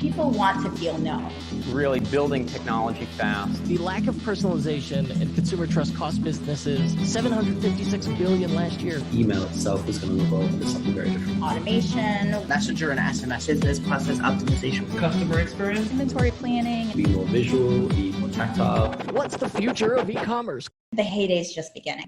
People want to feel known. Really building technology fast. The lack of personalization and consumer trust cost businesses $756 billion last year. Email itself is going to evolve into something very different. Automation. Messenger and SMS. Business process optimization. Customer experience. Inventory planning. Be more visual, be more tactile. What's the future of e-commerce? The heyday is just beginning.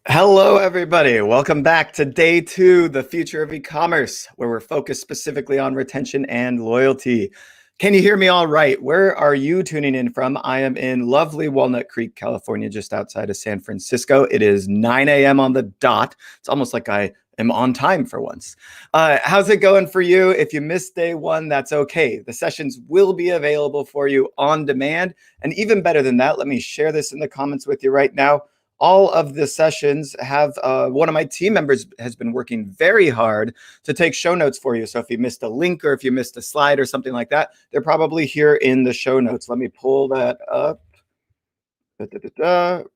Hello, everybody. Welcome back to day 2, the future of e-commerce, where we're focused specifically on retention and loyalty. Can you hear me all right? Where are you tuning in from? I am in lovely Walnut Creek, California, just outside of San Francisco. It is 9 a.m. on the dot. It's almost like I am on time for once. How's it going for you? If you missed day 1, that's okay. The sessions will be available for you on demand. And even better than that, let me share this in the comments with you right now. All of the sessions have one of my team members has been working very hard to take show notes for you. So if you missed a link or if you missed a slide or something like that, they're probably here in the show notes. Let me pull that up.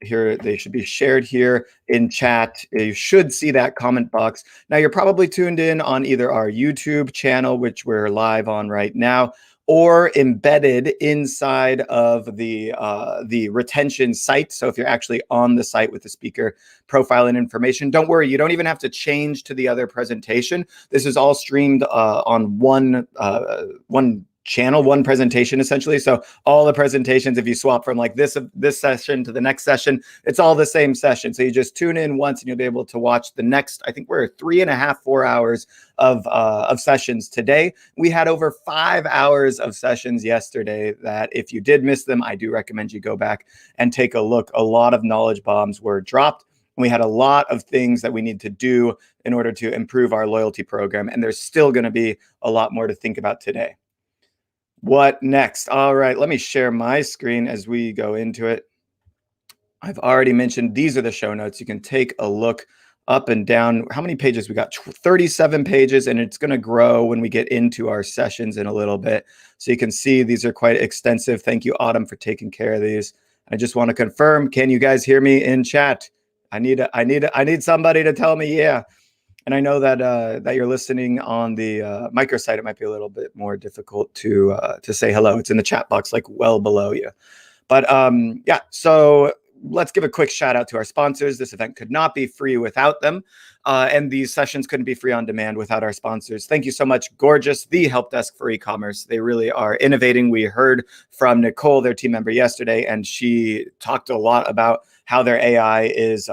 Here, they should be shared here in chat. You should see that comment box. Now you're probably tuned in on either our YouTube channel, which we're live on right now, or embedded inside of the retention site. So if you're actually on the site with the speaker profile and information, don't worry, you don't even have to change to the other presentation. This is all streamed on one channel, one presentation essentially. So all the presentations, if you swap from like this session to the next session, it's all the same session. So you just tune in once and you'll be able to watch the next, I think we're 3.5, 4 hours of sessions today. We had over 5 hours of sessions yesterday that if you did miss them, I do recommend you go back and take a look. A lot of knowledge bombs were dropped. We had a lot of things that we need to do in order to improve our loyalty program. And there's still going to be a lot more to think about today. What next? All right, let me share my screen as we go into it. I've already mentioned these are the show notes. You can take a look up and down. How many pages we got? 37 pages, and it's going to grow when we get into our sessions in a little bit. So you can see these are quite extensive. Thank you, Autumn, for taking care of these. I just want to confirm, can you guys hear me in chat? I need somebody to tell me yeah. And I know that that you're listening on the microsite. It might be a little bit more difficult to say hello. It's in the chat box, like well below you. But yeah, so let's give a quick shout out to our sponsors. This event could not be free without them. And these sessions couldn't be free on demand without our sponsors. Thank you so much, Gorgeous, the help desk for e-commerce. They really are innovating. We heard from Nicole, their team member, yesterday, and she talked a lot about how their AI is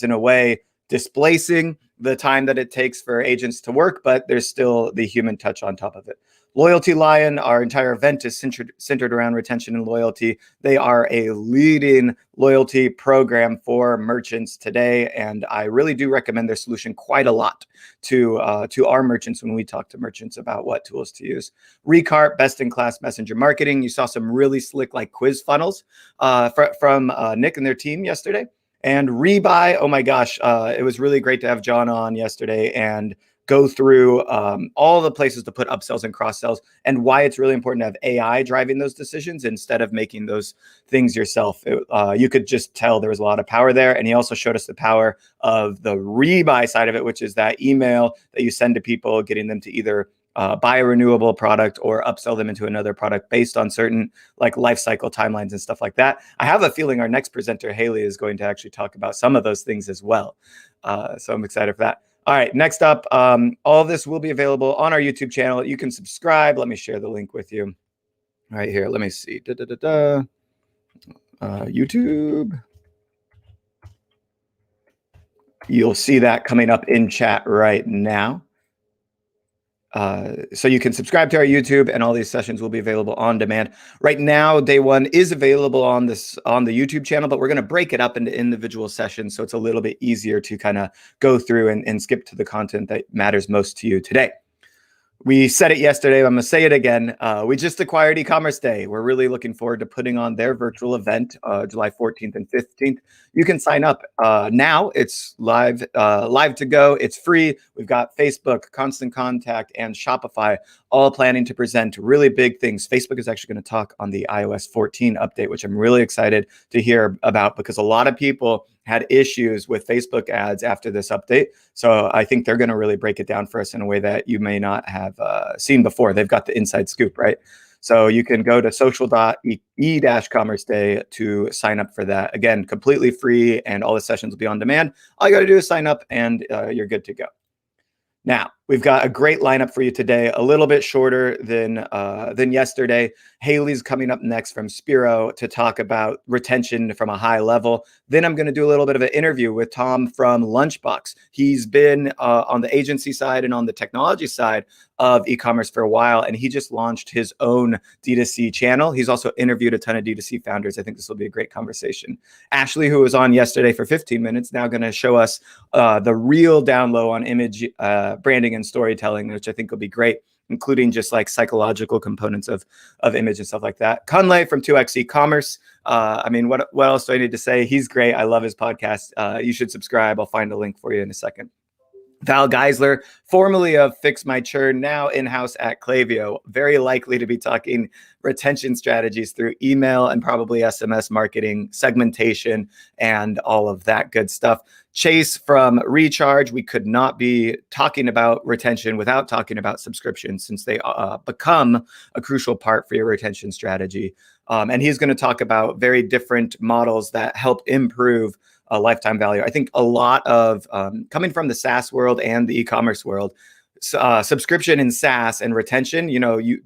in a way displacing the time that it takes for agents to work, but there's still the human touch on top of it. Loyalty Lion, our entire event is centered around retention and loyalty. They are a leading loyalty program for merchants today, and I really do recommend their solution quite a lot to our merchants when we talk to merchants about what tools to use. Recart, best-in-class messenger marketing. You saw some really slick like quiz funnels from Nick and their team yesterday. And Rebuy, oh my gosh, it was really great to have John on yesterday and go through all the places to put upsells and cross-sells and why it's really important to have AI driving those decisions instead of making those things yourself. You could just tell there was a lot of power there. And he also showed us the power of the Rebuy side of it, which is that email that you send to people, getting them to either buy a renewable product or upsell them into another product based on certain like life cycle timelines and stuff like that. I have a feeling our next presenter, Haley, is going to actually talk about some of those things as well. So I'm excited for that. All right, next up, all of this will be available on our YouTube channel. You can subscribe. Let me share the link with you right here. Let me see. YouTube. You'll see that coming up in chat right now. So you can subscribe to our YouTube, and all these sessions will be available on demand. Right now, day 1 is available on the YouTube channel, but we're going to break it up into individual sessions, so it's a little bit easier to kind of go through and skip to the content that matters most to you today. We said it yesterday, I'm going to say it again. We just acquired eCommerce Day. We're really looking forward to putting on their virtual event, July 14th and 15th. You can sign up now. It's live to go. It's free. We've got Facebook, Constant Contact, and Shopify all planning to present really big things. Facebook is actually going to talk on the iOS 14 update, which I'm really excited to hear about because a lot of people had issues with Facebook ads after this update. So I think they're going to really break it down for us in a way that you may not have seen before. They've got the inside scoop, right? So you can go to social.e-commerce day to sign up for that. Again, completely free, and all the sessions will be on demand. All you got to do is sign up, and you're good to go. Now, we've got a great lineup for you today, a little bit shorter than yesterday. Haley's coming up next from Spiro to talk about retention from a high level. Then I'm going to do a little bit of an interview with Tom from Lunchbox. He's been on the agency side and on the technology side of e-commerce for a while, and he just launched his own D2C channel. He's also interviewed a ton of D2C founders. I think this will be a great conversation. Ashley, who was on yesterday for 15 minutes, now going to show us the real down low on image branding and storytelling, which I think will be great, including just like psychological components of image and stuff like that. Conley from 2X eCommerce. I mean, what else do I need to say? He's great. I love his podcast. You should subscribe. I'll find a link for you in a second. Val Geisler, formerly of Fix My Churn, now in-house at Klaviyo, very likely to be talking retention strategies through email and probably SMS marketing, segmentation, and all of that good stuff. Chase from Recharge, we could not be talking about retention without talking about subscriptions, since they become a crucial part for your retention strategy. And he's going to talk about very different models that help improve lifetime value. I think a lot of coming from the SaaS world and the e-commerce world, subscription in SaaS and retention,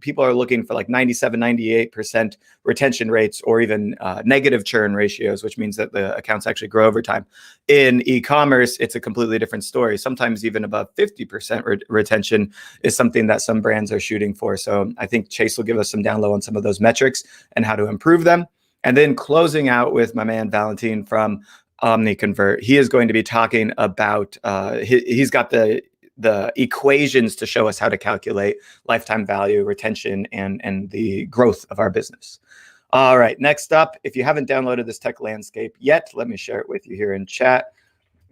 people are looking for like 97, 98% retention rates, or even negative churn ratios, which means that the accounts actually grow over time. In e-commerce, it's a completely different story. Sometimes even above 50% retention is something that some brands are shooting for. So I think Chase will give us some down low on some of those metrics and how to improve them. And then closing out with my man Valentin from OmniConvert. He is going to be talking about, he's got the equations to show us how to calculate lifetime value, retention, and the growth of our business. All right, next up, if you haven't downloaded this tech landscape yet, let me share it with you here in chat.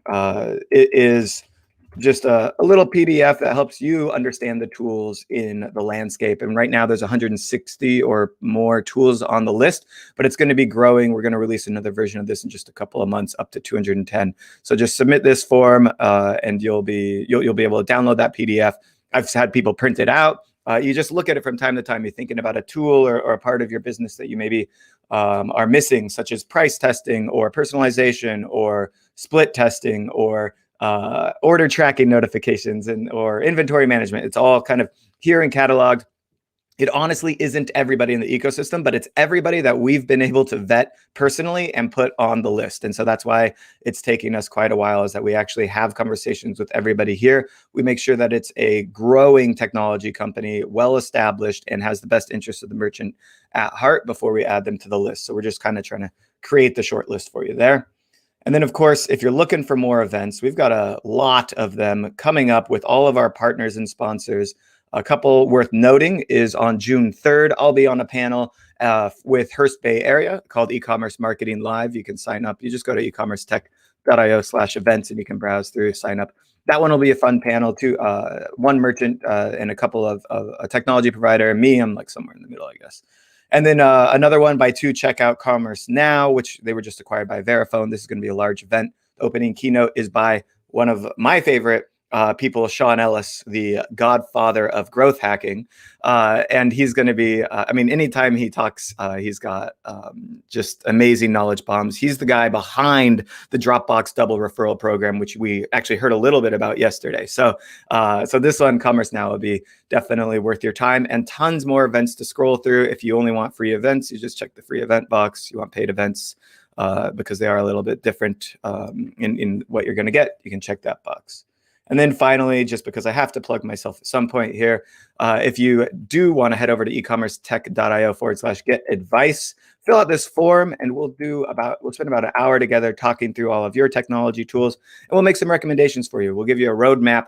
It is just a little PDF that helps you understand the tools in the landscape. And right now there's 160 or more tools on the list, but it's going to be growing. We're going to release another version of this in just a couple of months, up to 210. So just submit this form, and you'll be able to download that PDF. I've had people print it out. You just look at it from time to time. You're thinking about a tool or a part of your business that you maybe are missing, such as price testing or personalization or split testing or order tracking notifications or inventory management. It's all kind of here and cataloged. It honestly isn't everybody in the ecosystem, but it's everybody that we've been able to vet personally and put on the list. And so that's why it's taking us quite a while, is that we actually have conversations with everybody here. We make sure that it's a growing technology company, well-established, and has the best interest of the merchant at heart before we add them to the list. So we're just kind of trying to create the short list for you there. And then, of course, if you're looking for more events, we've got a lot of them coming up with all of our partners and sponsors. A couple worth noting is on June 3rd, I'll be on a panel with Hearst Bay Area called e-commerce marketing live. You can sign up. You just go to ecommercetech.io/events and you can browse through, sign up. That one will be a fun panel too. One merchant and a couple of a technology provider. Me, I'm like somewhere in the middle, I guess. And then another one by Two, check out Commerce Now, which they were just acquired by Verifone. This is going to be a large event. The opening keynote is by one of my favorite people, Sean Ellis, the godfather of growth hacking. And he's going to be, anytime he talks, he's got just amazing knowledge bombs. He's the guy behind the Dropbox double referral program, which we actually heard a little bit about yesterday. So this one, Commerce Now, will be definitely worth your time, and tons more events to scroll through. If you only want free events, you just check the free event box. You want paid events, because they are a little bit different in what you're going to get, you can check that box. And then finally, just because I have to plug myself at some point here, if you do want to head over to ecommercetech.io/get advice, fill out this form, and we'll spend about an hour together talking through all of your technology tools, and we'll make some recommendations for you. We'll give you a roadmap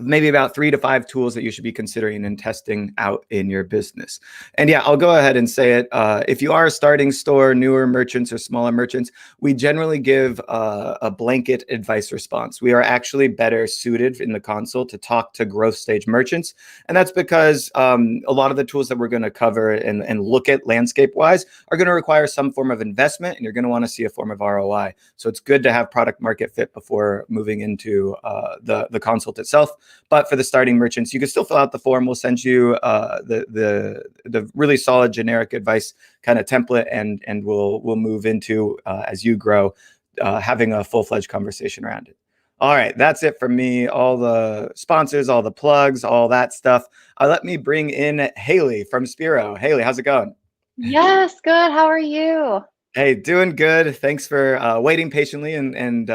maybe about 3 to 5 tools that you should be considering and testing out in your business. And yeah, I'll go ahead and say it. If you are a starting store, newer merchants or smaller merchants, we generally give a blanket advice response. We are actually better suited in the console to talk to growth stage merchants. And that's because a lot of the tools that we're going to cover and look at landscape wise are going to require some form of investment, and you're going to want to see a form of ROI. So it's good to have product market fit before moving into the consult itself. But for the starting merchants, you can still fill out the form. We'll send you the really solid generic advice kind of template, and we'll move into as you grow, having a full-fledged conversation around it. All right, that's it for me. All the sponsors, all the plugs, all that stuff. Let me bring in Haley from Spiro. Haley, how's it going? Yes, good. How are you? Hey, doing good. Thanks for waiting patiently and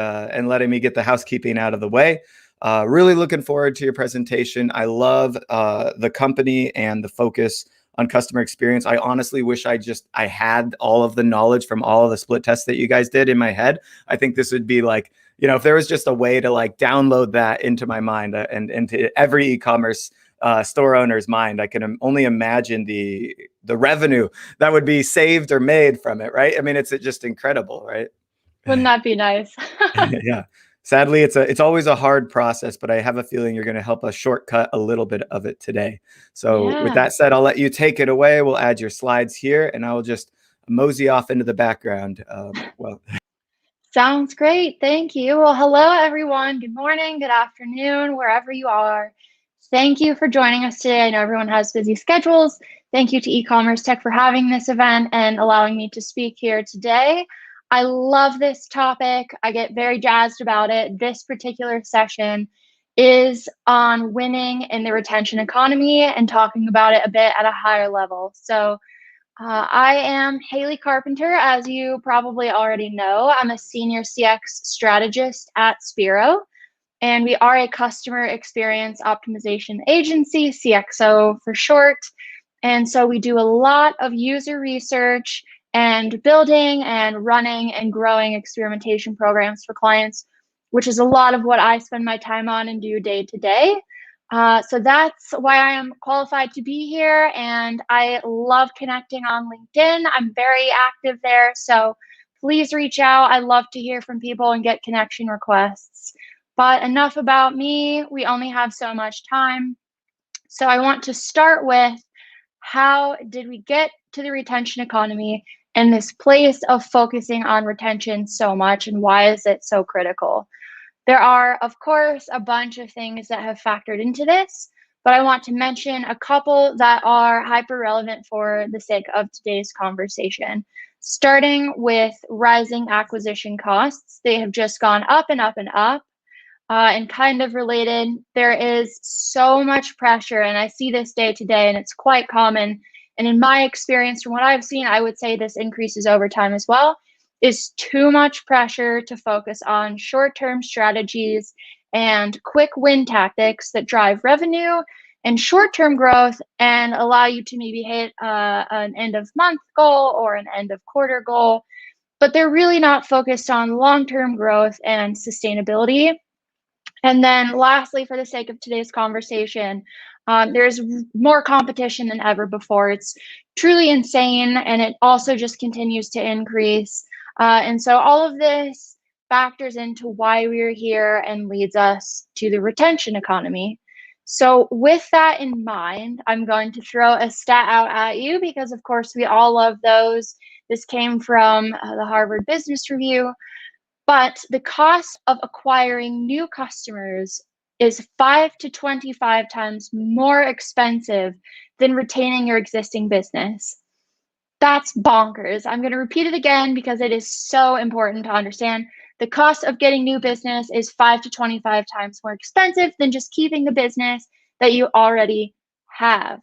letting me get the housekeeping out of the way. Really looking forward to your presentation. I love the company and the focus on customer experience. I honestly wish I had all of the knowledge from all of the split tests that you guys did in my head. I think this would be like, if there was just a way to like download that into my mind and into every e-commerce store owner's mind, I can only imagine the revenue that would be saved or made from it, right? I mean, it's just incredible, right? Wouldn't that be nice? Yeah. Sadly, it's always a hard process, but I have a feeling you're going to help us shortcut a little bit of it today. So with that said, I'll let you take it away. We'll add your slides here, and I will just mosey off into the background. Sounds great. Thank you. Well, hello, everyone. Good morning, good afternoon, wherever you are. Thank you for joining us today. I know everyone has busy schedules. Thank you to eCommerce Tech for having this event and allowing me to speak here today. I love this topic. I get very jazzed about it. This particular session is on winning in the retention economy and talking about it a bit at a higher level. So I am Haley Carpenter, as you probably already know. I'm a senior CX strategist at Spiro, and we are a customer experience optimization agency, CXO for short. And so we do a lot of user research and building and running and growing experimentation programs for clients, which is a lot of what I spend my time on and do day to day. So that's why I am qualified to be here, and I love connecting on LinkedIn. I'm very active there, so please reach out. I love to hear from people and get connection requests. But enough about me. We only have so much time. So I want to start with, how did we get to the retention economy and this place of focusing on retention so much, and why is it so critical? There are, of course, a bunch of things that have factored into this, but I want to mention a couple that are hyper relevant for the sake of today's conversation. Starting with rising acquisition costs. They have just gone up and up and up. And kind of related, there is so much pressure, and I see this day to day, and it's quite common. And in my experience, from what I've seen, I would say this increases over time as well, is too much pressure to focus on short-term strategies and quick win tactics that drive revenue and short-term growth and allow you to maybe hit an end of month goal or an end of quarter goal, but they're really not focused on long-term growth and sustainability. And then lastly, for the sake of today's conversation, there's more competition than ever before. It's truly insane, and it also just continues to increase. And so all of this factors into why we're here and leads us to the retention economy. So with that in mind, I'm going to throw a stat out at you because, of course, we all love those. This came from the Harvard Business Review. But the cost of acquiring new customers is 5 to 25 times more expensive than retaining your existing business. That's bonkers. I'm going to repeat it again because it is so important to understand. The cost of getting new business is 5 to 25 times more expensive than just keeping the business that you already have.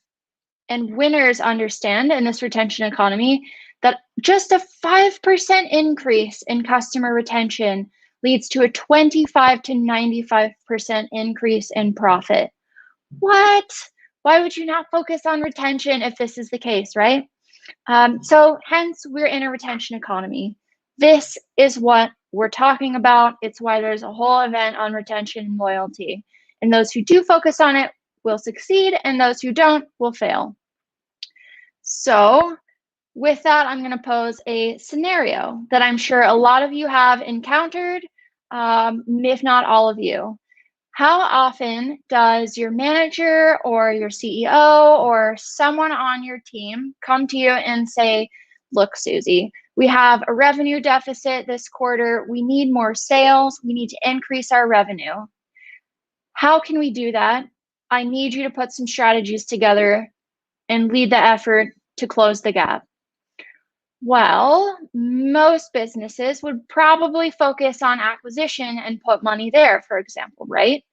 And winners understand in this retention economy that just a 5% increase in customer retention leads to a 25 to 95% increase in profit. What? Why would you not focus on retention if this is the case, right? So hence, we're in a retention economy. This is what we're talking about. It's why there's a whole event on retention and loyalty. And those who do focus on it will succeed, and those who don't will fail. So with that, I'm going to pose a scenario that I'm sure a lot of you have encountered, if not all of you. How often does your manager or your CEO or someone on your team come to you and say, look, Susie, we have a revenue deficit this quarter. We need more sales. We need to increase our revenue. How can we do that? I need you to put some strategies together and lead the effort to close the gap. Well, most businesses would probably focus on acquisition and put money there, for example, right?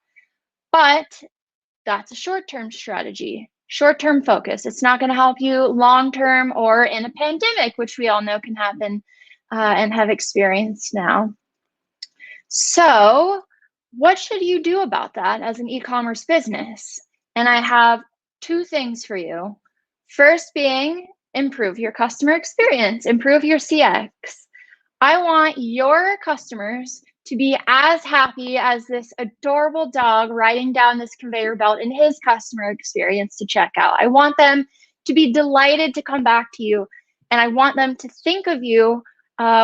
But that's a short-term strategy, short-term focus. It's not going to help you long-term or in a pandemic, which we all know can happen and have experienced now. So what should you do about that as an e-commerce business? And I have two things for you. First being, improve your customer experience, improve your CX. I want your customers to be as happy as this adorable dog riding down this conveyor belt in his customer experience to checkout. I want them to be delighted to come back to you, and I want them to think of you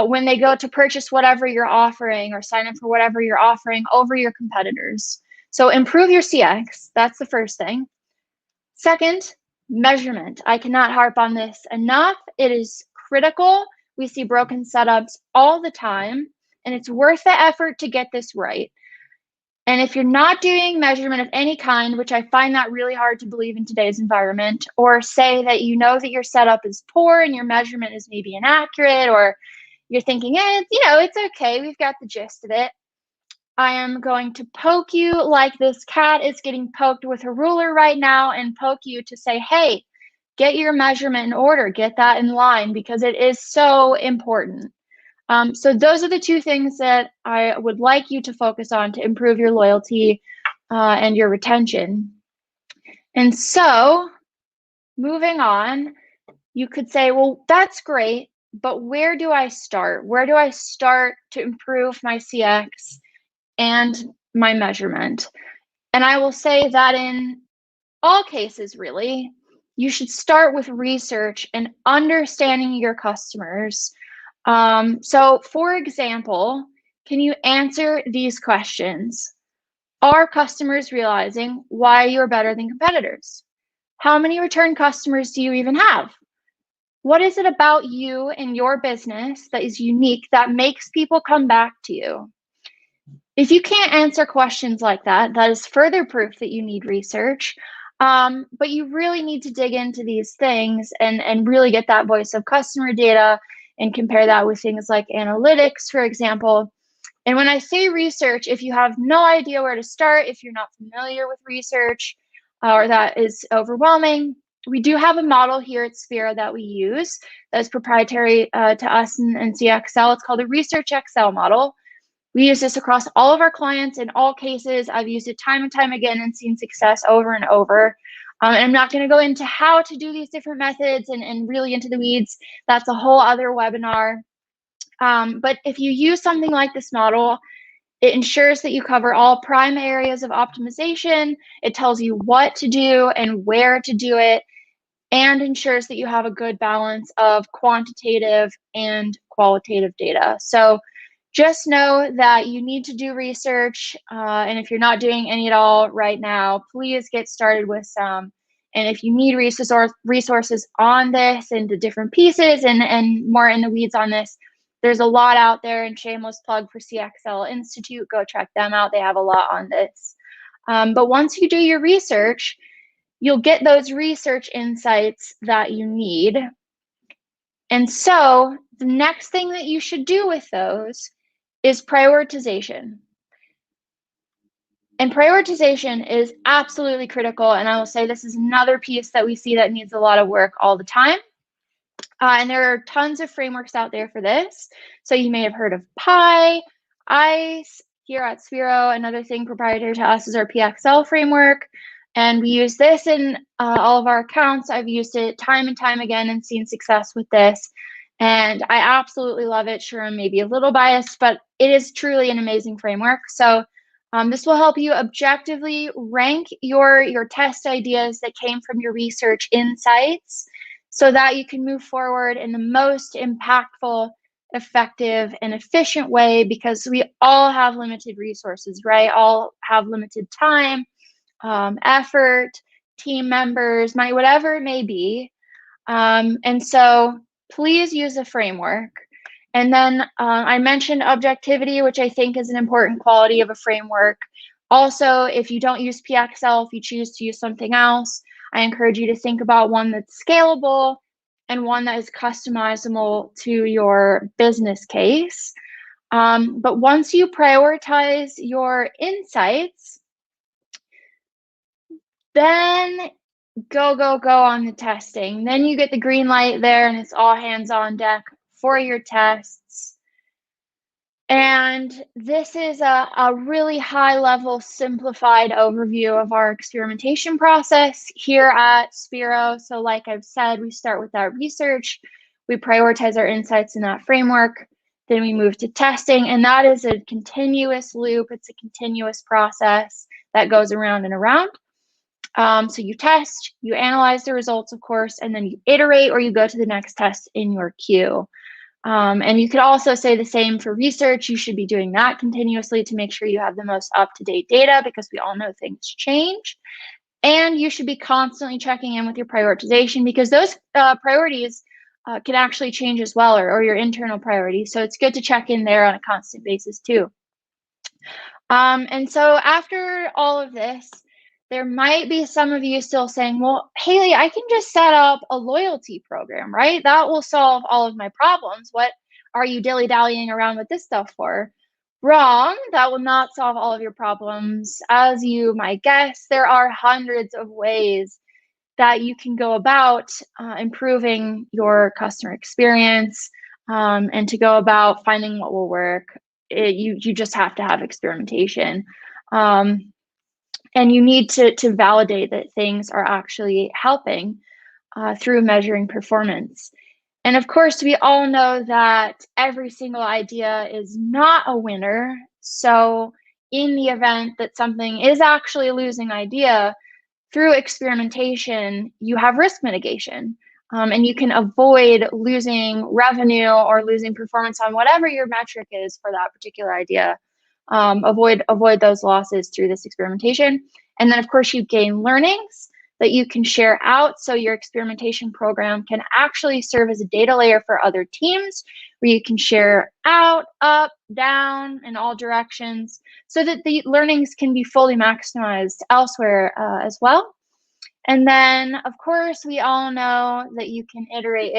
when they go to purchase whatever you're offering or sign up for whatever you're offering over your competitors. So improve your CX. That's the first thing. Second, measurement. I cannot harp on this enough. It is critical. We see broken setups all the time, and it's worth the effort to get this right. And if you're not doing measurement of any kind, which I find that really hard to believe in today's environment, or say that you know that your setup is poor and your measurement is maybe inaccurate, or you're thinking, it's okay, we've got the gist of it. I am going to poke you like this cat is getting poked with a ruler right now and poke you to say, hey, get your measurement in order, get that in line, because it is so important. So those are the two things that I would like you to focus on to improve your loyalty and your retention. And so moving on, you could say, well, that's great, but where do I start? Where do I start to improve my CX and my measurement? And I will say that in all cases, really, you should start with research and understanding your customers. So for example, can you answer these questions? Are customers realizing why you're better than competitors? How many return customers do you even have? What is it about you and your business that is unique that makes people come back to you? If you can't answer questions like that, that is further proof that you need research. But you really need to dig into these things and really get that voice of customer data and compare that with things like analytics, for example. And when I say research, if you have no idea where to start, if you're not familiar with research or that is overwhelming, we do have a model here at Sphera that we use that is proprietary to us and CXL. It's called the Research Excel model. We use this across all of our clients in all cases. I've used it time and time again and seen success over and over. And I'm not going to go into how to do these different methods and really into the weeds. That's a whole other webinar. But if you use something like this model, it ensures that you cover all prime areas of optimization. It tells you what to do and where to do it, and ensures that you have a good balance of quantitative and qualitative data. So just know that you need to do research, and if you're not doing any at all right now, please get started with some. And if you need resources on this and the different pieces and more in the weeds on this, there's a lot out there, and shameless plug for CXL Institute, go check them out. They have a lot on this. But once you do your research, you'll get those research insights that you need. And so the next thing that you should do with those is prioritization. And prioritization is absolutely critical. And I will say this is another piece that we see that needs a lot of work all the time. And there are tons of frameworks out there for this. So you may have heard of PI, ICE. Here at Sphero, another thing proprietary to us is our PXL framework. And we use this in all of our accounts. I've used it time and time again and seen success with this. And I absolutely love it. Sure, I'm maybe a little biased, but it is truly an amazing framework. So This will help you objectively rank your test ideas that came from your research insights so that you can move forward in the most impactful, effective, and efficient way, because we all have limited resources, right? All have limited time, effort, team members, money, whatever it may be. And so please use a framework. And then I mentioned objectivity, which I think is an important quality of a framework. Also, if you don't use PXL, if you choose to use something else, I encourage you to think about one that's scalable and one that is customizable to your business case. But once you prioritize your insights, then go on the testing. Then you get the green light there and it's all hands on deck for your tests. And this is a really high level simplified overview of our experimentation process here at Spiro. So like I've said, we start with our research, we prioritize our insights in that framework, then we move to testing, and that is a continuous loop. It's a continuous process that goes around and around. So you test, you analyze the results, of course, and then you iterate or you go to the next test in your queue. And you could also say the same for research. You should be doing that continuously to make sure you have the most up-to-date data, because we all know things change. And you should be constantly checking in with your prioritization, because those priorities can actually change as well, or your internal priorities. So it's good to check in there on a constant basis too. And so after all of this, there might be some of you still saying, well, Haley, I can just set up a loyalty program, right? That will solve all of my problems. What are you dilly-dallying around with this stuff for? Wrong. That will not solve all of your problems. As you might guess, there are hundreds of ways that you can go about improving your customer experience, and to go about finding what will work. You just have to have experimentation. And you need to validate that things are actually helping through measuring performance. And of course, we all know that every single idea is not a winner. So in the event that something is actually a losing idea, through experimentation, you have risk mitigation. And you can avoid losing revenue or losing performance on whatever your metric is for that particular idea. Avoid those losses through this experimentation. And then of course you gain learnings that you can share out, so your experimentation program can actually serve as a data layer for other teams, where you can share out, up, down, in all directions, so that the learnings can be fully maximized elsewhere as well. And then of course we all know that you can iterate,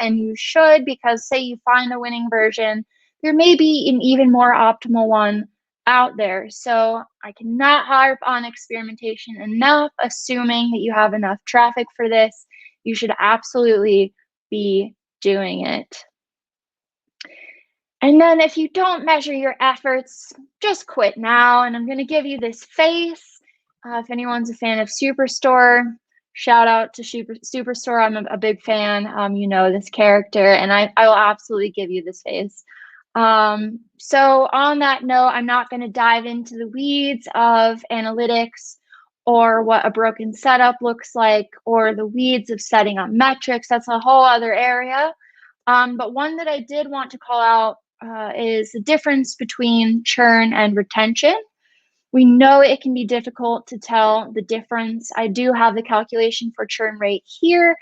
and you should, because say you find a winning version, there may be an even more optimal one out there. So I cannot harp on experimentation enough, assuming that you have enough traffic for this. You should absolutely be doing it. And then if you don't measure your efforts, just quit now. And I'm going to give you this face. If anyone's a fan of Superstore, shout out to Superstore. I'm a big fan. You know this character, and I will absolutely give you this face. So on that note, I'm not going to dive into the weeds of analytics or what a broken setup looks like, or the weeds of setting up metrics. That's a whole other area. But one that I did want to call out is the difference between churn and retention. We know it can be difficult to tell the difference. I do have the calculation for churn rate here,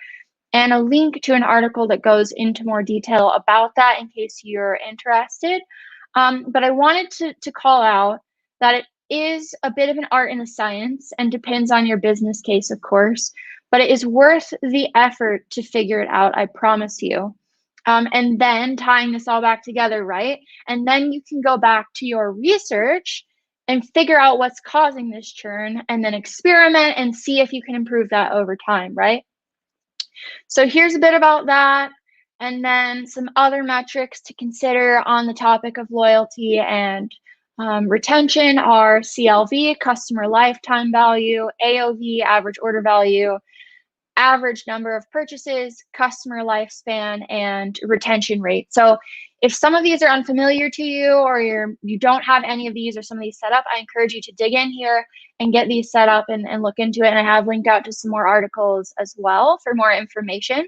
and a link to an article that goes into more detail about that in case you're interested. But I wanted to call out that it is a bit of an art and a science, and depends on your business case, of course, but it is worth the effort to figure it out, I promise you. And then tying this all back together, right? And then you can go back to your research and figure out what's causing this churn, and then experiment and see if you can improve that over time, right? So here's a bit about that, and then some other metrics to consider on the topic of loyalty and retention are CLV, customer lifetime value, AOV, average order value, average number of purchases, customer lifespan, and retention rate. So if some of these are unfamiliar to you, or you don't have any of these or some of these set up, I encourage you to dig in here and get these set up and look into it. And I have linked out to some more articles as well for more information.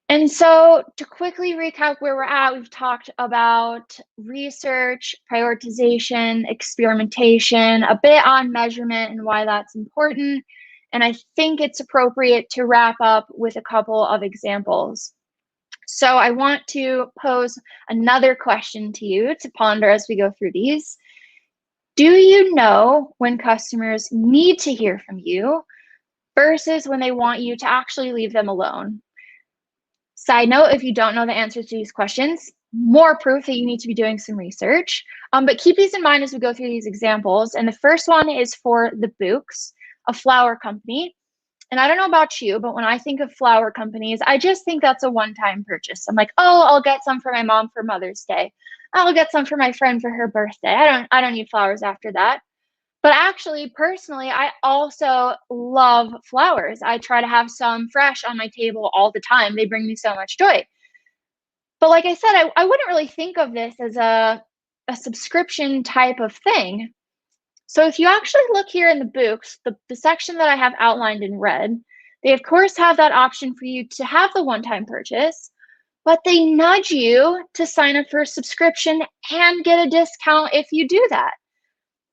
And so to quickly recap where we're at, we've talked about research, prioritization, experimentation, a bit on measurement and why that's important. And I think it's appropriate to wrap up with a couple of examples. So I want to pose another question to you to ponder as we go through these. Do you know when customers need to hear from you versus when they want you to actually leave them alone? Side note, if you don't know the answers to these questions, more proof that you need to be doing some research. But keep these in mind as we go through these examples. And the first one is for the Books, a flower company. And I don't know about you, but when I think of flower companies, I just think that's a one-time purchase. I'm like, oh, I'll get some for my mom for Mother's Day. I'll get some for my friend for her birthday. I don't need flowers after that. But actually, personally, I also love flowers. I try to have some fresh on my table all the time. They bring me so much joy. But like I said, I wouldn't really think of this as a subscription type of thing. So if you actually look here in the Books, the section that I have outlined in red, they of course have that option for you to have the one-time purchase, but they nudge you to sign up for a subscription and get a discount if you do that.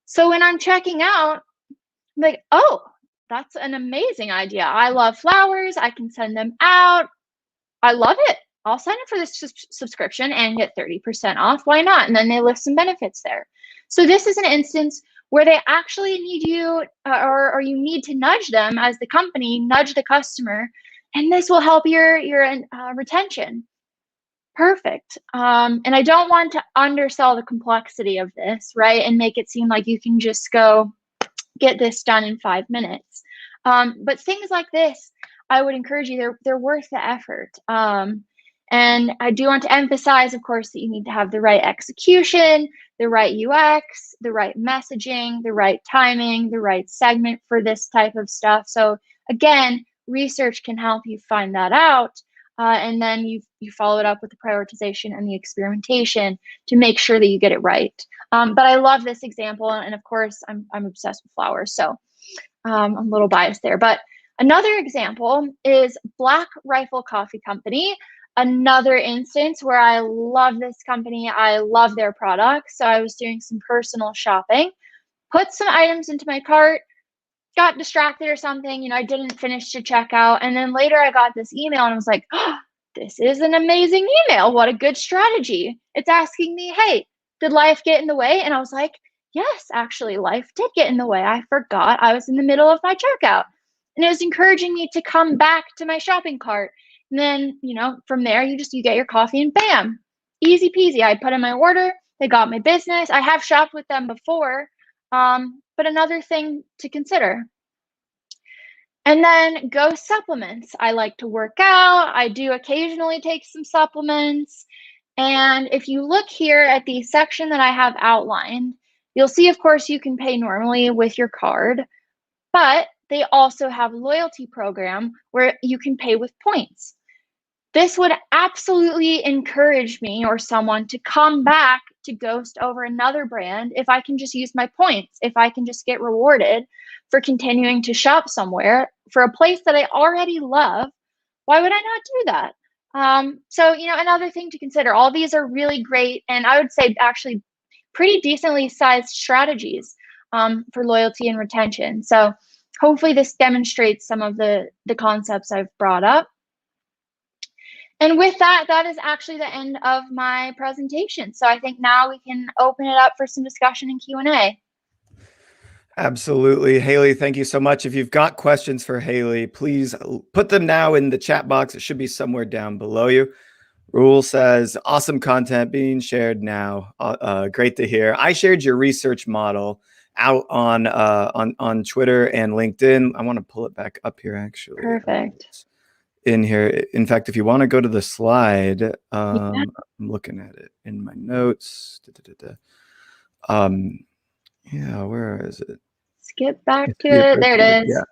So when I'm checking out, I'm like, oh, that's an amazing idea. I love flowers. I can send them out. I love it. I'll sign up for this subscription and get 30% off. Why not? And then they list some benefits there. So this is an instance where they actually need you or you need to nudge them as the company, nudge the customer, and this will help your retention. Perfect. And I don't want to undersell the complexity of this, right? And make it seem like you can just go get this done in 5 minutes. But things like this, I would encourage you, they're worth the effort. And I do want to emphasize, of course, that you need to have the right execution, the right UX, the right messaging, the right timing, the right segment for this type of stuff. So again, research can help you find that out. And then you follow it up with the prioritization and the experimentation to make sure that you get it right. But I love this example, and of course, I'm obsessed with flowers, so I'm a little biased there. But another example is Black Rifle Coffee Company. Another instance where I love this company. I love their products. So I was doing some personal shopping, put some items into my cart, got distracted or something, I didn't finish to check out. And then later I got this email and I was like, oh, this is an amazing email. What a good strategy. It's asking me, hey, did life get in the way? And I was like, yes, actually, life did get in the way. I forgot I was in the middle of my checkout. And it was encouraging me to come back to my shopping cart. And then, from there, you get your coffee and bam, easy peasy. I put in my order. They got my business. I have shopped with them before. But another thing to consider. And then go supplements. I like to work out. I do occasionally take some supplements. And if you look here at the section that I have outlined, you'll see, of course, you can pay normally with your card, but they also have a loyalty program where you can pay with points. This would absolutely encourage me or someone to come back to Ghost over another brand if I can just use my points, if I can just get rewarded for continuing to shop somewhere for a place that I already love. Why would I not do that? So, another thing to consider, all these are really great, and I would say actually pretty decently sized strategies for loyalty and retention. So hopefully this demonstrates some of the concepts I've brought up. And with that, that is actually the end of my presentation. So I think now we can open it up for some discussion and Q&A. Absolutely. Haley, thank you so much. If you've got questions for Haley, please put them now in the chat box. It should be somewhere down below you. Rule says, awesome content being shared now. Great to hear. I shared your research model out on Twitter and LinkedIn. I want to pull it back up here, actually. Perfect. In here. In fact, if you want to go to the slide, I'm looking at it in my notes. Yeah, where is it? Skip back to it. There it is. Yeah.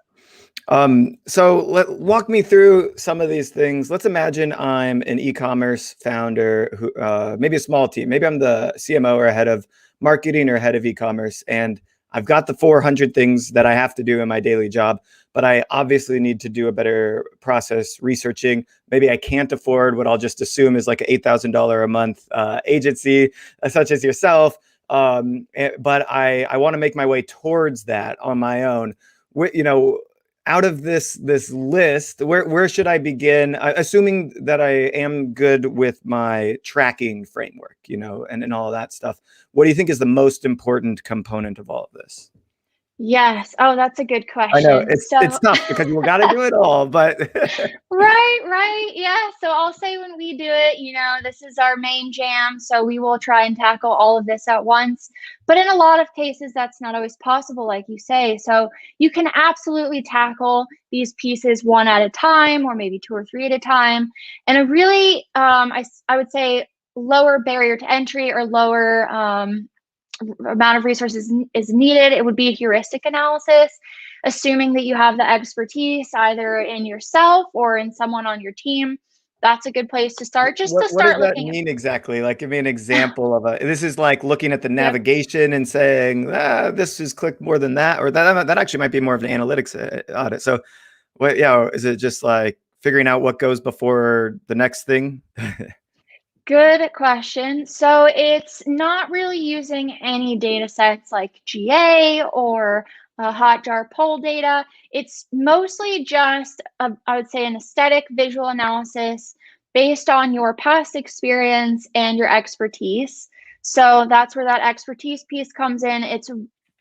So walk me through some of these things. Let's imagine I'm an e-commerce founder who, maybe a small team. Maybe I'm the CMO or head of marketing or head of e-commerce, and I've got the 400 things that I have to do in my daily job, but I obviously need to do a better process researching. Maybe I can't afford what I'll just assume is like an $8,000 a month agency, such as yourself. But I want to make my way towards that on my own. You know, out of this list, where should I begin? Assuming that I am good with my tracking framework, you know, and all of that stuff. What do you think is the most important component of all of this? Yes. Oh, that's a good I know question. it's tough because you got to do it all, but Right. Yeah. So I'll say when we do it, this is our main jam. So we will try and tackle all of this at once. But in a lot of cases, that's not always possible, like you say. So you can absolutely tackle these pieces one at a time, or maybe two or three at a time. And a really, I would say, lower barrier to entry or lower amount of resources is needed. It would be a heuristic analysis, assuming that you have the expertise either in yourself or in someone on your team. That's a good place to start, just to what does start that looking mean exactly? Like, give me an example of this is like looking at the Yep. navigation and saying, this is clicked more than that, or that actually might be more of an analytics audit. So what, yeah, is it just like figuring out what goes before the next thing? Good question. So it's not really using any data sets like GA or Hotjar poll data. It's mostly just, I would say, an aesthetic visual analysis based on your past experience and your expertise. So that's where that expertise piece comes in. It's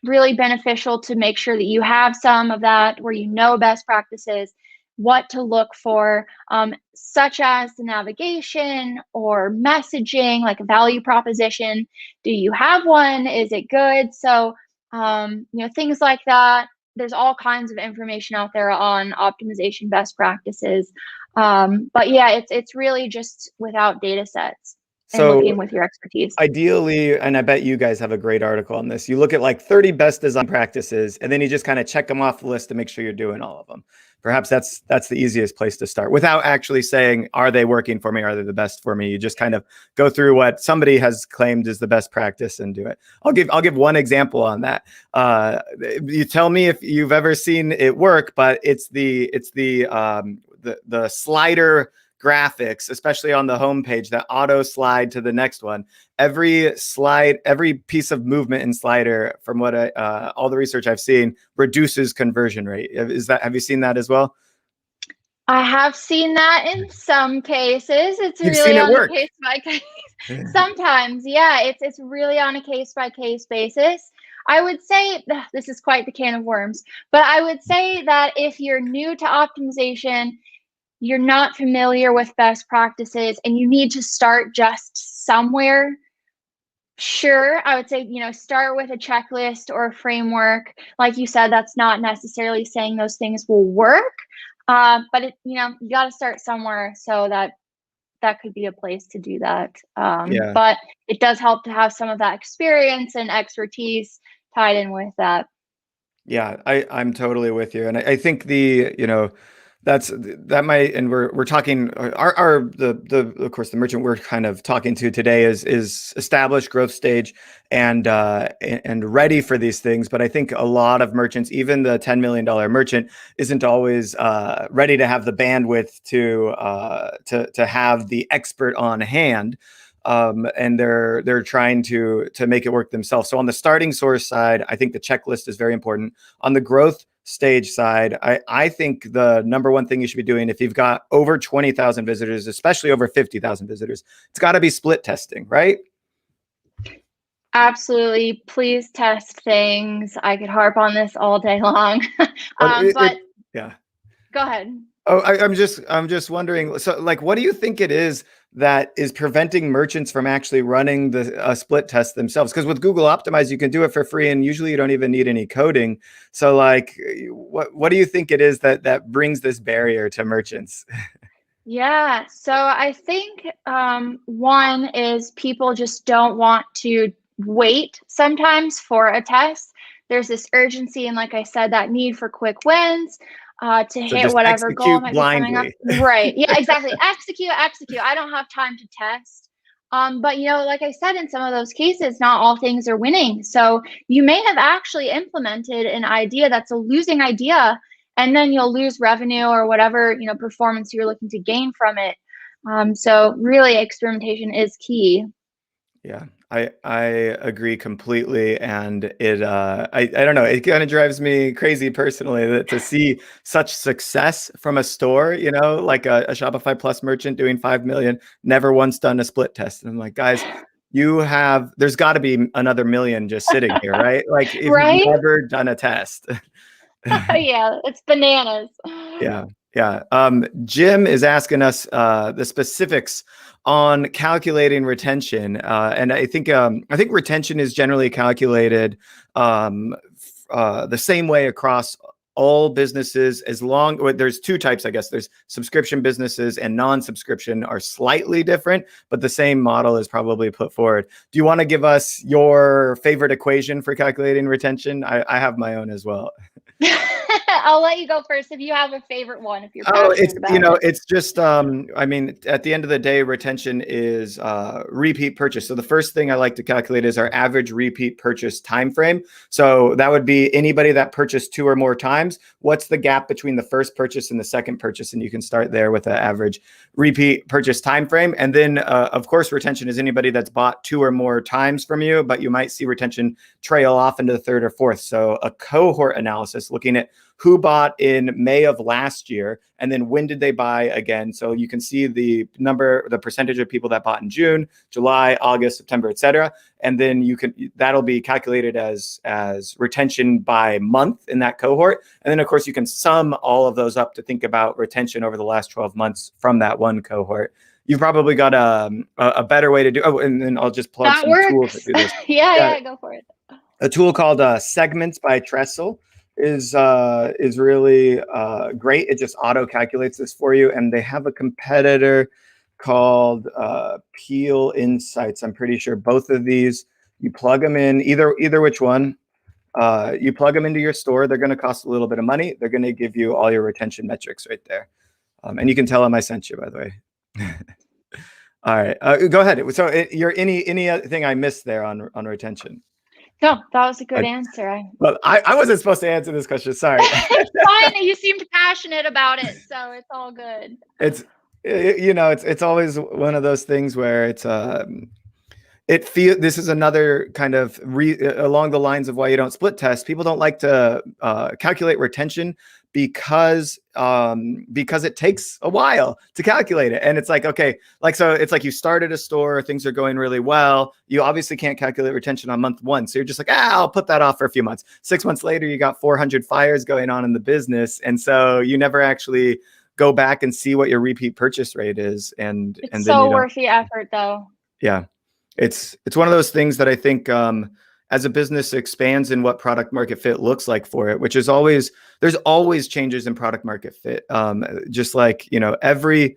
really beneficial to make sure that you have some of that where you know best practices, what to look for, such as the navigation or messaging, like a value proposition. Do you have one? Is it good? So, things like that. There's all kinds of information out there on optimization best practices. But yeah, it's really just without data sets and So looking with your expertise. ideally, and I bet you guys have a great article on this, you look at like 30 best design practices, and then you just kind of check them off the list to make sure you're doing all of them. Perhaps that's the easiest place to start without actually saying, are they working for me? Are they the best for me? You just kind of go through what somebody has claimed is the best practice and do it. I'll give one example on that. You tell me if you've ever seen it work, but it's the slider graphics, especially on the homepage, that auto slide to the next one. Every piece of movement in slider, from what all the research I've seen, reduces conversion rate. Have you seen that as well? I have seen that in some cases. It's You've seen really it on a work. case by case. Sometimes, yeah, it's really on a case by case basis. I would say this is quite the can of worms, but I would say that if you're new to optimization, you're not familiar with best practices, and you need to start just somewhere. Sure, I would say, start with a checklist or a framework. Like you said, that's not necessarily saying those things will work, but you got to start somewhere, so that could be a place to do that. Yeah. But it does help to have some of that experience and expertise tied in with that. Yeah, I'm totally with you, and I think that might, and we're talking the of course the merchant we're kind of talking to today is established growth stage and ready for these things. But I think a lot of merchants, even the $10 million merchant, isn't always ready to have the bandwidth to have the expert on hand. And they're trying to make it work themselves. So on the starting source side, I think the checklist is very important. On the growth stage side, I think the number one thing you should be doing, if you've got over 20,000 visitors, especially over 50,000 visitors, it's got to be split testing, right? Absolutely. Please test things. I could harp on this all day long. But yeah. Go ahead. Oh, I'm just wondering. So, like, what do you think it is that is preventing merchants from actually running the split test themselves? Because with Google Optimize, you can do it for free, and usually you don't even need any coding. So, like, what do you think it is that brings this barrier to merchants? Yeah. So I think one is people just don't want to wait sometimes for a test. There's this urgency, and like I said, that need for quick wins. to So hit just whatever goal execute might be coming up. blindly. Right. Yeah, exactly. Execute, execute. I don't have time to test. But like I said, in some of those cases, not all things are winning. So you may have actually implemented an idea that's a losing idea, and then you'll lose revenue or whatever, performance you're looking to gain from it. So really experimentation is key. Yeah, I agree completely, and I don't know, it kind of drives me crazy personally that to see such success from a store, like a Shopify Plus merchant doing 5 million, never once done a split test. And I'm like, guys, there's got to be another million just sitting here, right? Like if you've Right? never done a test. Yeah, it's bananas. Yeah. Yeah. Jim is asking us the specifics on calculating retention, and I think retention is generally calculated the same way across all businesses. There's two types, I guess. There's subscription businesses and non-subscription are slightly different, but the same model is probably put forward. Do you want to give us your favorite equation for calculating retention? I have my own as well. I'll let you go first if you have a favorite one, if you're Oh, passionate about it. it's just, I mean, at the end of the day, retention is repeat purchase. So the first thing I like to calculate is our average repeat purchase time frame. So that would be anybody that purchased 2 or more times. What's the gap between the first purchase and the second purchase? And you can start there with an average repeat purchase time frame. And then, of course, retention is anybody that's bought 2 or more times from you, but you might see retention trail off into the third or fourth. So a cohort analysis looking at who bought in May of last year, and then when did they buy again? So you can see the percentage of people that bought in June, July, August, September, etc. And then that'll be calculated as retention by month in that cohort. And then of course you can sum all of those up to think about retention over the last 12 months from that one cohort. You've probably got a better way to do. Oh, and then I'll just plug some tools to do this. Yeah, go for it. A tool called Segments by Trestle is really great. It just auto calculates this for you, and they have a competitor called Peel Insights. I'm pretty sure both of these, you plug them in, either which one, you plug them into your store. They're going to cost a little bit of money. They're going to give you all your retention metrics right there, and you can tell them I sent you, by the way. All right, go ahead. So anything I missed there on retention? No, that was a good answer. Well, I wasn't supposed to answer this question. Sorry. It's fine. You seemed passionate about it, so it's all good. It's always one of those things where this is another kind of along the lines of why you don't split test. People don't like to calculate retention because it takes a while to calculate it. And it's like, okay, so it's like you started a store, things are going really well. You obviously can't calculate retention on month 1. So you're just like, I'll put that off for a few months. 6 months later, you got 400 fires going on in the business. And so you never actually go back and see what your repeat purchase rate is. And it's then so worth the effort though. Yeah. It's one of those things that I think as a business expands in what product market fit looks like for it, which is there's always changes in product market fit. Just like, every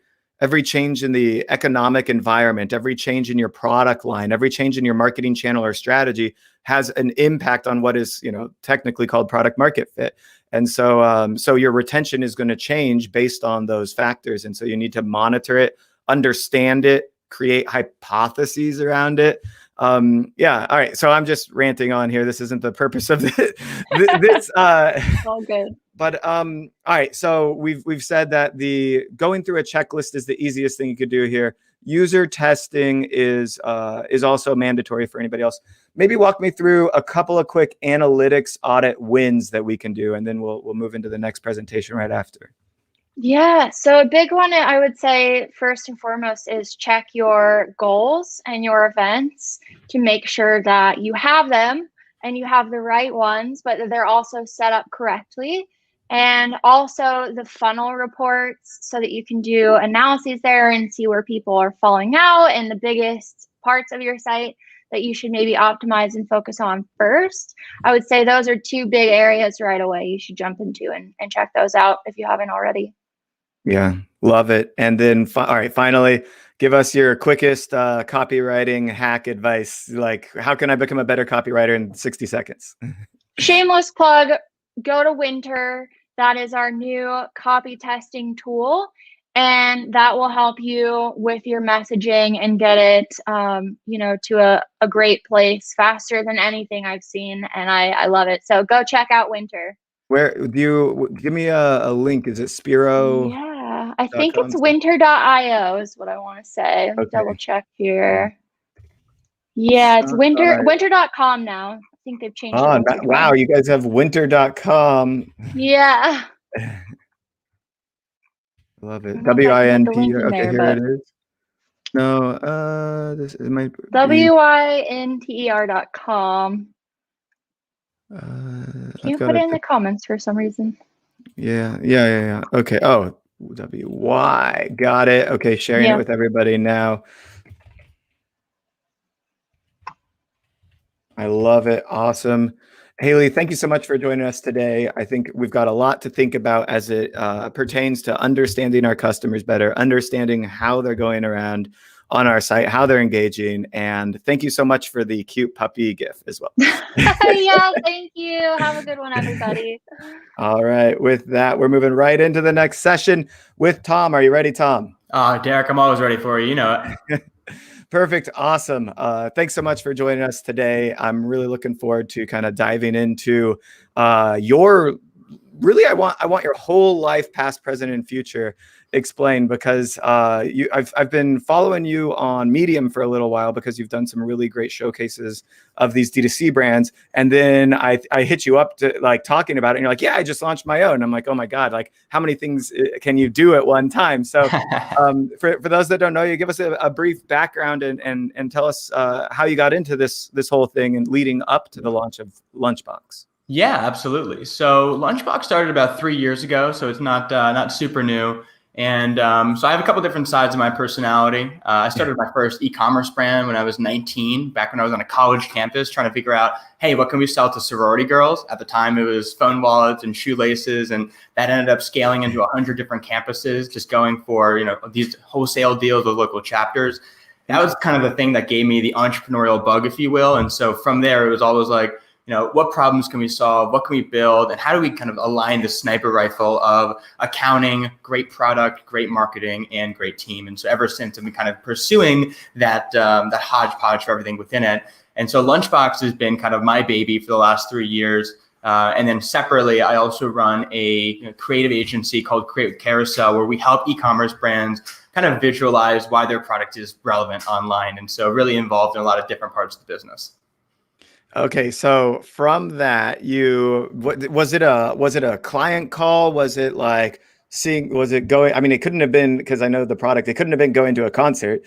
change in the economic environment, every change in your product line, every change in your marketing channel or strategy has an impact on what is, technically called product market fit. And so your retention is going to change based on those factors. And so you need to monitor it, understand it, create hypotheses around it. Yeah. All right. So I'm just ranting on here. This isn't the purpose of this. All good. But all right. So we've said that going through a checklist is the easiest thing you could do here. User testing is also mandatory for anybody else. Maybe walk me through a couple of quick analytics audit wins that we can do, and then we'll move into the next presentation right after. Yeah, so a big one I would say first and foremost is check your goals and your events to make sure that you have them and you have the right ones, but that they're also set up correctly. And also the funnel reports so that you can do analyses there and see where people are falling out and the biggest parts of your site that you should maybe optimize and focus on first. I would say those are 2 big areas right away you should jump into and check those out if you haven't already. Yeah, love it. And then, all right, finally, give us your quickest copywriting hack advice. Like, how can I become a better copywriter in 60 seconds? Shameless plug, go to Winter, That is our new copy testing tool. And that will help you with your messaging and get it, to a great place faster than anything I've seen. And I love it. So go check out Winter. Where do you give me a link? Is it Spiro? Yeah, I think it's .com? winter.io is what I want to say. Let me double Okay. check here. Yeah, it's All right. winter.com now. I think they've changed it once or Wow, twice. you guys have winter.com. Yeah. Love it. I don't know if I can put the WINT. link in Okay, there, here but it is. No, this is my winter.com. I've Can't got put it it. in the comments for some reason. Yeah. Okay. Oh, WY. Got it. Okay, sharing it with everybody now. I love it. Awesome. Haley, thank you so much for joining us today. I think we've got a lot to think about as it pertains to understanding our customers better, understanding how they're going around on our site, how they're engaging. And thank you so much for the cute puppy GIF as well. Yeah, thank you. Have a good one, everybody. All right. With that, we're moving right into the next session with Tom. Are you ready, Tom? Derek, I'm always ready for you. You know it. Perfect. Awesome. Thanks so much for joining us today. I'm really looking forward to kind of diving into your really, I want your whole life, past, present, and future explained, because I've been following you on Medium for a little while because you've done some really great showcases of these D2C brands. And then I hit you up to like talking about it, and you're like, yeah, I just launched my own. I'm like, oh my God, like how many things can you do at one time? So for those that don't know you, give us a brief background and tell us how you got into this whole thing and leading up to the launch of Lunchbox. Yeah, absolutely. So Lunchbox started about 3 years ago, so it's not super new. And so I have a couple different sides of my personality. I started my first e-commerce brand when I was 19, back when I was on a college campus trying to figure out, hey, what can we sell to sorority girls? At the time, it was phone wallets and shoelaces, and that ended up scaling into 100 different campuses, just going for these wholesale deals with local chapters. That was kind of the thing that gave me the entrepreneurial bug, if you will. And so from there, it was always like, what problems can we solve? What can we build? And how do we kind of align the sniper rifle of accounting, great product, great marketing, and great team? And so ever since, I've been kind of pursuing that hodgepodge for everything within it. And so Lunchbox has been kind of my baby for the last 3 years. And then separately, I also run a creative agency called Create Carousel, where we help e-commerce brands kind of visualize why their product is relevant online. And so really involved in a lot of different parts of the business. Okay, so from that, was it a client call? Was it like was it going? I mean, it couldn't have been, because I know the product. It couldn't have been going to a concert,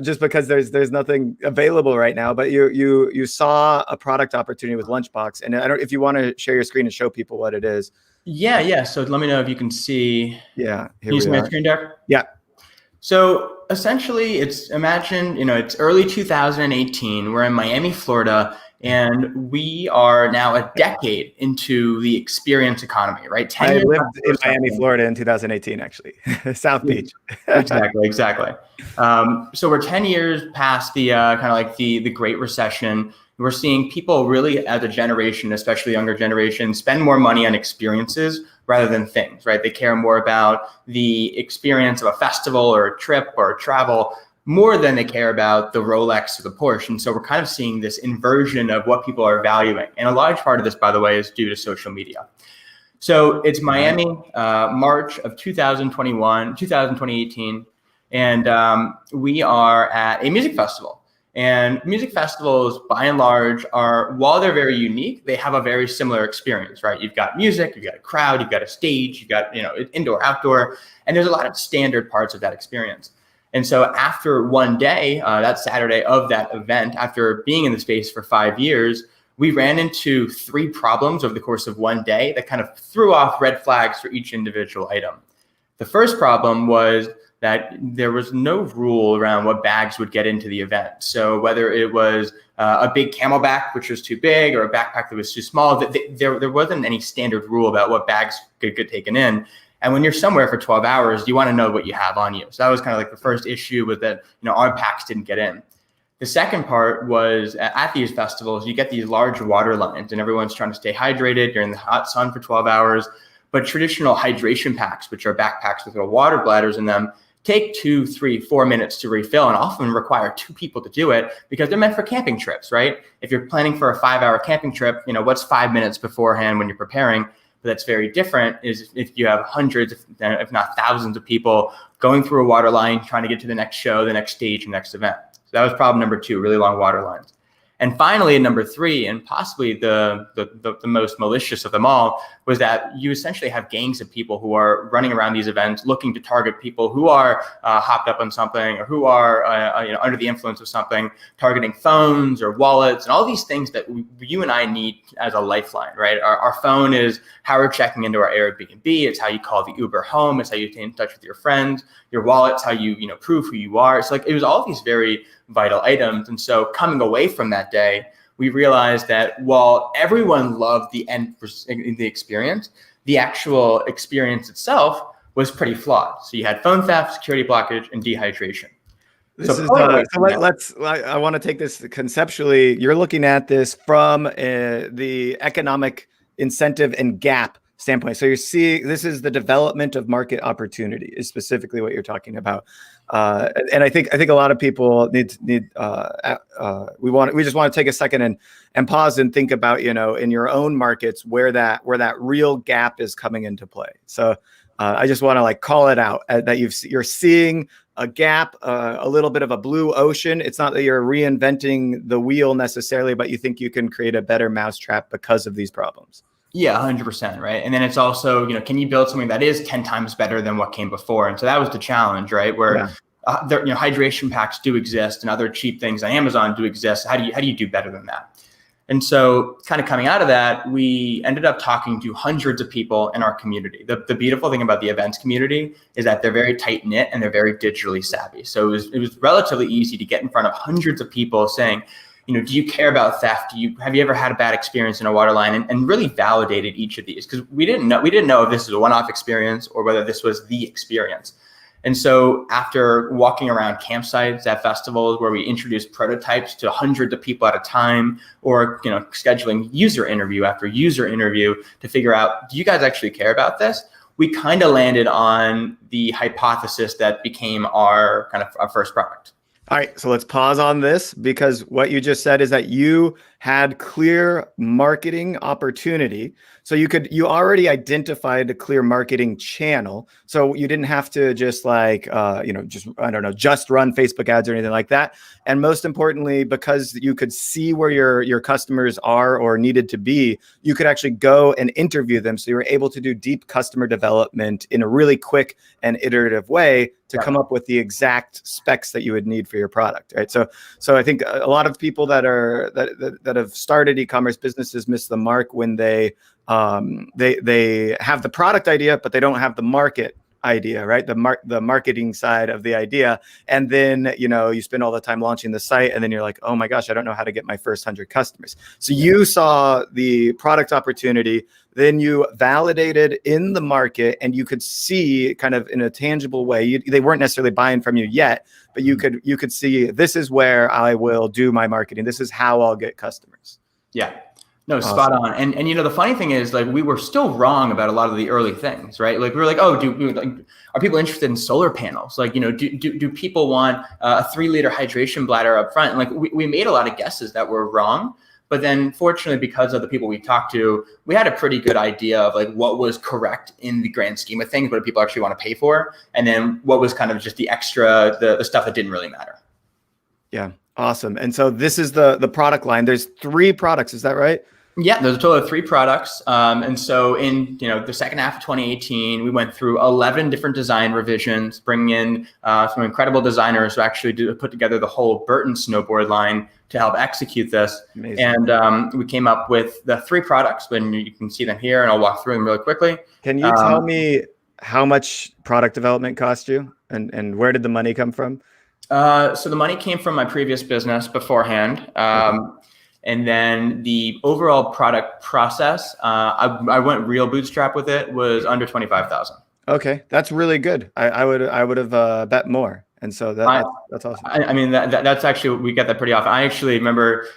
just because there's nothing available right now. But you saw a product opportunity with Lunchbox, and I don't, if you want to share your screen and show people what it is. Yeah. So let me know if you can see. Yeah, here we are. My screen, Derek? Yeah. So essentially, imagine, it's early 2018. We're in Miami, Florida, and we are now a decade into the experience economy, right? I lived in Miami, Florida in 2018, actually, South Beach. Exactly. So we're 10 years past the kind of like the Great Recession. We're seeing people really, as a generation, especially younger generation, spend more money on experiences rather than things, right? They care more about the experience of a festival or a trip or a travel more than they care about the Rolex or the Porsche. And so we're kind of seeing this inversion of what people are valuing. And a large part of this, by the way, is due to social media. So it's Miami, March of 2018. And we are at a music festival. And music festivals, by and large, while they're very unique, they have a very similar experience, right? You've got music, you've got a crowd, you've got a stage, you've got indoor, outdoor, and there's a lot of standard parts of that experience. And so after one day, that Saturday of that event, after being in the space for 5 years, we ran into 3 problems over the course of one day that kind of threw off red flags for each individual item. The first problem was that there was no rule around what bags would get into the event. So whether it was a big camelback, which was too big, or a backpack that was too small, there wasn't any standard rule about what bags could get taken in. And when you're somewhere for 12 hours, you want to know what you have on you. So that was kind of like the first issue, with that, our packs didn't get in. The second part was at these festivals, you get these large water lines and everyone's trying to stay hydrated. You're in the hot sun for 12 hours. But traditional hydration packs, which are backpacks with little water bladders in them, take 2, 3, 4 minutes to refill and often require 2 people to do it because they're meant for camping trips, right? If you're planning for a 5-hour camping trip, what's 5 minutes beforehand when you're preparing? But that's very different is if you have hundreds, if not thousands of people going through a water line, trying to get to the next show, the next stage, the next event. So that was problem number 2, really long water lines. And finally, number 3, and possibly the most malicious of them all, was that you essentially have gangs of people who are running around these events looking to target people who are hopped up on something or who are under the influence of something, targeting phones or wallets and all these things that you and I need as a lifeline, right? Our phone is how we're checking into our Airbnb. It's how you call the Uber home. It's how you stay in touch with your friends. Your wallet's how you prove who you are. It's like it was all these very vital items. And so coming away from that day, we realized that while everyone loved the experience, the actual experience itself was pretty flawed. So you had phone theft, security blockage, and dehydration. I want to take this conceptually. You're looking at this from the economic incentive and gap standpoint. So you're seeing this is the development of market opportunity is specifically what you're talking about. And I think a lot of people we just want to take a second and pause and think about, in your own markets where that real gap is coming into play. So I just want to call it out that you're seeing a gap, a little bit of a blue ocean. It's not that you're reinventing the wheel necessarily, but you think you can create a better mousetrap because of these problems. Yeah, 100%, right? And then it's also, can you build something that is 10 times better than what came before? And so that was the challenge, right? Where hydration packs do exist and other cheap things on Amazon do exist. How do you do better than that? And so kind of coming out of that, we ended up talking to hundreds of people in our community. The beautiful thing about the events community is that they're very tight knit and they're very digitally savvy. So it was relatively easy to get in front of hundreds of people saying, do you care about theft? Have you ever had a bad experience in a water line? And really validated each of these because we didn't know if this was a one-off experience or whether this was the experience. And so after walking around campsites at festivals where we introduced prototypes to hundreds of people at a time, or scheduling user interview after user interview to figure out, do you guys actually care about this? We kind of landed on the hypothesis that became our first product. All right, so let's pause on this because what you just said is that you had clear marketing opportunity. So you already identified a clear marketing channel. So you didn't have to just just run Facebook ads or anything like that. And most importantly, because you could see where your customers are or needed to be, you could actually go and interview them. So you were able to do deep customer development in a really quick and iterative way to come up with the exact specs that you would need for your product, right? So I think a lot of people that have started e-commerce businesses miss the mark when they have the product idea, but they don't have the market idea, right? The marketing side of the idea. And then, you spend all the time launching the site and then you're like, oh my gosh, I don't know how to get my first 100 customers. So you saw the product opportunity, then you validated in the market and you could see kind of in a tangible way, they weren't necessarily buying from you yet, but you could see this is where I will do my marketing. This is how I'll get customers. Yeah. No, spot on. And the funny thing is we were still wrong about a lot of the early things, right? We were like, oh, are people interested in solar panels? Do people want a 3-liter hydration bladder up front? We made a lot of guesses that were wrong. But then fortunately, because of the people we talked to, we had a pretty good idea of what was correct in the grand scheme of things, what do people actually want to pay for? And then what was kind of just the extra, the stuff that didn't really matter. Yeah. Awesome. And so this is the product line. There's 3 products. Is that right? Yeah, there's a total of 3 products. And so in the second half of 2018, we went through 11 different design revisions, bringing in some incredible designers who actually put together the whole Burton snowboard line to help execute this. Amazing. And we came up with the 3 products, and you can see them here, and I'll walk through them really quickly. Can you tell me how much product development cost you and where did the money come from? So the money came from my previous business beforehand. And then the overall product process, I went real bootstrap with it, was under $25,000. Okay, that's really good. I would have bet more. And so that's awesome. I mean, that's actually, we get that pretty often. I actually remember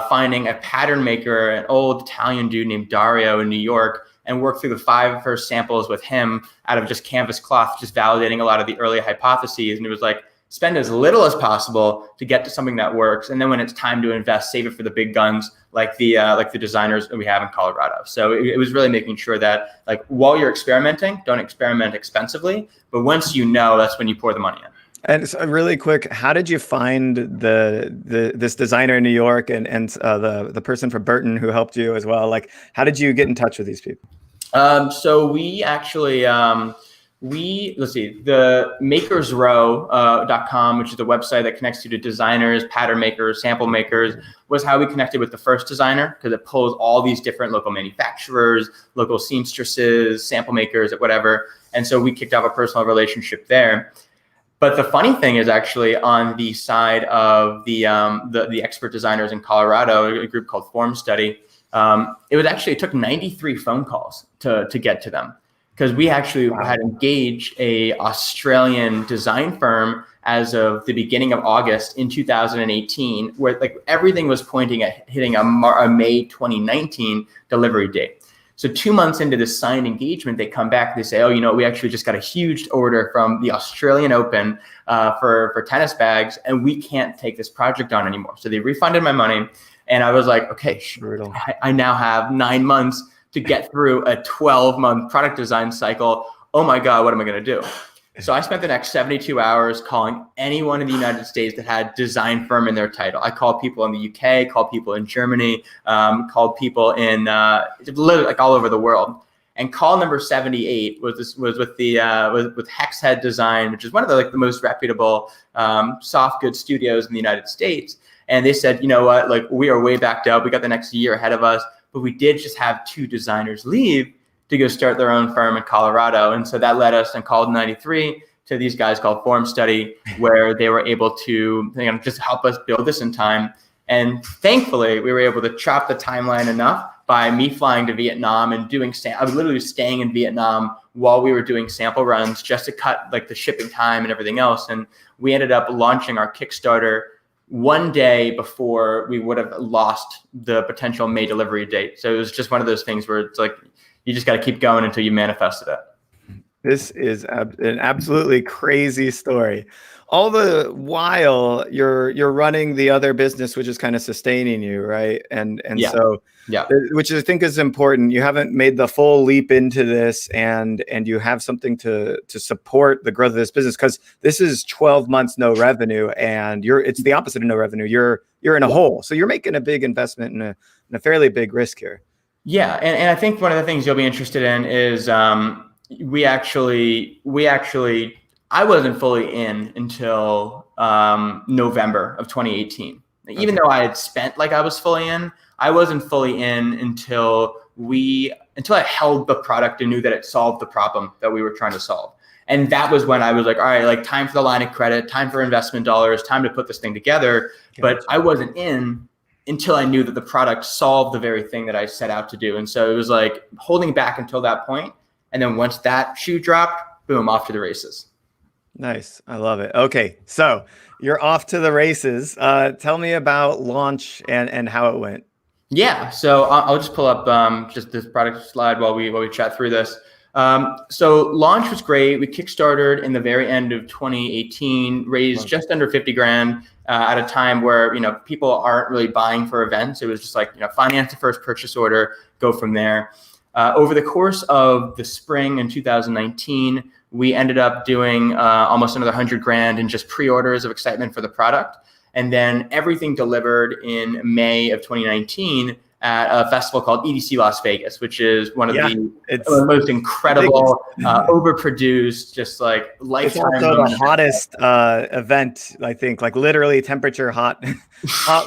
finding a pattern maker, an old Italian dude named Dario in New York, and worked through the 5 first samples with him out of just canvas cloth, just validating a lot of the early hypotheses. And it was like, spend as little as possible to get to something that works. And then when it's time to invest, save it for the big guns, like the designers that we have in Colorado. So it was really making sure that, like, while you're experimenting, don't experiment expensively, but once you know, that's when you pour the money in. And so really quick, how did you find this designer in New York and the person from Burton who helped you as well? Like, how did you get in touch with these people? So we actually, let's see, the makersrow.com, which is the website that connects you to designers, pattern makers, sample makers, was how we connected with the first designer, because it pulls all these different local manufacturers, local seamstresses, sample makers, whatever. And so we kicked off a personal relationship there. But the funny thing is actually on the side of the expert designers in Colorado, a group called Form Study, it took 93 phone calls to get to them. Because we actually had engaged a Australian design firm as of the beginning of August in 2018, where like everything was pointing at hitting a May 2019 delivery date. So 2 months into this signed engagement, they come back, they say, oh, we actually just got a huge order from the Australian Open for tennis bags, and we can't take this project on anymore. So they refunded my money, and I was like, okay, I now have 9 months to get through a 12-month product design cycle. Oh my God, what am I gonna do? So I spent the next 72 hours calling anyone in the United States that had design firm in their title. I called people in the UK, called people in Germany, called people in literally like all over the world. And call number 78 was with Hex Head Design, which is one of the most reputable soft goods studios in the United States. And they said, you know what, like we are way backed up. We got the next year ahead of us. But we did just have 2 designers leave to go start their own firm in Colorado. And so that led us and called 93 to these guys called Form Study, where they were able to just help us build this in time. And thankfully, we were able to chop the timeline enough by me flying to Vietnam and I was literally staying in Vietnam while we were doing sample runs just to cut like the shipping time and everything else. And we ended up launching our Kickstarter one day before we would have lost the potential May delivery date. So it was just one of those things where it's like, you just got to keep going until you manifested it. This is an absolutely crazy story. All the while you're running the other business, which is kind of sustaining you, right? And yeah. So, yeah, which I think is important. You haven't made the full leap into this, and you have something to support the growth of this business, because this is 12 months no revenue, and it's the opposite of no revenue. You're in a hole, so you're making a big investment in a fairly big risk here. Yeah, and I think one of the things you'll be interested in is we actually I wasn't fully in until November of 2018. Even though I had spent like I was fully in, I wasn't fully in until I held the product and knew that it solved the problem that we were trying to solve. And that was when I was like, all right, like time for the line of credit, time for investment dollars, time to put this thing together. But I wasn't in until I knew that the product solved the very thing that I set out to do. And so it was like holding back until that point. And then once that shoe dropped, boom, off to the races. Nice. I love it. Okay. So you're off to the races. Tell me about launch and how it went. Yeah. So I'll just pull up just this product slide while we chat through this. So launch was great. We kickstarted in the very end of 2018, raised just under 50 grand at a time where, people aren't really buying for events. It was just like, finance the first purchase order, go from there. Over the course of the spring in 2019, we ended up doing almost another 100 grand in just pre-orders of excitement for the product. And then everything delivered in May of 2019 at a festival called EDC Las Vegas, which is one of the most incredible, overproduced, just like lifetime. It's also the hottest event, I think, like literally temperature hot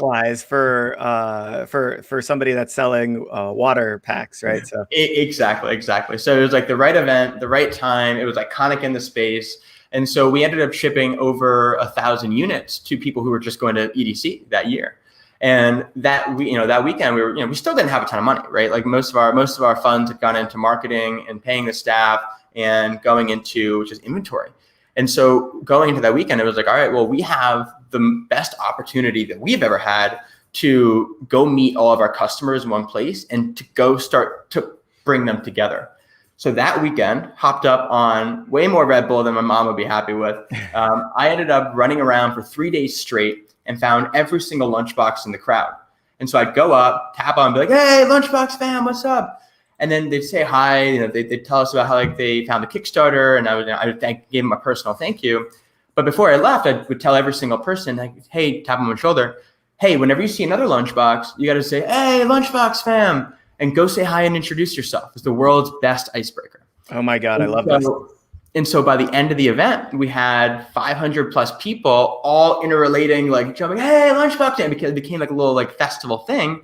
wise for somebody that's selling water packs, right? So exactly. So it was like the right event, the right time. It was iconic in the space. And so we ended up shipping over 1,000 units to people who were just going to EDC that year. And that weekend we still didn't have a ton of money, right? Like most of our funds had gone into marketing and paying the staff and going into just inventory. And so going into that weekend, it was like, all right, well, we have the best opportunity that we've ever had to go meet all of our customers in one place and to go start to bring them together. So that weekend, hopped up on way more Red Bull than my mom would be happy with. I ended up running around for 3 days straight and found every single Lunchbox in the crowd. And so I'd go up, tap on, and be like, "Hey, Lunchbox fam, what's up?" And then they'd say hi. You know, they'd tell us about how like they found the Kickstarter, and I would give them a personal thank you. But before I left, I would tell every single person, like, "Hey," tap on my shoulder, "Hey, whenever you see another Lunchbox, you got to say, 'Hey, Lunchbox fam,' and go say hi and introduce yourself." It's the world's best icebreaker. Oh my God, I love this. And so by the end of the event, we had 500 plus people all interrelating, like jumping, "Hey, Lunchbox," and because it became like a little like festival thing.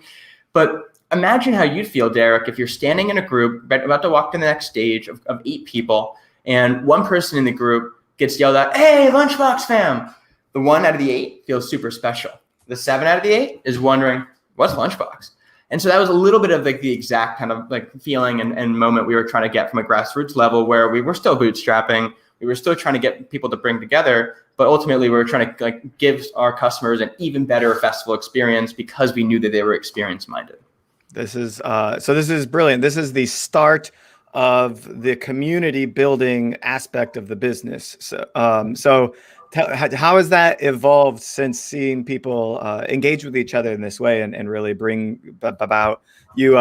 But imagine how you'd feel, Derek, if you're standing in a group about to walk to the next stage of 8 people, and one person in the group gets yelled at, "Hey, Lunchbox fam." The 1 out of the 8 feels super special. The 7 out of the 8 is wondering, what's Lunchbox? And so that was a little bit of like the exact kind of like feeling and moment we were trying to get from a grassroots level, where we were still bootstrapping. We were still trying to get people to bring together, but ultimately we were trying to like give our customers an even better festival experience because we knew that they were experience minded. This is this is brilliant. This is the start of the community building aspect of the business. So how has that evolved since seeing people engage with each other in this way and really bring about you?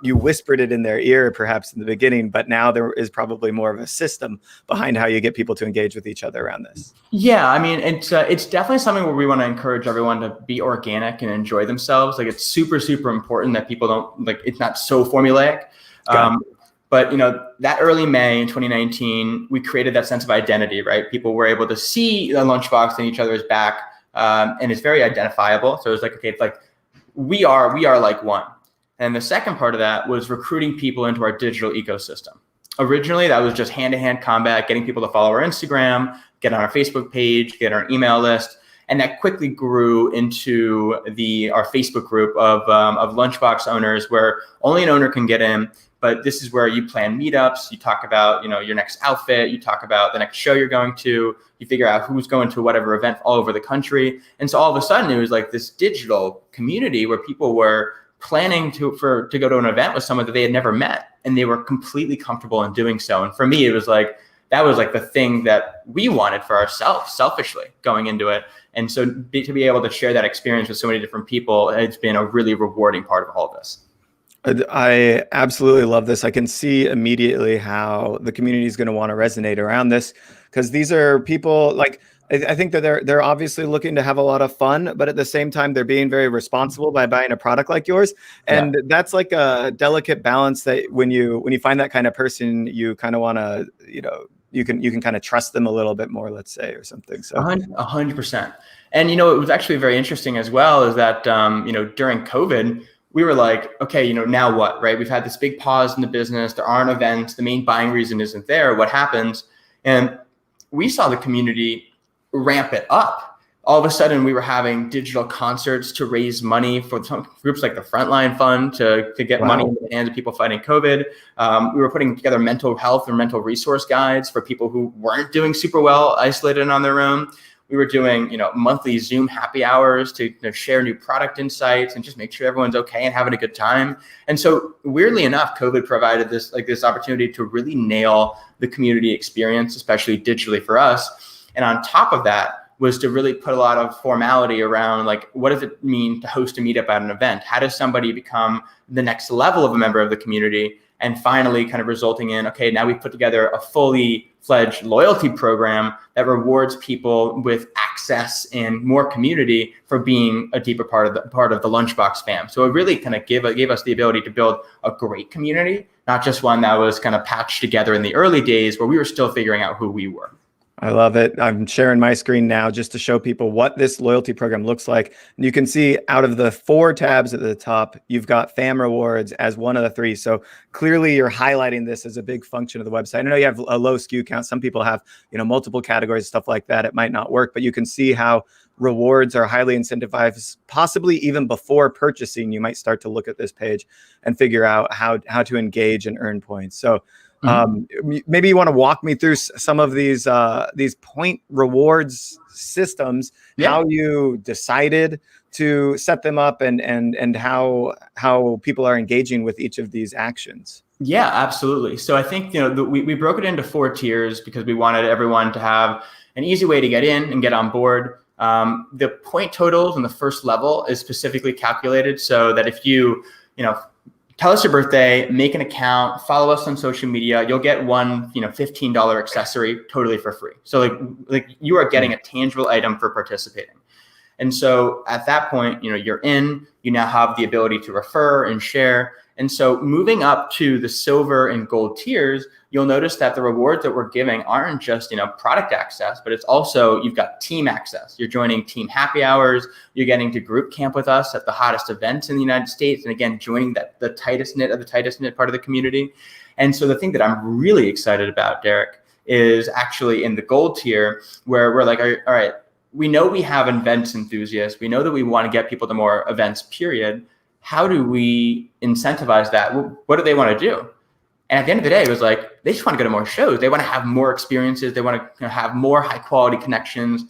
You whispered it in their ear perhaps in the beginning, but now there is probably more of a system behind how you get people to engage with each other around this. Yeah, I mean, it's definitely something where we want to encourage everyone to be organic and enjoy themselves. Like it's super, super important that people don't like it's not so formulaic. But you know, that early May in 2019, we created that sense of identity, right? People were able to see the Lunchbox in each other's back, and it's very identifiable. So it's like, okay, it's like we are like one. And the second part of that was recruiting people into our digital ecosystem. Originally, that was just hand-to-hand combat, getting people to follow our Instagram, get on our Facebook page, get on our email list. And that quickly grew into our Facebook group of Lunchbox owners, where only an owner can get in. But this is where you plan meetups. You talk about, you know, your next outfit. You talk about the next show you're going to. You figure out who's going to whatever event all over the country. And so all of a sudden, it was like this digital community where people were planning to go to an event with someone that they had never met, and they were completely comfortable in doing so. And for me, it was like that was like the thing that we wanted for ourselves, selfishly going into it. And so to be able to share that experience with so many different people, it's been a really rewarding part of all of this. I absolutely love this. I can see immediately how the community is going to want to resonate around this, because these are people like, I think that they're obviously looking to have a lot of fun, but at the same time, they're being very responsible by buying a product like yours. And that's like a delicate balance that when you find that kind of person, you kind of want to, you know, you can kind of trust them a little bit more, let's say, or something. So 100%. And, you know, it was actually very interesting as well is that, you know, during COVID, we were like, okay, you know, now what, right? We've had this big pause in the business. There aren't events. The main buying reason isn't there. What happens? And we saw the community ramp it up. All of a sudden, we were having digital concerts to raise money for some groups like the Frontline Fund to get money into the hands of people fighting COVID. We were putting together mental health and mental resource guides for people who weren't doing super well, isolated on their own. We were doing, you know, monthly Zoom happy hours to share new product insights and just make sure everyone's okay and having a good time. And so weirdly enough, COVID provided this opportunity to really nail the community experience, especially digitally for us. And on top of that was to really put a lot of formality around, like, what does it mean to host a meetup at an event? How does somebody become the next level of a member of the community? And finally kind of resulting in, okay, now we've put together a fully fledged loyalty program that rewards people with access and more community for being a deeper part of the Lunchbox fam. So it really kind of gave us the ability to build a great community, not just one that was kind of patched together in the early days where we were still figuring out who we were. I love it. I'm sharing my screen now just to show people what this loyalty program looks like. And you can see out of the 4 tabs at the top, you've got fam rewards as one of the 3. So clearly you're highlighting this as a big function of the website. I know you have a low SKU count. Some people have, you know, multiple categories, stuff like that. It might not work, but you can see how rewards are highly incentivized, possibly even before purchasing. You might start to look at this page and figure out how to engage and earn points. So Maybe you want to walk me through some of these point rewards systems, how you decided to set them up, and how people are engaging with each of these actions. Yeah, absolutely. So I think, we broke it into 4 tiers because we wanted everyone to have an easy way to get in and get on board. The point totals on the first level is specifically calculated so that if you tell us your birthday, make an account, follow us on social media, you'll get one, $15 accessory totally for free. So like you are getting a tangible item for participating. And so at that point, you're in, you now have the ability to refer and share. And so moving up to the silver and gold tiers, you'll notice that the rewards that we're giving aren't just, product access, but it's also, you've got team access. You're joining team happy hours. You're getting to group camp with us at the hottest events in the United States. And again, joining the tightest knit of the tightest knit part of the community. And so the thing that I'm really excited about, Derek, is actually in the gold tier where we're like, all right, we know we have events enthusiasts. We know that we want to get people to more events, period. How do we incentivize that? What do they want to do? And at the end of the day, it was like, they just want to go to more shows. They want to have more experiences. They want to have more high quality connections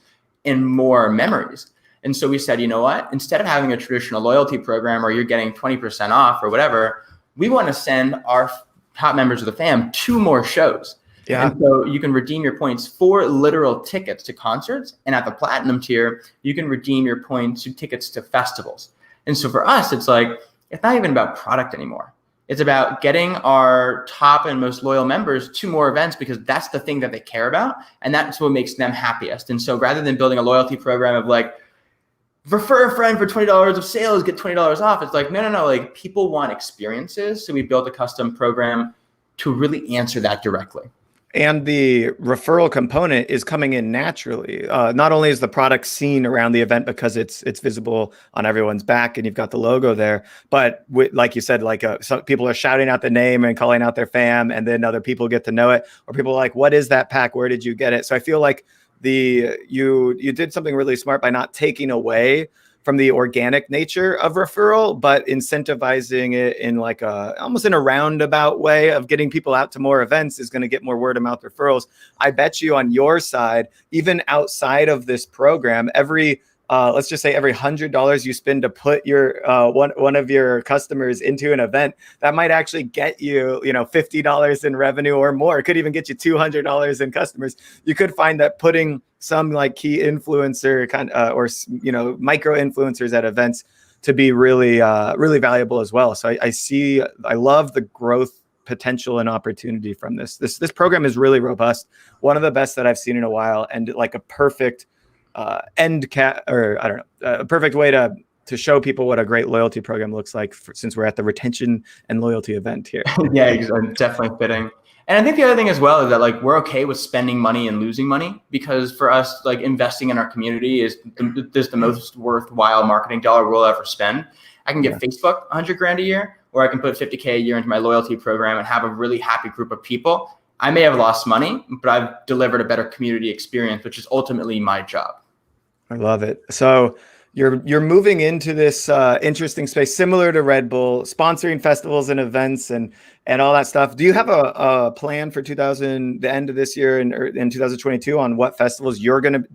and more memories. And so we said, you know what? Instead of having a traditional loyalty program where you're getting 20% off or whatever, we want to send our top members of the fam to more shows. Yeah. And so you can redeem your points for literal tickets to concerts. And at the platinum tier, you can redeem your points to tickets to festivals. And so for us, it's like, it's not even about product anymore. It's about getting our top and most loyal members to more events because that's the thing that they care about. And that's what makes them happiest. And so rather than building a loyalty program of like, refer a friend for $20 of sales, get $20 off. It's like, no. Like people want experiences. So we built a custom program to really answer that directly. And the referral component is coming in naturally. Not only is the product seen around the event because it's visible on everyone's back and you've got the logo there, but like you said, some people are shouting out the name and calling out their fam, and then other people get to know it, or people are like, what is that pack? Where did you get it? So I feel like you did something really smart by not taking away from the organic nature of referral, but incentivizing it in like almost in a roundabout way of getting people out to more events is going to get more word of mouth referrals. I bet you on your side, even outside of this program, let's just say every $100 you spend to put your one of your customers into an event, that might actually get you, $50 in revenue or more. It could even get you $200 in customers. You could find that putting some like key influencer or micro influencers at events to be really valuable as well. So I love the growth potential and opportunity from this. This program is really robust. One of the best that I've seen in a while, and like a perfect a perfect way to show people what a great loyalty program looks like since we're at the retention and loyalty event here. Yeah, definitely fitting. And I think the other thing as well is that like we're okay with spending money and losing money, because for us, like investing in our community is the most worthwhile marketing dollar we'll ever spend. I can give Facebook $100,000 a year, or I can put $50K a year into my loyalty program and have a really happy group of people. I may have lost money, but I've delivered a better community experience, which is ultimately my job. I love it. So you're moving into this interesting space, similar to Red Bull, sponsoring festivals and events and all that stuff. Do you have a plan for the end of this year and in 2022 on what festivals do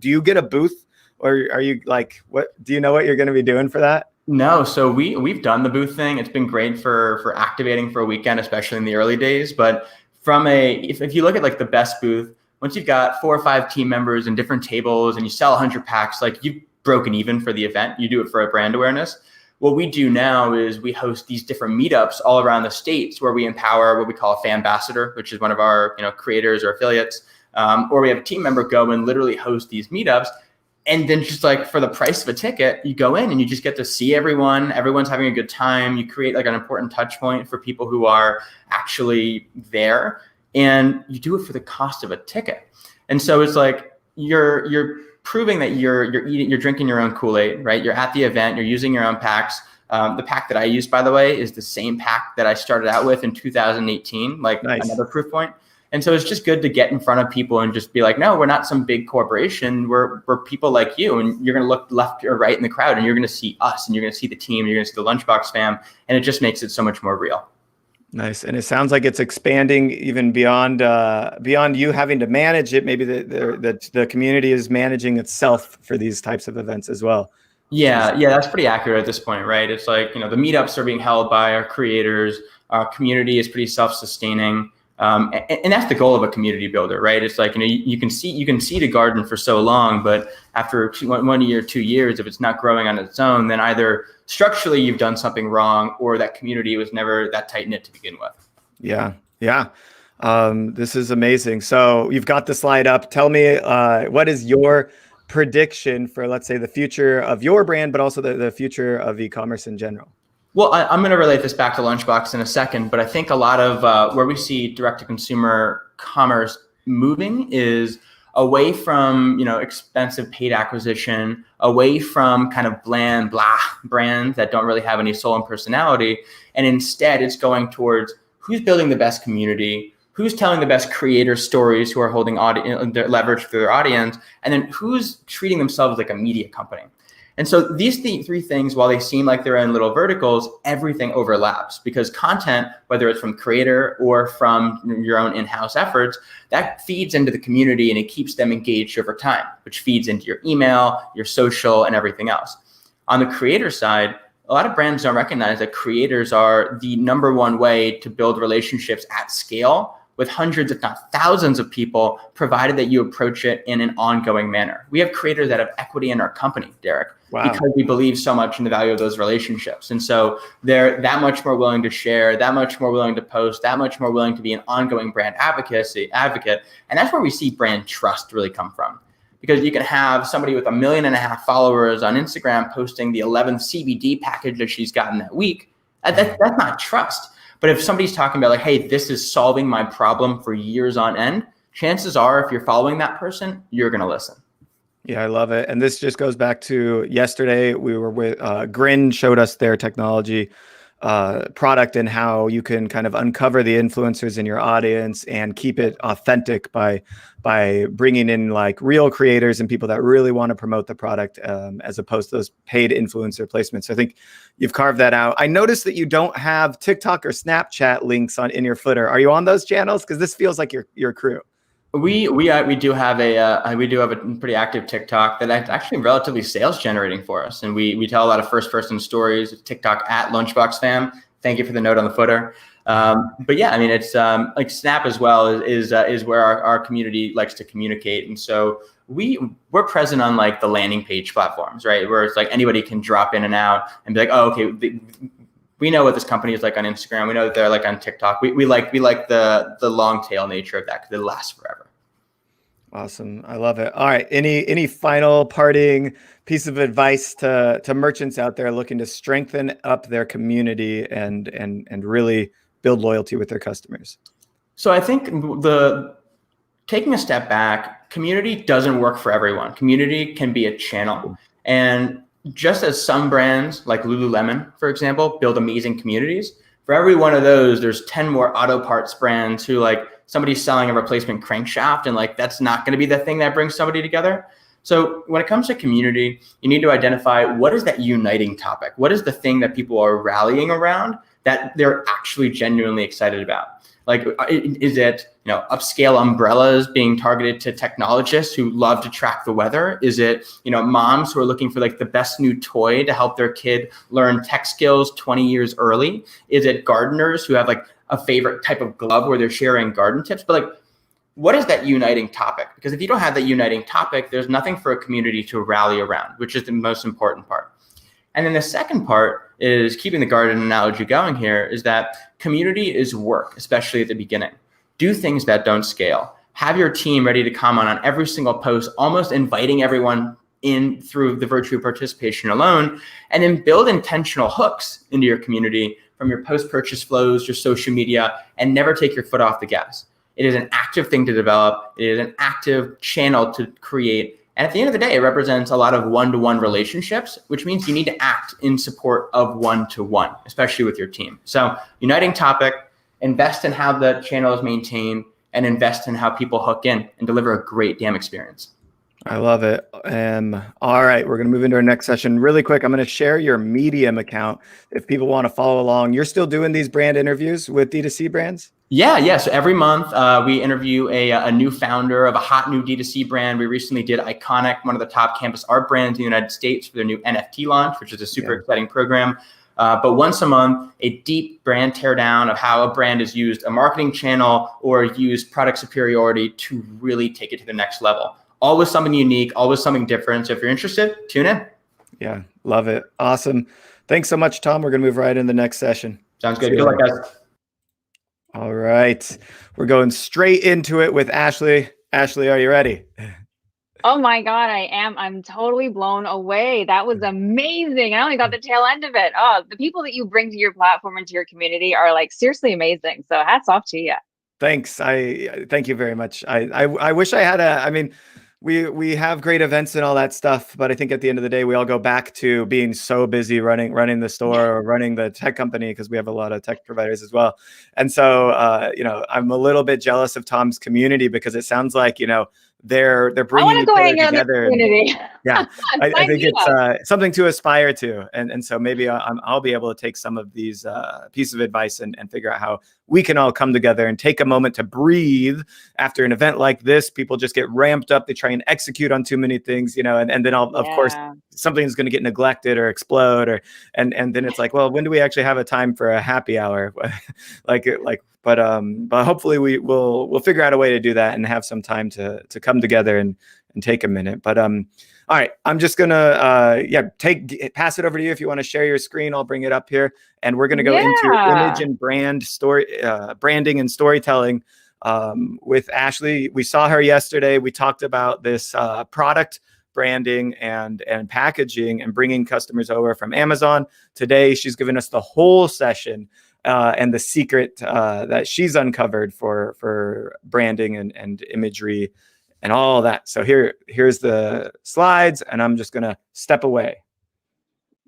you get a booth, or are you like, do you know what you're going to be doing for that? No, so we've done the booth thing. It's been great for activating for a weekend, especially in the early days. But if you look at like the best booth, once you've got 4 or 5 team members and different tables and you sell 100 packs, like you've broken even for the event. You do it for a brand awareness. What we do now is we host these different meetups all around the states where we empower what we call a fan ambassador, which is one of our creators or affiliates, or we have a team member go and literally host these meetups. And then just like for the price of a ticket, you go in and you just get to see everyone. Everyone's having a good time. You create like an important touch point for people who are actually there, and you do it for the cost of a ticket. And so it's like you're proving that you're drinking your own Kool-Aid, right? You're at the event, you're using your own packs. The pack that I use, by the way, is the same pack that I started out with in 2018, like nice. Another proof point. And so it's just good to get in front of people and just be like, no, we're not some big corporation. We're people like you. And you're going to look left or right in the crowd and you're going to see us and you're going to see the team. You're going to see the Lunchbox fam. And it just makes it so much more real. Nice. And it sounds like it's expanding even beyond you having to manage it. Maybe the community is managing itself for these types of events as well. Yeah, that's pretty accurate at this point, right? It's like, the meetups are being held by our creators. Our community is pretty self-sustaining. And that's the goal of a community builder, right? It's like, you can seed a garden for so long, but after 1 year, 2 years, if it's not growing on its own, then either structurally you've done something wrong, or that community was never that tight knit to begin with. Yeah. This is amazing. So you've got the slide up. Tell me, what is your prediction for, let's say, the future of your brand, but also the future of e-commerce in general? Well, I'm going to relate this back to Lunchbox in a second, but I think a lot of where we see direct-to-consumer commerce moving is away from expensive paid acquisition, away from kind of bland brands that don't really have any soul and personality, and instead it's going towards who's building the best community, who's telling the best creator stories, who are holding leverage through their audience, and then who's treating themselves like a media company. And so these three things, while they seem like they're in little verticals, everything overlaps, because content, whether it's from creator or from your own in-house efforts, that feeds into the community and it keeps them engaged over time, which feeds into your email, your social, and everything else. On the creator side, a lot of brands don't recognize that creators are the #1 way to build relationships at scale with hundreds, if not thousands of people, provided that you approach it in an ongoing manner. We have creators that have equity in our company, Derek, because we believe so much in the value of those relationships. And so they're that much more willing to share, that much more willing to post, that much more willing to be an ongoing brand advocate. And that's where we see brand trust really come from. Because you can have somebody with 1.5 million followers on Instagram posting the 11th CBD package that she's gotten that week. That's not trust. But if somebody's talking about like, hey, this is solving my problem for years on end, chances are if you're following that person, you're going to listen. Yeah, I love it. And this just goes back to yesterday. We were with Grin showed us their technology product and how you can kind of uncover the influencers in your audience and keep it authentic by bringing in like real creators and people that really want to promote the product, as opposed to those paid influencer placements. So I think you've carved that out. I noticed that you don't have TikTok or Snapchat links in your footer. Are you on those channels? Because this feels like your crew. We do have a pretty active TikTok that's actually relatively sales generating for us, and we tell a lot of first person stories. TikTok at Lunchbox Fam. Thank you for the note on the footer. But yeah, I mean, it's like Snap as well is where our community likes to communicate, and so we're present on like the landing page platforms, right? Where it's like anybody can drop in and out and be like, oh, okay. We know what this company is like on Instagram. We know that they're like on TikTok. We like the long tail nature of that because it lasts forever. Awesome. I love it. All right. Any final parting piece of advice to merchants out there looking to strengthen up their community and really build loyalty with their customers? So I think taking a step back, community doesn't work for everyone. Community can be a channel. And just as some brands like Lululemon, for example, build amazing communities, for every one of those, there's 10 more auto parts brands who like somebody's selling a replacement crankshaft and like that's not going to be the thing that brings somebody together. So when it comes to community, you need to identify what is that uniting topic? What is the thing that people are rallying around that they're actually genuinely excited about? Like, is it, upscale umbrellas being targeted to technologists who love to track the weather? Is it, moms who are looking for like the best new toy to help their kid learn tech skills 20 years early? Is it gardeners who have like a favorite type of glove where they're sharing garden tips? But like, what is that uniting topic? Because if you don't have that uniting topic, there's nothing for a community to rally around, which is the most important part. And then the second part is keeping the garden analogy going here is that community is work, especially at the beginning. Do things that don't scale. Have your team ready to comment on every single post, almost inviting everyone in through the virtue of participation alone, and then build intentional hooks into your community from your post-purchase flows, your social media, and never take your foot off the gas. It is an active thing to develop. It is an active channel to create. And at the end of the day, it represents a lot of one-to-one relationships, which means you need to act in support of one-to-one, especially with your team. So uniting topic, invest in how the channel is maintained, and invest in how people hook in and deliver a great damn experience. I love it. All right, we're going to move into our next session really quick. I'm going to share your Medium account if people want to follow along. You're still doing these brand interviews with D2C brands? Yeah. So every month we interview a new founder of a hot new D2C brand. We recently did Iconic, one of the top campus art brands in the United States, for their new NFT launch, which is a super exciting program. But once a month, a deep brand teardown of how a brand has used a marketing channel or used product superiority to really take it to the next level. Always something unique, always something different. So if you're interested, tune in. Yeah, love it. Awesome. Thanks so much, Tom. We're going to move right in the next session. Sounds good. Good luck, guys. All right. We're going straight into it with Ashley. Ashley, are you ready? Oh my God, I am. I'm totally blown away. That was amazing. I only got the tail end of it. Oh, the people that you bring to your platform and to your community are like seriously amazing. So hats off to you. Thanks. I thank you very much. I wish I had I mean, we have great events and all that stuff, but I think at the end of the day, we all go back to being so busy running the store or running the tech company, because we have a lot of tech providers as well. And so, I'm a little bit jealous of Tom's community, because it sounds like, they're bringing each other together. Yeah, I think it's something to aspire to, and so maybe I'll be able to take some of these pieces of advice and figure out how we can all come together and take a moment to breathe after an event like this. People just get ramped up; they try and execute on too many things, and then of course something's going to get neglected or explode, and then it's like, well, when do we actually have a time for a happy hour? But hopefully we'll figure out a way to do that and have some time to come together and take a minute. But all right, I'm just gonna pass it over to you if you want to share your screen. I'll bring it up here, and we're gonna go into image and branding and storytelling with Ashley. We saw her yesterday. We talked about this product branding and packaging and bringing customers over from Amazon. Today, she's given us the whole session and the secret that she's uncovered for branding and imagery and all that. So here's the slides, and I'm just gonna step away.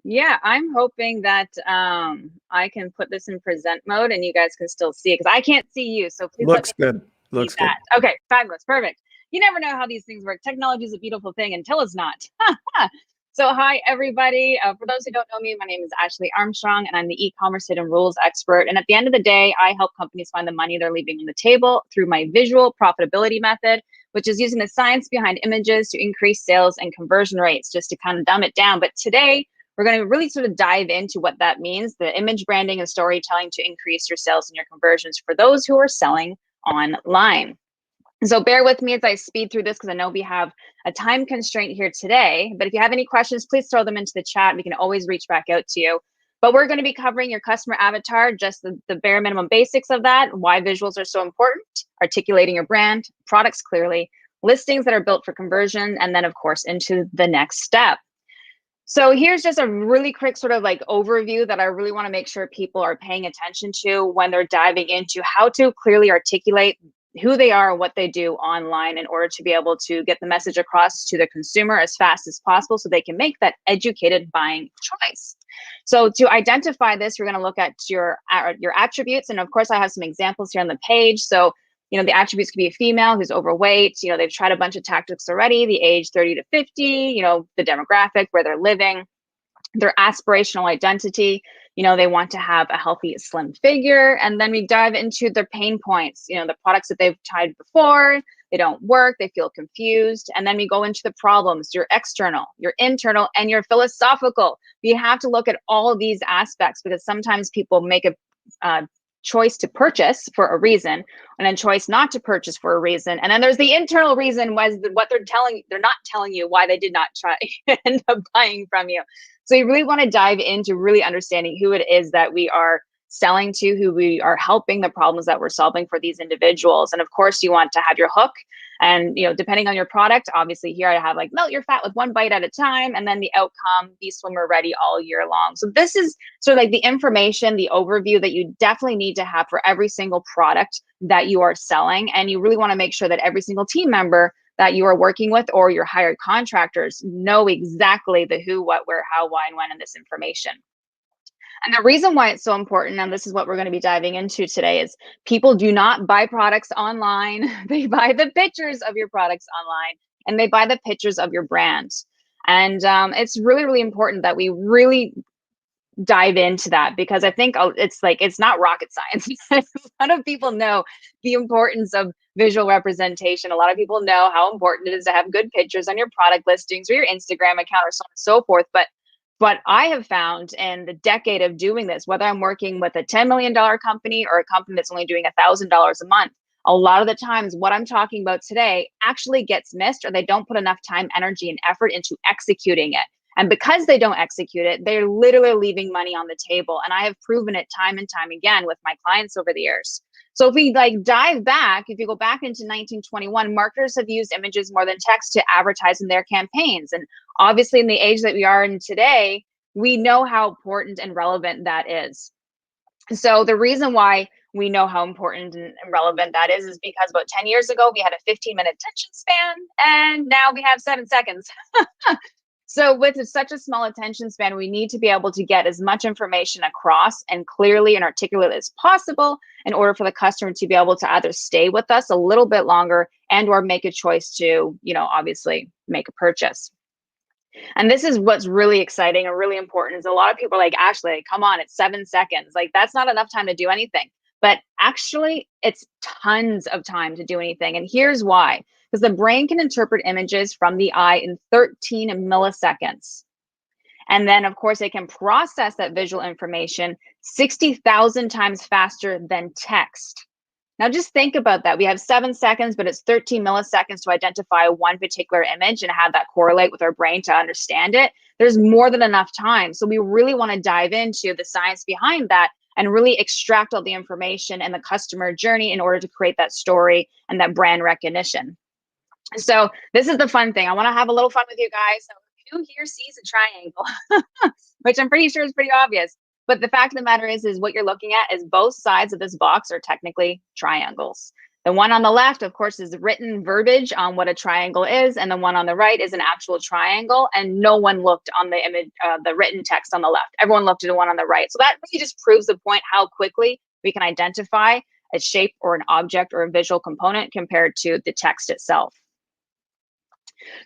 Yeah, I'm hoping that I can put this in present mode and you guys can still see it, because I can't see you. So please looks good. Looks good. Okay, fabulous, perfect. You never know how these things work. Technology is a beautiful thing until it's not. So hi, everybody. For those who don't know me, my name is Ashley Armstrong, and I'm the e-commerce hidden rules expert. And at the end of the day, I help companies find the money they're leaving on the table through my visual profitability method, which is using the science behind images to increase sales and conversion rates, just to kind of dumb it down. But today, we're going to really sort of dive into what that means, the image branding and storytelling to increase your sales and your conversions for those who are selling online. So bear with me as I speed through this, because I know we have a time constraint here today. But if you have any questions, please throw them into the chat. We can always reach back out to you. But we're going to be covering your customer avatar, just the bare minimum basics of that, why visuals are so important, articulating your brand, products clearly, listings that are built for conversion, and then, of course, into the next step. So here's just a really quick sort of like overview that I really want to make sure people are paying attention to when they're diving into how to clearly articulate who they are and what they do online in order to be able to get the message across to the consumer as fast as possible so they can make that educated buying choice. So to identify this, we're going to look at your attributes. And of course, I have some examples here on the page. So, the attributes could be a female who's overweight. They've tried a bunch of tactics already, the age 30 to 50, the demographic, where they're living, their aspirational identity. They want to have a healthy, slim figure. And then we dive into their pain points, the products that they've tried before, they don't work, they feel confused. And then we go into the problems, your external, your internal, and your philosophical. We have to look at all of these aspects, because sometimes people make a choice to purchase for a reason, and then choice not to purchase for a reason. And then there's the internal reason, was what they're not telling you why they did not try end up buying from you. So you really want to dive into really understanding who it is that we are selling to, who we are helping, the problems that we're solving for these individuals. And of course, you want to have your hook. And, depending on your product, obviously here I have like melt your fat with one bite at a time. And then the outcome, be swimmer ready all year long. So this is sort of like the information, the overview that you definitely need to have for every single product that you are selling. And you really want to make sure that every single team member that you are working with or your hired contractors know exactly the who, what, where, how, why, and when in this information. And the reason why it's so important, and this is what we're going to be diving into today, is people do not buy products online. They buy the pictures of your products online and they buy the pictures of your brand. And it's really, really important that we really dive into that, because I think it's not rocket science. A lot of people know the importance of visual representation. A lot of people know how important it is to have good pictures on your product listings or your Instagram account or so on and so forth. But what I have found in the decade of doing this, whether I'm working with a $10 million company or a company that's only doing $1,000 a month, a lot of the times what I'm talking about today actually gets missed, or they don't put enough time, energy, and effort into executing it. And because they don't execute it, they're literally leaving money on the table. And I have proven it time and time again with my clients over the years. So if we dive back, if you go back into 1921, marketers have used images more than text to advertise in their campaigns. And obviously in the age that we are in today, we know how important and relevant that is. So the reason why we know how important and relevant that is because about 10 years ago, we had a 15-minute attention span, and now we have 7 seconds. So with such a small attention span, we need to be able to get as much information across and clearly and articulately as possible in order for the customer to be able to either stay with us a little bit longer and or make a choice to, obviously make a purchase. And this is what's really exciting and really important is a lot of people are like, Ashley, come on, it's 7 seconds. That's not enough time to do anything. But actually, it's tons of time to do anything. And here's why. Because the brain can interpret images from the eye in 13 milliseconds. And then, of course, it can process that visual information 60,000 times faster than text. Now, just think about that. We have 7 seconds, but it's 13 milliseconds to identify one particular image and have that correlate with our brain to understand it. There's more than enough time. So we really want to dive into the science behind that and really extract all the information and the customer journey in order to create that story and that brand recognition. So this is the fun thing. I want to have a little fun with you guys. So who here sees a triangle, which I'm pretty sure is pretty obvious. But the fact of the matter is what you're looking at is both sides of this box are technically triangles. The one on the left, of course, is written verbiage on what a triangle is, and the one on the right is an actual triangle. And no one looked on the image, the written text on the left. Everyone looked at the one on the right. So that really just proves the point how quickly we can identify a shape or an object or a visual component compared to the text itself.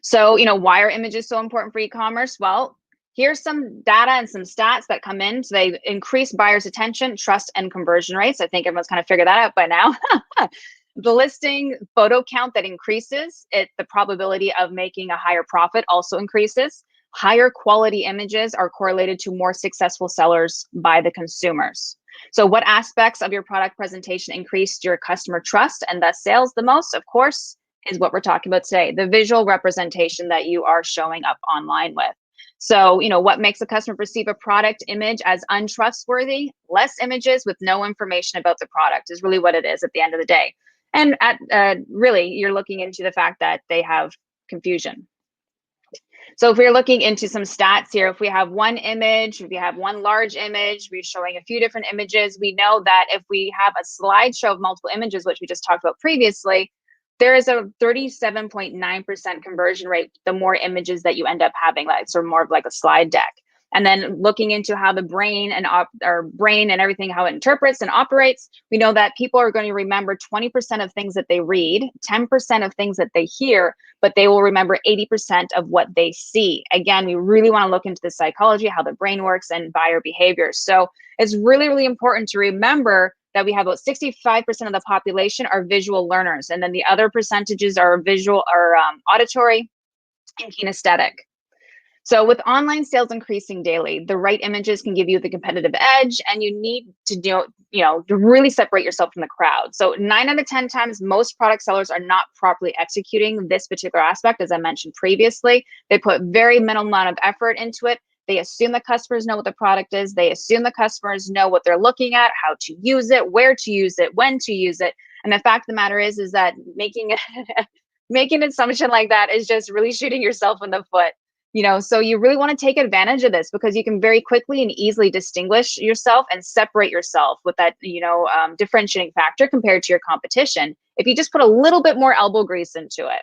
So, why are images so important for e-commerce? Well, here's some data and some stats that come in. So they increase buyers' attention, trust, and conversion rates. I think everyone's kind of figured that out by now. The listing photo count that increases, the probability of making a higher profit also increases. Higher quality images are correlated to more successful sellers by the consumers. So what aspects of your product presentation increased your customer trust and thus sales the most? Of course, is what we're talking about today, the visual representation that you are showing up online with. So, what makes a customer perceive a product image as untrustworthy? Less images with no information about the product is really what it is at the end of the day. And really, you're looking into the fact that they have confusion. So if we're looking into some stats here, if we have one image, if we have one large image, we're showing a few different images, we know that if we have a slideshow of multiple images, which we just talked about previously, there is a 37.9% conversion rate the more images that you end up having, sort of more of like a slide deck. And then looking into how the brain and our brain and everything, how it interprets and operates, we know that people are going to remember 20% of things that they read, 10% of things that they hear, but they will remember 80% of what they see. Again, we really want to look into the psychology, how the brain works, and buyer behavior. So it's really, really important to remember that we have about 65% of the population are visual learners, and then the other percentages are visual or auditory and kinesthetic. So with online sales increasing daily, the right images can give you the competitive edge, and you need to to really separate yourself from the crowd. So 9 out of 10 times, most product sellers are not properly executing this particular aspect, as I mentioned previously. They put very minimal amount of effort into it. They assume the customers know what the product is. They assume the customers know what they're looking at, how to use it, where to use it, when to use it. And the fact of the matter is that making an assumption like that is just really shooting yourself in the foot. So you really want to take advantage of this, because you can very quickly and easily distinguish yourself and separate yourself with that, differentiating factor compared to your competition if you just put a little bit more elbow grease into it.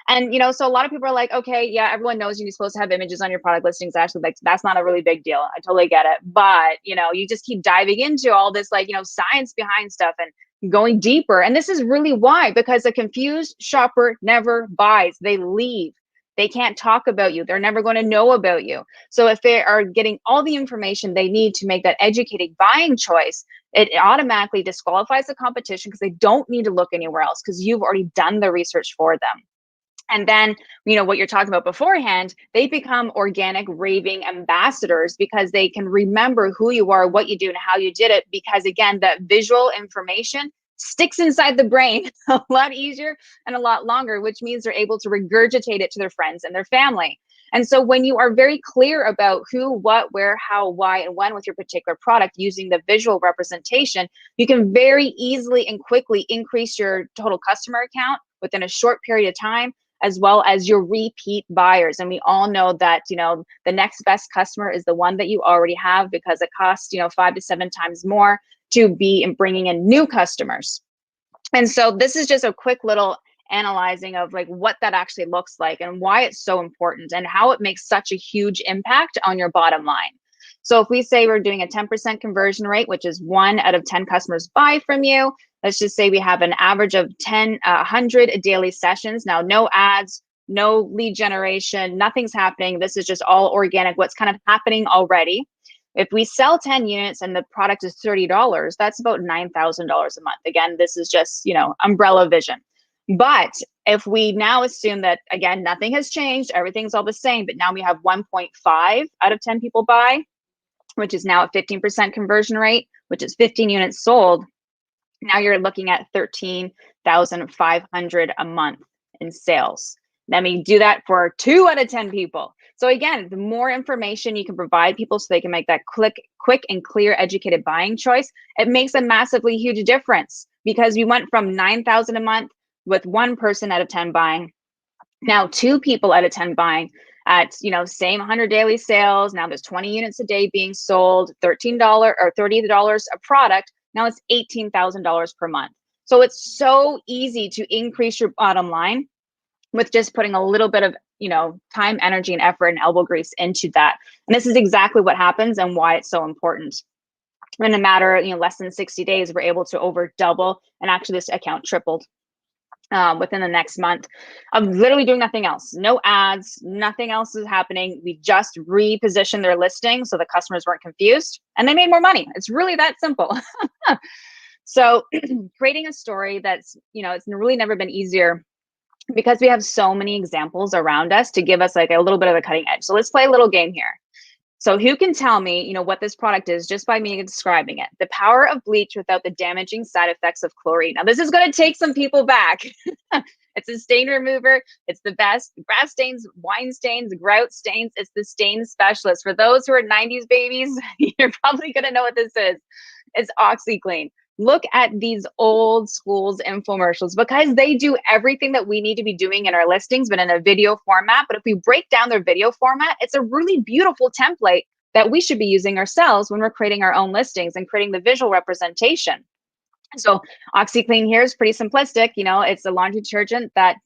And, so a lot of people are like, okay, yeah, everyone knows you're supposed to have images on your product listings. Actually, that's not a really big deal. I totally get it. But, you just keep diving into all this, science behind stuff and going deeper. And this is really why, because a confused shopper never buys, they leave. They can't talk about you. They're never going to know about you. So if they are getting all the information they need to make that educated buying choice, it automatically disqualifies the competition because they don't need to look anywhere else because you've already done the research for them. And then, what you're talking about beforehand, they become organic raving ambassadors because they can remember who you are, what you do, and how you did it. Because again, that visual information sticks inside the brain a lot easier and a lot longer, which means they're able to regurgitate it to their friends and their family. And so when you are very clear about who, what, where, how, why, and when with your particular product using the visual representation, you can very easily and quickly increase your total customer account within a short period of time, as well as your repeat buyers. And we all know that, the next best customer is the one that you already have, because it costs, 5 to 7 times more to be bringing in new customers. And so this is just a quick little analyzing of like what that actually looks like and why it's so important and how it makes such a huge impact on your bottom line. So if we say we're doing a 10% conversion rate, which is 1 out of 10 customers buy from you, let's just say we have an average of 100 daily sessions. Now, no ads, no lead generation, nothing's happening. This is just all organic, what's kind of happening already. If we sell 10 units and the product is $30, that's about $9,000 a month. Again, this is just, umbrella vision. But if we now assume that, again, nothing has changed, everything's all the same, but now we have 1.5 out of 10 people buy, which is now a 15% conversion rate, which is 15 units sold. Now you're looking at 13,500 a month in sales. Let me do that for 2 out of 10 people. So again, the more information you can provide people so they can make that quick and clear educated buying choice, it makes a massively huge difference, because we went from 9,000 a month with 1 person out of 10 buying, now 2 people out of 10 buying at, same 100 daily sales. Now there's 20 units a day being sold, $13 or $30 a product. Now it's $18,000 per month. So it's so easy to increase your bottom line with just putting a little bit of, time, energy, and effort and elbow grease into that. And this is exactly what happens and why it's so important. In a matter of, less than 60 days, we're able to over double, and actually this account tripled within the next month of literally doing nothing else. No ads, nothing else is happening. We just repositioned their listing so the customers weren't confused, and they made more money. It's really that simple. So creating a story that's, it's really never been easier, because we have so many examples around us to give us like a little bit of a cutting edge. So let's play a little game here. So who can tell me, what this product is just by me describing it? The power of bleach without the damaging side effects of chlorine. Now, this is going to take some people back. It's a stain remover. It's the best. Grass stains, wine stains, grout stains. It's the stain specialist. For those who are 90s babies, you're probably going to know what this is. It's OxyClean. Look at these old schools infomercials, because they do everything that we need to be doing in our listings, but in a video format. But if we break down their video format, it's a really beautiful template that we should be using ourselves when we're creating our own listings and creating the visual representation. So OxyClean here is pretty simplistic. It's a laundry detergent that,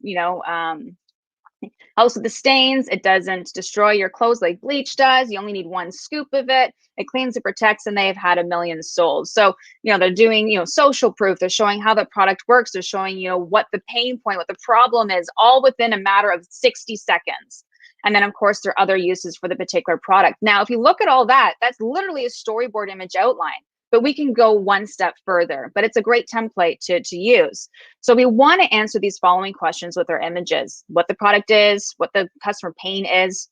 helps with the stains. It doesn't destroy your clothes like bleach does. You only need 1 scoop of it. It cleans, it protects, and they've had 1 million sold. So, they're doing, social proof. They're showing how the product works. They're showing, what the pain point, what the problem is, all within a matter of 60 seconds. And then, of course, there are other uses for the particular product. Now, if you look at all that, that's literally a storyboard image outline. But we can go 1 step further, but it's a great template to use. So we want to answer these following questions with our images: what the product is, what the customer pain is,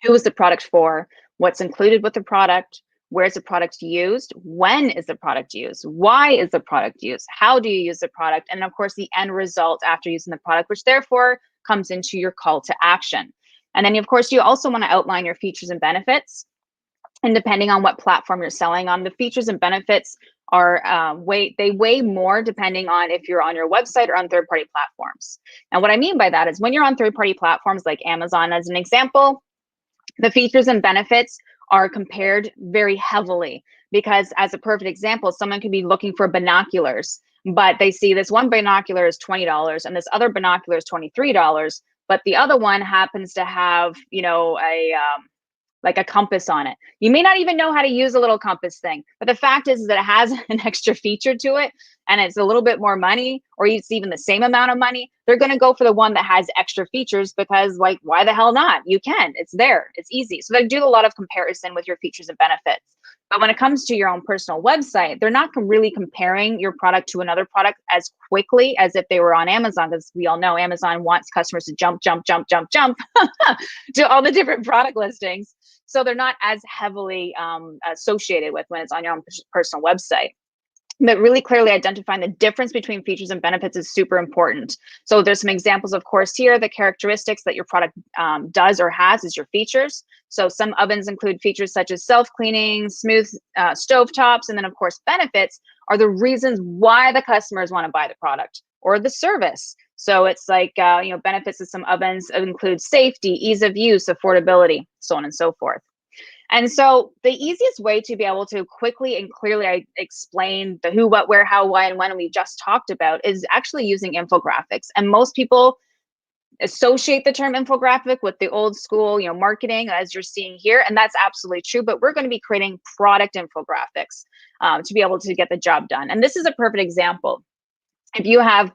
who is the product for, what's included with the product, where is the product used, when is the product used, why is the product used, how do you use the product, and of course the end result after using the product, which therefore comes into your call to action. And then of course you also want to outline your features and benefits. And depending on what platform you're selling on, the features and benefits are weigh more depending on if you're on your website or on third-party platforms. And what I mean by that is when you're on third-party platforms like Amazon, as an example, the features and benefits are compared very heavily, because as a perfect example, someone could be looking for binoculars, but they see this one binocular is $20 and this other binocular is $23, but the other one happens to have, like a compass on it. You may not even know how to use a little compass thing, but the fact is that it has an extra feature to it and it's a little bit more money, or it's even the same amount of money. They're going to go for the one that has extra features because, like, why the hell not? You can, it's there, it's easy. So they do a lot of comparison with your features and benefits. But when it comes to your own personal website, they're not really comparing your product to another product as quickly as if they were on Amazon, because we all know Amazon wants customers to jump to all the different product listings. So they're not as heavily associated with when it's on your own personal website. But really clearly identifying the difference between features and benefits is super important. So there's some examples, of course, here. The characteristics that your product does or has is your features. So some ovens include features such as self-cleaning, smooth stove tops, and then of course benefits are the reasons why the customers want to buy the product or the service. So it's like, benefits of some ovens include safety, ease of use, affordability, so on and so forth. And so the easiest way to be able to quickly and clearly explain the who, what, where, how, why, and when we just talked about is actually using infographics. And most people associate the term infographic with the old school, marketing, as you're seeing here. And that's absolutely true. But we're going to be creating product infographics to be able to get the job done. And this is a perfect example. If you have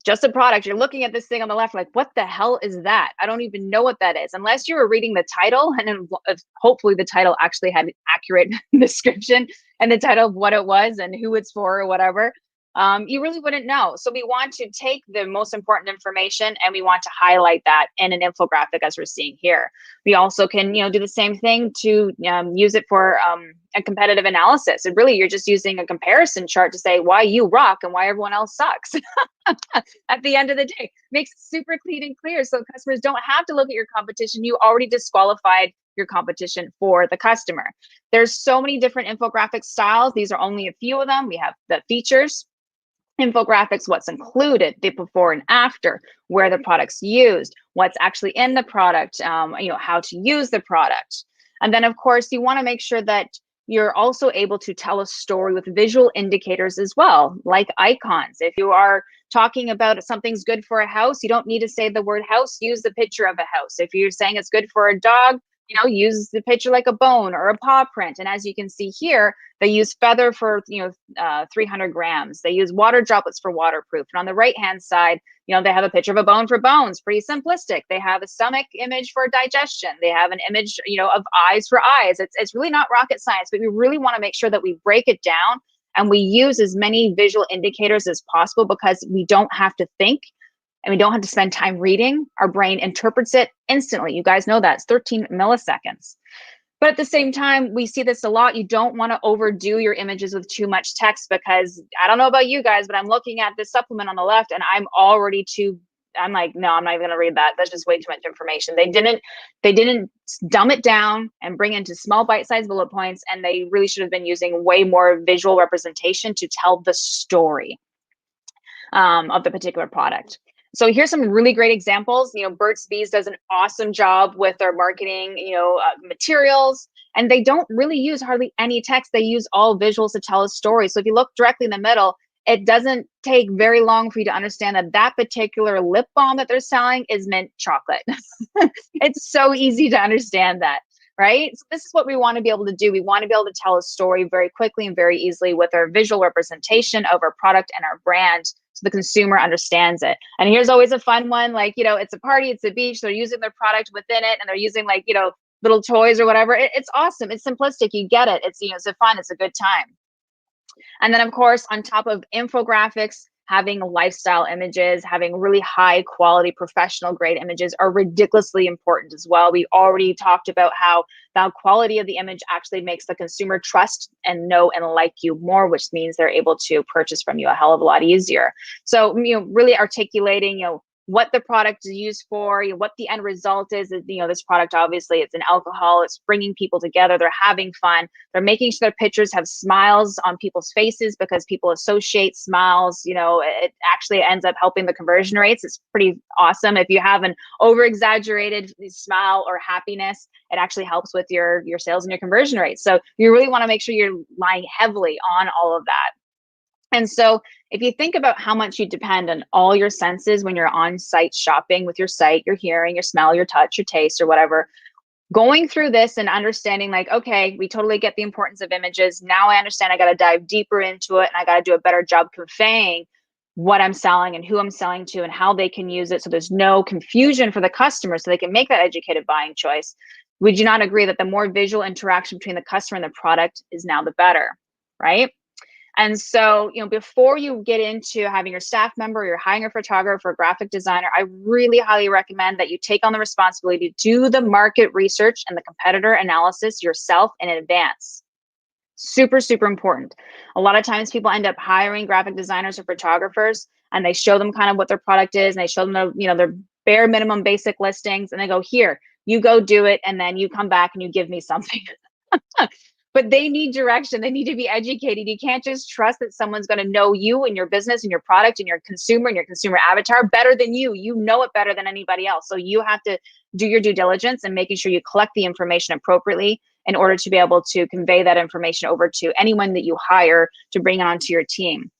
just a product, you're looking at this thing on the left, like, what the hell is that? I don't even know what that is, unless you were reading the title, and then hopefully the title actually had an accurate description and the title of what it was and who it's for or whatever. You really wouldn't know. So we want to take the most important information and we want to highlight that in an infographic, as we're seeing here. We also can, do the same thing to use it for a competitive analysis. And really, you're just using a comparison chart to say why you rock and why everyone else sucks. At the end of the day, makes it super clean and clear, so customers don't have to look at your competition. You already disqualified your competition for the customer. There's so many different infographic styles. These are only a few of them. We have the features infographics, what's included, the before and after, where the product's used, what's actually in the product, how to use the product. And then of course you want to make sure that you're also able to tell a story with visual indicators as well, like icons. If you are talking about something's good for a house, you don't need to say the word house, use the picture of a house. If you're saying it's good for a dog, use the picture like a bone or a paw print. And as you can see here, they use feather for 300 grams. They use water droplets for waterproof. And on the right hand side, they have a picture of a bone for bones, pretty simplistic. They have a stomach image for digestion. They have an image of eyes for eyes. It's really not rocket science, but we really want to make sure that we break it down and we use as many visual indicators as possible, because we don't have to think and we don't have to spend time reading. Our brain interprets it instantly. You guys know that it's 13 milliseconds. But at the same time, we see this a lot. You don't want to overdo your images with too much text, because I don't know about you guys, but I'm looking at this supplement on the left and I'm like, no, I'm not even going to read that. That's just way too much information. They didn't dumb it down and bring into small bite-sized bullet points, and they really should have been using way more visual representation to tell the story of the particular product. So here's some really great examples. Burt's Bees does an awesome job with their marketing, materials, and they don't really use hardly any text. They use all visuals to tell a story. So if you look directly in the middle, it doesn't take very long for you to understand that that particular lip balm that they're selling is mint chocolate. It's so easy to understand that, right? So this is what we want to be able to do. We want to be able to tell a story very quickly and very easily with our visual representation of our product and our brand, so the consumer understands it. And here's always a fun one, like, it's a party, it's a beach, they're using their product within it, and they're using little toys or whatever. It's awesome. It's simplistic. You get it. It's a fun, it's a good time. And then of course, on top of infographics, having lifestyle images, having really high quality professional grade images are ridiculously important as well. We already talked about how the quality of the image actually makes the consumer trust and know and like you more, which means they're able to purchase from you a hell of a lot easier. So, really articulating, what the product is used for, what the end result is. This product, obviously, it's an alcohol. It's bringing people together. They're having fun. They're making sure their pictures have smiles on people's faces, because people associate smiles. It actually ends up helping the conversion rates. It's pretty awesome. If you have an over-exaggerated smile or happiness, it actually helps with your sales and your conversion rates. So you really want to make sure you're relying heavily on all of that. And so if you think about how much you depend on all your senses when you're on site shopping with your site, your hearing, your smell, your touch, your taste, or whatever, going through this and understanding like, okay, we totally get the importance of images. Now I understand I got to dive deeper into it and I got to do a better job conveying what I'm selling and who I'm selling to and how they can use it. So there's no confusion for the customer so they can make that educated buying choice. Would you not agree that the more visual interaction between the customer and the product is now the better, right? And so, before you get into having your staff member, you're hiring a photographer, a graphic designer, I really highly recommend that you take on the responsibility to do the market research and the competitor analysis yourself in advance. Super, super important. A lot of times people end up hiring graphic designers or photographers and they show them kind of what their product is and they show them their bare minimum basic listings and they go, here, you go do it. And then you come back and you give me something. But they need direction. They need to be educated. You can't just trust that someone's going to know you and your business and your product and your consumer avatar better than you. You know it better than anybody else. So you have to do your due diligence and making sure you collect the information appropriately in order to be able to convey that information over to anyone that you hire to bring onto your team.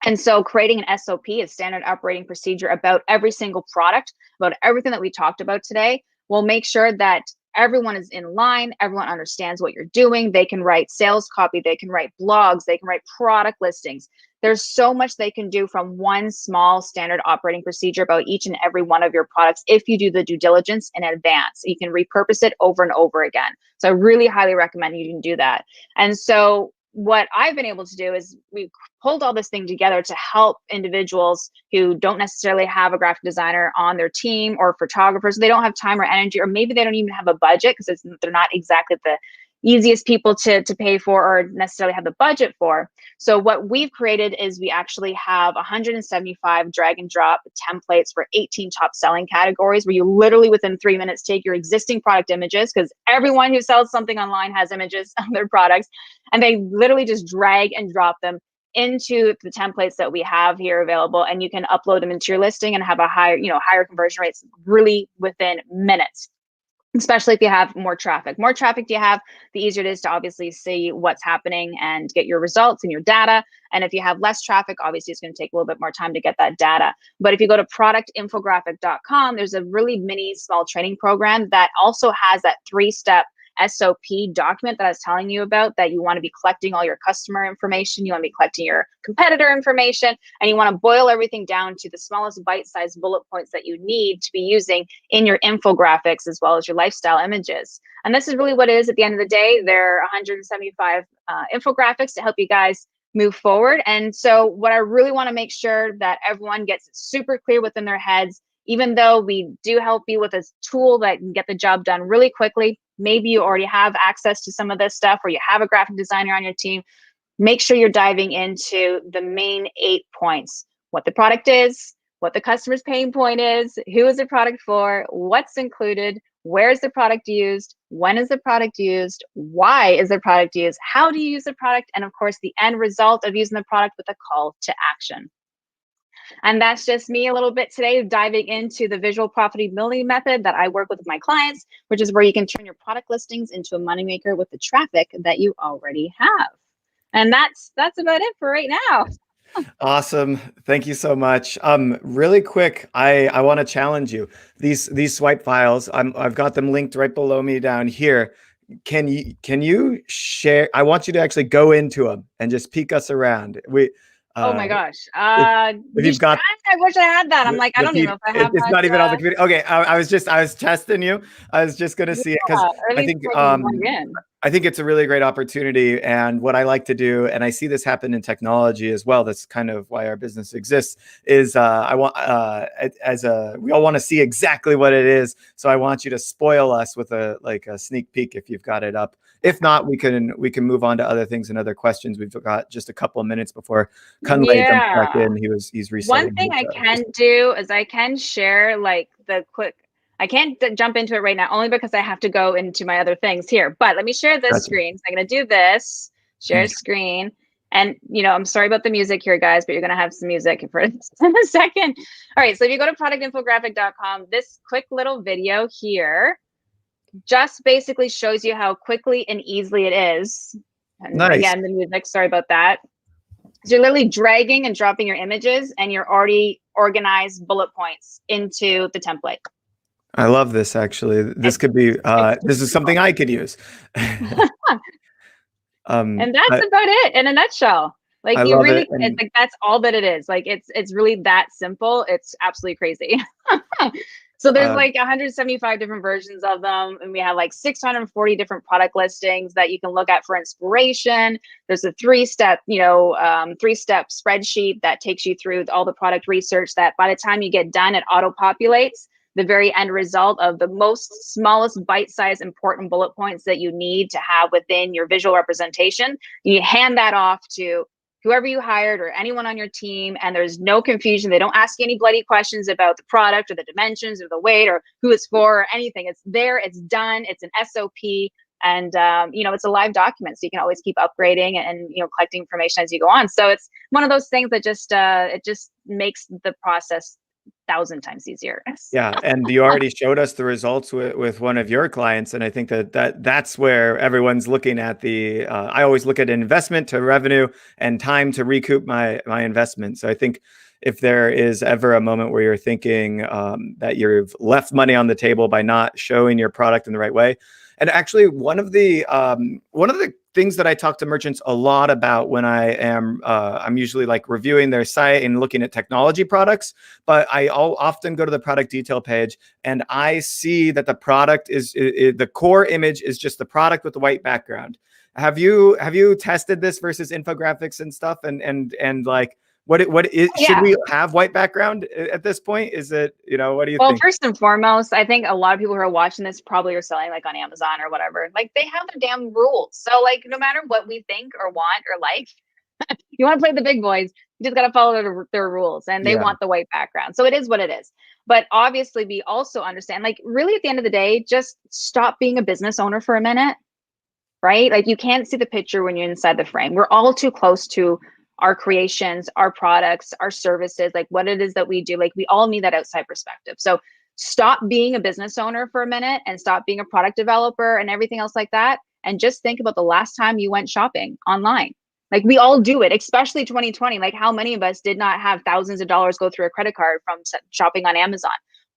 And so creating an SOP, a standard operating procedure about every single product, about everything that we talked about today, will make sure that everyone is in line, everyone understands what you're doing. They can write sales copy, they can write blogs, they can write product listings. There's so much they can do from one small standard operating procedure about each and every one of your products if you do the due diligence in advance. You can repurpose it over and over again. So I really highly recommend you can do that. And so what I've been able to do is we've pulled all this thing together to help individuals who don't necessarily have a graphic designer on their team or photographers. They don't have time or energy, or maybe they don't even have a budget because they're not exactly the easiest people to pay for or necessarily have the budget for. So what we've created is we actually have 175 drag and drop templates for 18 top selling categories where you literally within 3 minutes take your existing product images, because everyone who sells something online has images of their products, and they literally just drag and drop them into the templates that we have here available, and you can upload them into your listing and have a higher conversion rates really within minutes. Especially if you have more traffic. More traffic you have, the easier it is to obviously see what's happening and get your results and your data. And if you have less traffic, obviously it's going to take a little bit more time to get that data. But if you go to productinfographic.com, there's a really mini small training program that also has that 3-step SOP document that I was telling you about, that you want to be collecting all your customer information, you want to be collecting your competitor information, and you want to boil everything down to the smallest bite-sized bullet points that you need to be using in your infographics as well as your lifestyle images. And this is really what it is at the end of the day. There are 175 infographics to help you guys move forward. And so what I really want to make sure that everyone gets super clear within their heads, even though we do help you with a tool that can get the job done really quickly. Maybe you already have access to some of this stuff, or you have a graphic designer on your team. Make sure you're diving into the main 8 points: what the product is, what the customer's pain point is, who is the product for, what's included, where is the product used, when is the product used, why is the product used, how do you use the product, and of course the end result of using the product with a call to action. And that's just me a little bit today, diving into the visual profitability method that I work with my clients, which is where you can turn your product listings into a moneymaker with the traffic that you already have. And that's about it for right now. Awesome. Thank you so much. Really quick, I want to challenge you. These swipe files, I've got them linked right below me down here. Can you share? I want you to actually go into them and just peek us around. Oh my gosh. If you've got, I wish I had that. I'm like, I don't even know if I have it's that. not even on the computer. Okay, I was testing you. I was just gonna see it because at I least think I can log in. I think it's a really great opportunity. And what I like to do, and I see this happen in technology as well, that's kind of why our business exists, is we all want to see exactly what it is. So I want you to spoil us with a sneak peek if you've got it up. If not, we can move on to other things and other questions. We've got just a couple of minutes before Kunle jumps back in. He's resetting. One thing I can do is I can share I can't jump into it right now, only because I have to go into my other things here. But let me share this screen. So I'm going to do this, share screen. And, I'm sorry about the music here, guys, but you're going to have some music for in a second. All right. So if you go to productinfographic.com, this quick little video here just basically shows you how quickly and easily it is. And again, the music, sorry about that. So you're literally dragging and dropping your images and you're already organized bullet points into the template. I love this. Actually, this could be. This is something I could use. And that's I, about it in a nutshell. Like I you love really, it. it's And like that's all that it is. Like it's really that simple. It's absolutely crazy. So there's like 175 different versions of them, and we have like 640 different product listings that you can look at for inspiration. There's a three-step spreadsheet that takes you through all the product research that by the time you get done, it auto-populates the very end result of the most smallest bite-sized important bullet points that you need to have within your visual representation. You hand that off to whoever you hired or anyone on your team, and there's no confusion. They don't ask you any bloody questions about the product or the dimensions or the weight or who it's for or anything. It's there, it's done, it's an SOP, and it's a live document, so you can always keep upgrading and collecting information as you go on. So it's one of those things that just it just makes the process 1,000 times easier. yeah, and you already showed us the results with one of your clients, and I think that's where everyone's looking at the. I always look at investment to revenue and time to recoup my investment. So I think if there is ever a moment where you're thinking that you've left money on the table by not showing your product in the right way, and actually one of the things that I talk to merchants a lot about when I am, I'm usually like reviewing their site and looking at technology products, but I'll often go to the product detail page and I see that the product is the core image is just the product with the white background. Have you tested this versus infographics and stuff? And like, should we have white background at this point? Is it, what do you think? Well, first and foremost, I think a lot of people who are watching this probably are selling like on Amazon or whatever. Like they have their damn rules. So like no matter what we think or want or like, you want to play the big boys, you just got to follow their rules, and they want the white background. So it is what it is. But obviously we also understand, like really at the end of the day, just stop being a business owner for a minute, right? Like you can't see the picture when you're inside the frame. We're all too close to our creations, our products, our services, like what it is that we do. Like we all need that outside perspective. So stop being a business owner for a minute and stop being a product developer and everything else like that. And just think about the last time you went shopping online. Like we all do it, especially 2020. Like how many of us did not have thousands of dollars go through a credit card from shopping on Amazon?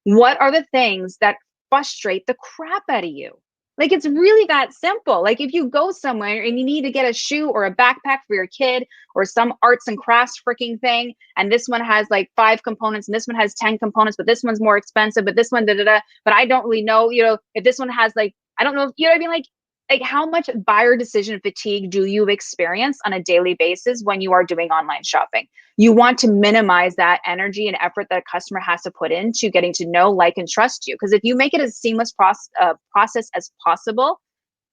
What are the things that frustrate the crap out of you? Like it's really that simple. Like if you go somewhere and you need to get a shoe or a backpack for your kid or some arts and crafts freaking thing, and this one has like 5 components and this one has 10 components, but this one's more expensive, but this one but I don't really know, if this one has like, I don't know if, what I mean? Like how much buyer decision fatigue do you experience on a daily basis when you are doing online shopping? You want to minimize that energy and effort that a customer has to put into getting to know, like, and trust you. Because if you make it as seamless process as possible,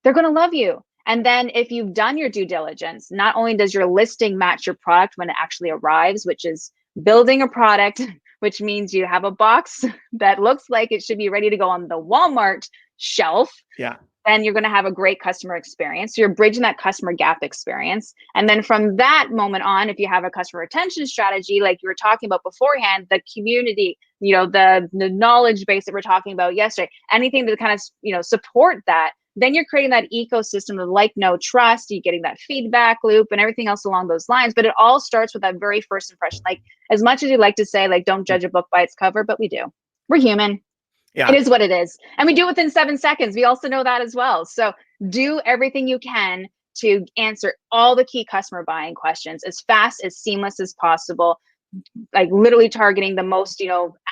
they're going to love you. And then if you've done your due diligence, not only does your listing match your product when it actually arrives, which is building a product, which means you have a box that looks like it should be ready to go on the Walmart shelf. Yeah. Then you're going to have a great customer experience. So you're bridging that customer gap experience. And then from that moment on, if you have a customer retention strategy, like you were talking about beforehand, the community, the knowledge base that we're talking about yesterday, anything to kind of, support that, then you're creating that ecosystem of like, know, trust, you're getting that feedback loop and everything else along those lines. But it all starts with that very first impression. Like as much as you like to say, like, don't judge a book by its cover, but we do. We're human. Yeah. It is what it is. And we do it within 7 seconds. We also know that as well. So do everything you can to answer all the key customer buying questions as fast, as seamless as possible, like literally targeting the most,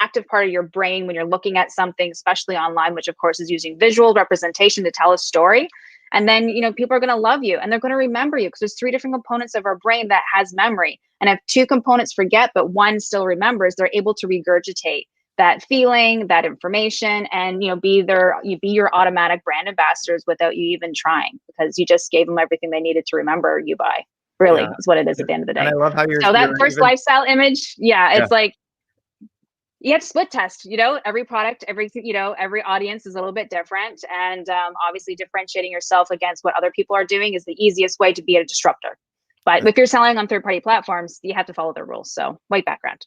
active part of your brain when you're looking at something, especially online, which of course is using visual representation to tell a story. And then, people are going to love you and they're going to remember you because there's 3 different components of our brain that has memory. And if 2 components forget, but 1 still remembers, they're able to regurgitate that feeling, that information, and be your automatic brand ambassadors without you even trying, because you just gave them everything they needed to remember you by. Really, is what it is at the end of the day. And I love how you're so that first lifestyle image, it's like you have to split test. Every product, every audience is a little bit different, and obviously differentiating yourself against what other people are doing is the easiest way to be a disruptor. But if you're selling on third-party platforms, you have to follow their rules. So white background.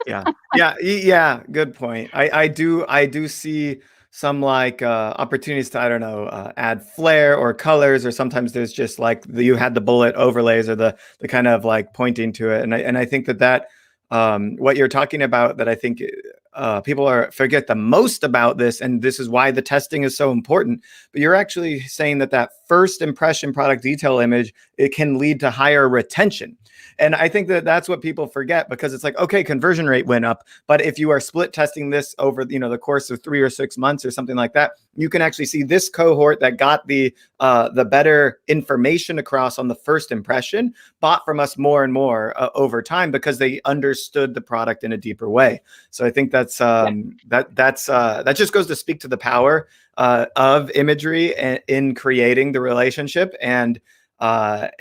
Yeah. Good point. I do see some like opportunities to, I don't know, add flair or colors, or sometimes there's just like you had the bullet overlays or the kind of like pointing to it. And I think that what you're talking about, that I think forget the most about this, and this is why the testing is so important. But you're actually saying that first impression product detail image, it can lead to higher retention. And I think that's what people forget, because it's like, okay, conversion rate went up, but if you are split testing this over, the course of 3 or 6 months or something like that, you can actually see this cohort that got the better information across on the first impression bought from us more and more over time, because they understood the product in a deeper way. So I think that just goes to speak to the power of imagery in creating the relationship. And I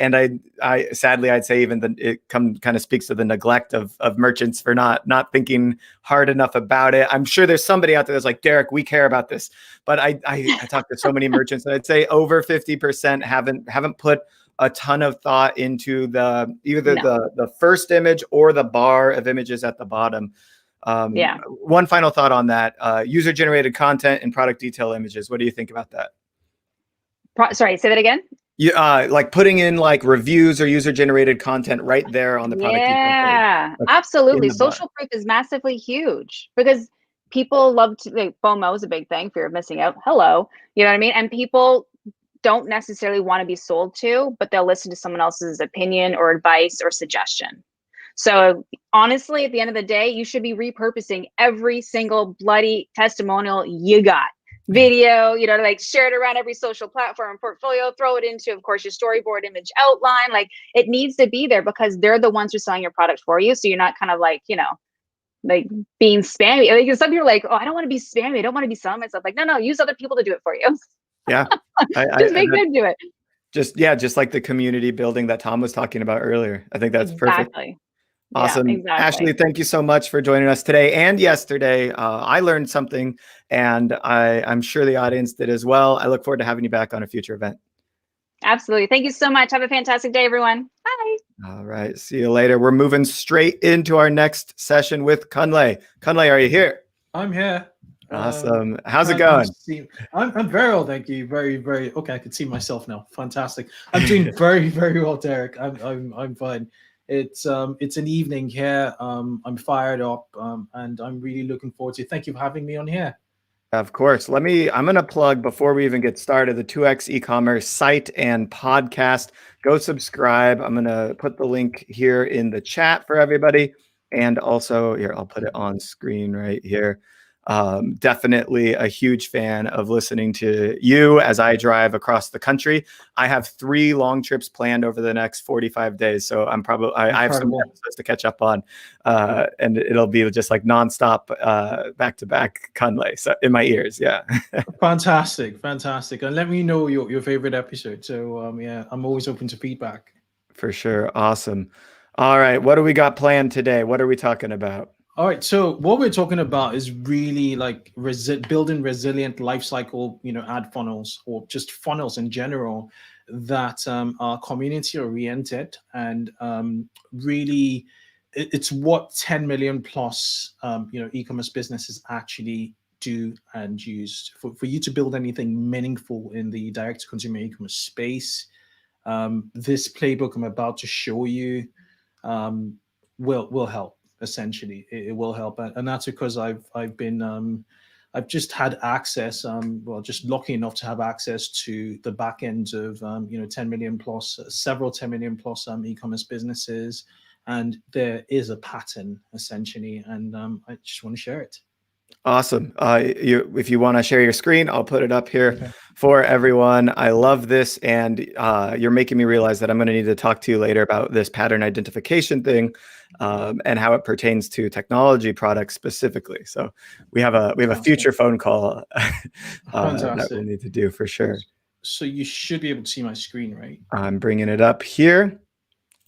sadly, I'd say even it kind of speaks to the neglect of merchants for not thinking hard enough about it. I'm sure there's somebody out there that's like, Derek, we care about this, but I talk to so many merchants, and I'd say over 50% haven't put a ton of thought into the first image or the bar of images at the bottom. One final thought on that: user generated content and product detail images. What do you think about that? Sorry, say that again. Like putting in like reviews or user generated content right there on the product detail page. Yeah, absolutely. Social proof is massively huge, because people love to, like, FOMO is a big thing, fear of missing out. Hello, you know what I mean? And people don't necessarily want to be sold to, but they'll listen to someone else's opinion or advice or suggestion. So honestly, at the end of the day, you should be repurposing every single bloody testimonial you got. Video, like share it around every social platform and portfolio, throw it into, of course, your storyboard image outline. Like, it needs to be there, because they're the ones who are selling your product for you. So you're not kind of like, like being spammy. Like, some people are like, oh, I don't want to be spammy. I don't want to be selling myself. Like, no, use other people to do it for you. Yeah. Just make them do it. Just like the community building that Tom was talking about earlier. I think that's perfect. Exactly. Awesome. Yeah, exactly. Ashley, thank you so much for joining us today and yesterday. I learned something, and I'm sure the audience did as well. I look forward to having you back on a future event. Absolutely. Thank you so much. Have a fantastic day, everyone. Bye. All right. See you later. We're moving straight into our next session with Kunle. Kunle, are you here? I'm here. Awesome. How's it going? I'm very well, thank you. Very, very okay. I can see myself now. Fantastic. I'm doing very, very well, Derek. I'm fine. It's an evening here. I'm fired up, and I'm really looking forward to it. Thank you for having me on here. Of course. I'm going to plug, before we even get started, the 2X e-commerce site and podcast. Go subscribe. I'm going to put the link here in the chat for everybody. And also here, I'll put it on screen right here. Definitely a huge fan of listening to you as I drive across the country. I have 3 long trips planned over the next 45 days. So I have some episodes to catch up on, and it'll be just like nonstop, back to back Kunle in my ears. Yeah. Fantastic. And let me know your favorite episode. So I'm always open to feedback. For sure. Awesome. All right. What do we got planned today? What are we talking about? All right, so what we're talking about is really like building resilient lifecycle, ad funnels, or just funnels in general that are community oriented, and really it's what 10 million plus e-commerce businesses actually do and use. For you to build anything meaningful in the direct to consumer e-commerce space, this playbook I'm about to show you will help. Essentially, it will help, and that's because I've just had access, just lucky enough to have access to the back end of 10 million plus, several 10 million plus e-commerce businesses, and there is a pattern essentially, and I just want to share it. Awesome. If you want to share your screen, I'll put it up here for everyone. I love this, and you're making me realize that I'm going to need to talk to you later about this pattern identification thing, and how it pertains to technology products specifically. So we have a future phone call that we'll need to do for sure. So you should be able to see my screen, right? I'm bringing it up here.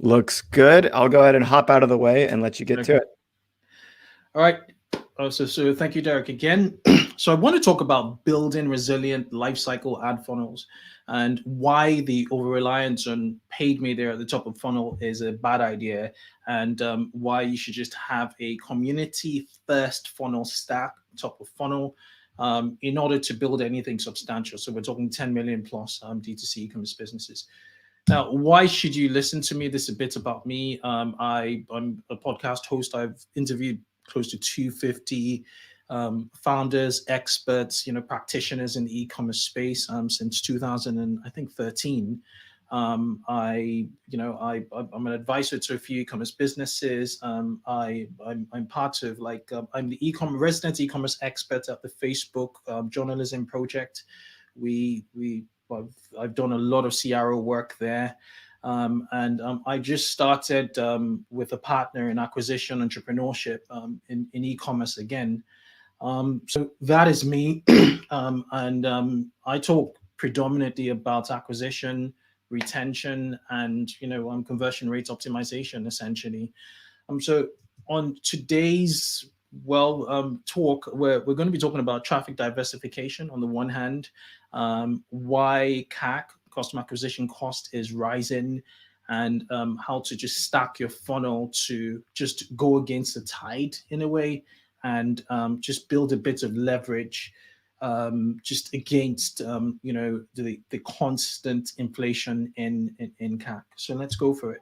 Looks good. I'll go ahead and hop out of the way and let you get to it. All right. So thank you, Derek, again. So I want to talk about building resilient lifecycle ad funnels and why the over-reliance on paid media at the top of funnel is a bad idea, and why you should just have a community-first funnel stack, top of funnel, in order to build anything substantial. So we're talking 10 million plus D2C e-commerce businesses. Now, why should you listen to me? This is a bit about me. I'm a podcast host. I've interviewed close to 250 founders, experts, practitioners in the e-commerce space since 2013. I'm an advisor to a few e-commerce businesses. I'm part of I'm the resident e-commerce expert at the Facebook journalism project. I've done a lot of CRO work there. I just started with a partner in acquisition entrepreneurship in e-commerce again. So that is me. I talk predominantly about acquisition, retention, and conversion rate optimization, essentially. So on today's talk, we're going to be talking about traffic diversification on the one hand, why CAC, customer acquisition cost, is rising, and how to just stack your funnel to just go against the tide in a way, and just build a bit of leverage just against the constant inflation in CAC. So let's go for it.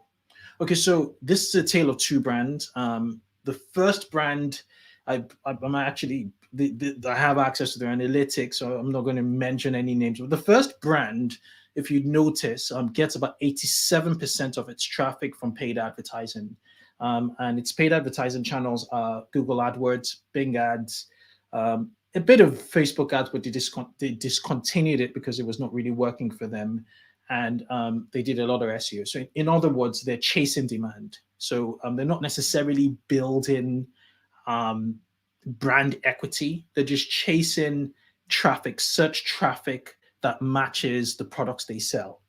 Okay, so this is a tale of two brands. The first brand, I'm actually I have access to their analytics, so I'm not going to mention any names. But the first brand, if you notice, gets about 87% of its traffic from paid advertising. And its paid advertising channels are Google AdWords, Bing Ads, a bit of Facebook ads, but they discontinued it because it was not really working for them. And they did a lot of SEO. So in other words, they're chasing demand. So they're not necessarily building brand equity. They're just chasing traffic, search traffic that matches the products they sell.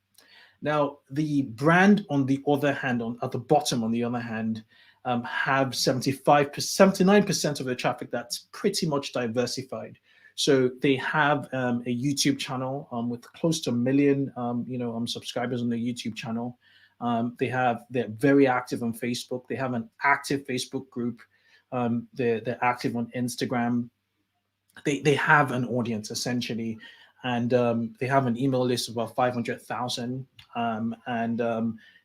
Now, the brand, on the other hand, at the bottom, on the other hand, have 79% of the traffic that's pretty much diversified. So they have a YouTube channel with close to 1 million, subscribers on the YouTube channel. They're very active on Facebook. They have an active Facebook group. They're active on Instagram. They have an audience essentially, and they have an email list of about 500,000.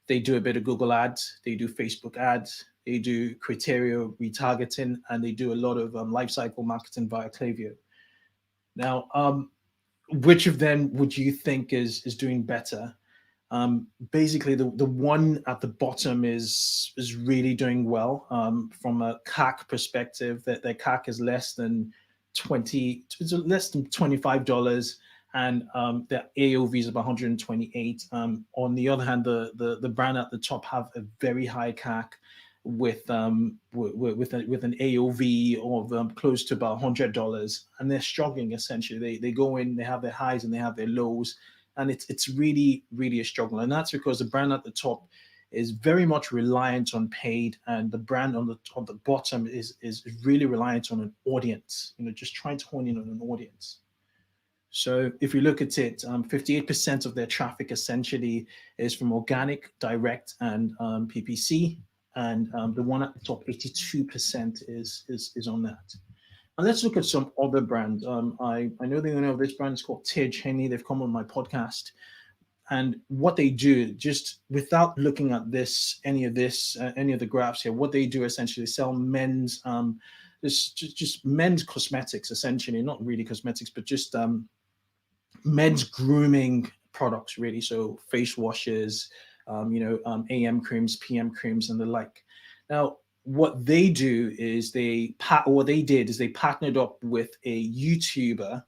They do a bit of Google ads. They do Facebook ads. They do criteria retargeting, and they do a lot of lifecycle marketing via Klaviyo. Now, which of them would you think is doing better? Basically, the one at the bottom is really doing well from a CAC perspective. That their CAC is less than $25, and their AOV is about 128. On the other hand, the brand at the top have a very high CAC with an AOV of close to about $100, and they're struggling essentially. They go in, they have their highs and they have their lows, and it's really a struggle. And that's because the brand at the top is very much reliant on paid, and the brand on the bottom is really reliant on an audience. Just trying to hone in on an audience. So if you look at it, 58% of their traffic essentially is from organic, direct, and PPC. And the one at the top, 82% is on that. And let's look at some other brands. I know the owner of this brand is called Tej Henny. They've come on my podcast. And what they do, just without looking at any of the graphs here, what they do essentially sell men's, just men's cosmetics, essentially, not really cosmetics, but just men's grooming products, really. So face washes, AM creams, PM creams, and the like. Now, what they do is they partnered up with a YouTuber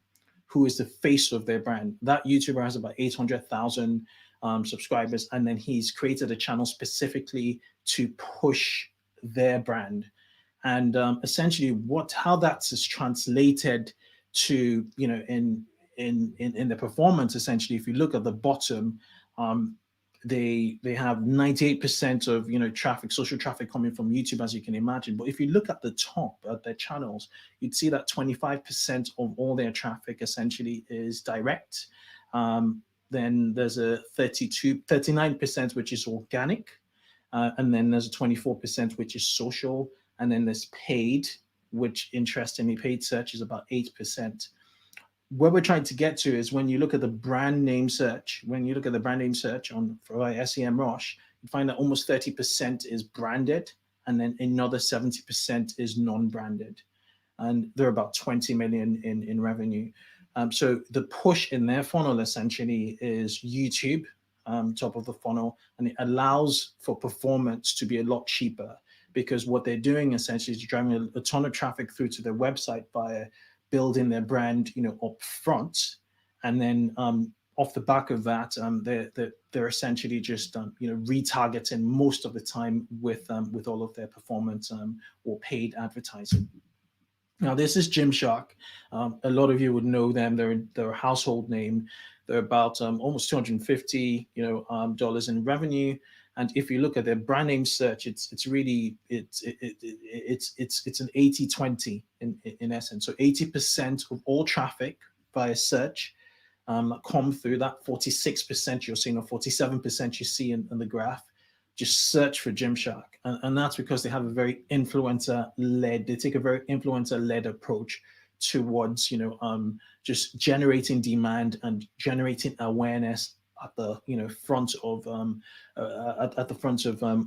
who is the face of their brand. That YouTuber has about 800,000 subscribers, and then he's created a channel specifically to push their brand. And essentially, how that is translated to in the performance. Essentially, if you look at the bottom, they have 98% of traffic, social traffic, coming from YouTube, as you can imagine. But if you look at the top at their channels, you'd see that 25% of all their traffic essentially is direct. Then there's a 39% which is organic, and then there's a 24% which is social, and then there's paid, which interestingly, paid search is about 8%. Where we're trying to get to is when you look at the brand name search, for SEMrush, you find that almost 30% is branded, and then another 70% is non-branded. And they're about 20 million in revenue. So the push in their funnel essentially is YouTube, top of the funnel, and it allows for performance to be a lot cheaper, because what they're doing essentially is driving a ton of traffic through to their website by building their brand, up front, and then off the back of that, they're essentially just retargeting most of the time with all of their performance or paid advertising. Now, this is Gymshark. A lot of you would know them. They're a household name. They're about almost $250 dollars in revenue. And if you look at their brand name search, it's really an 80-20 in essence. So 80% of all traffic via search come through that 46% you're seeing, or 47% you see in the graph, just search for Gymshark. And that's because they have a very influencer-led, they take a very influencer-led approach towards, just generating demand and generating awareness at the front of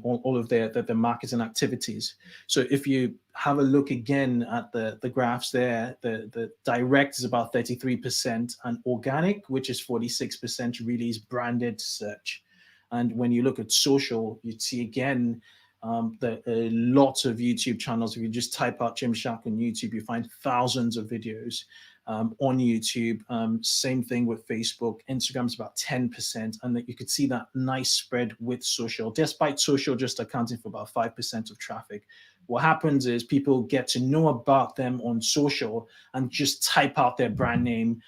all of their marketing activities. So if you have a look again at the graphs there, the direct is about 33%, and organic, which is 46%, really is branded search. And when you look at social, you'd see again that lots of YouTube channels. If you just type out Gymshark on YouTube, you find thousands of videos on YouTube. Same thing with Facebook. Instagram's about 10%, and that you could see that nice spread with social, despite social just accounting for about 5% of traffic. What happens is people get to know about them on social and just type out their brand name,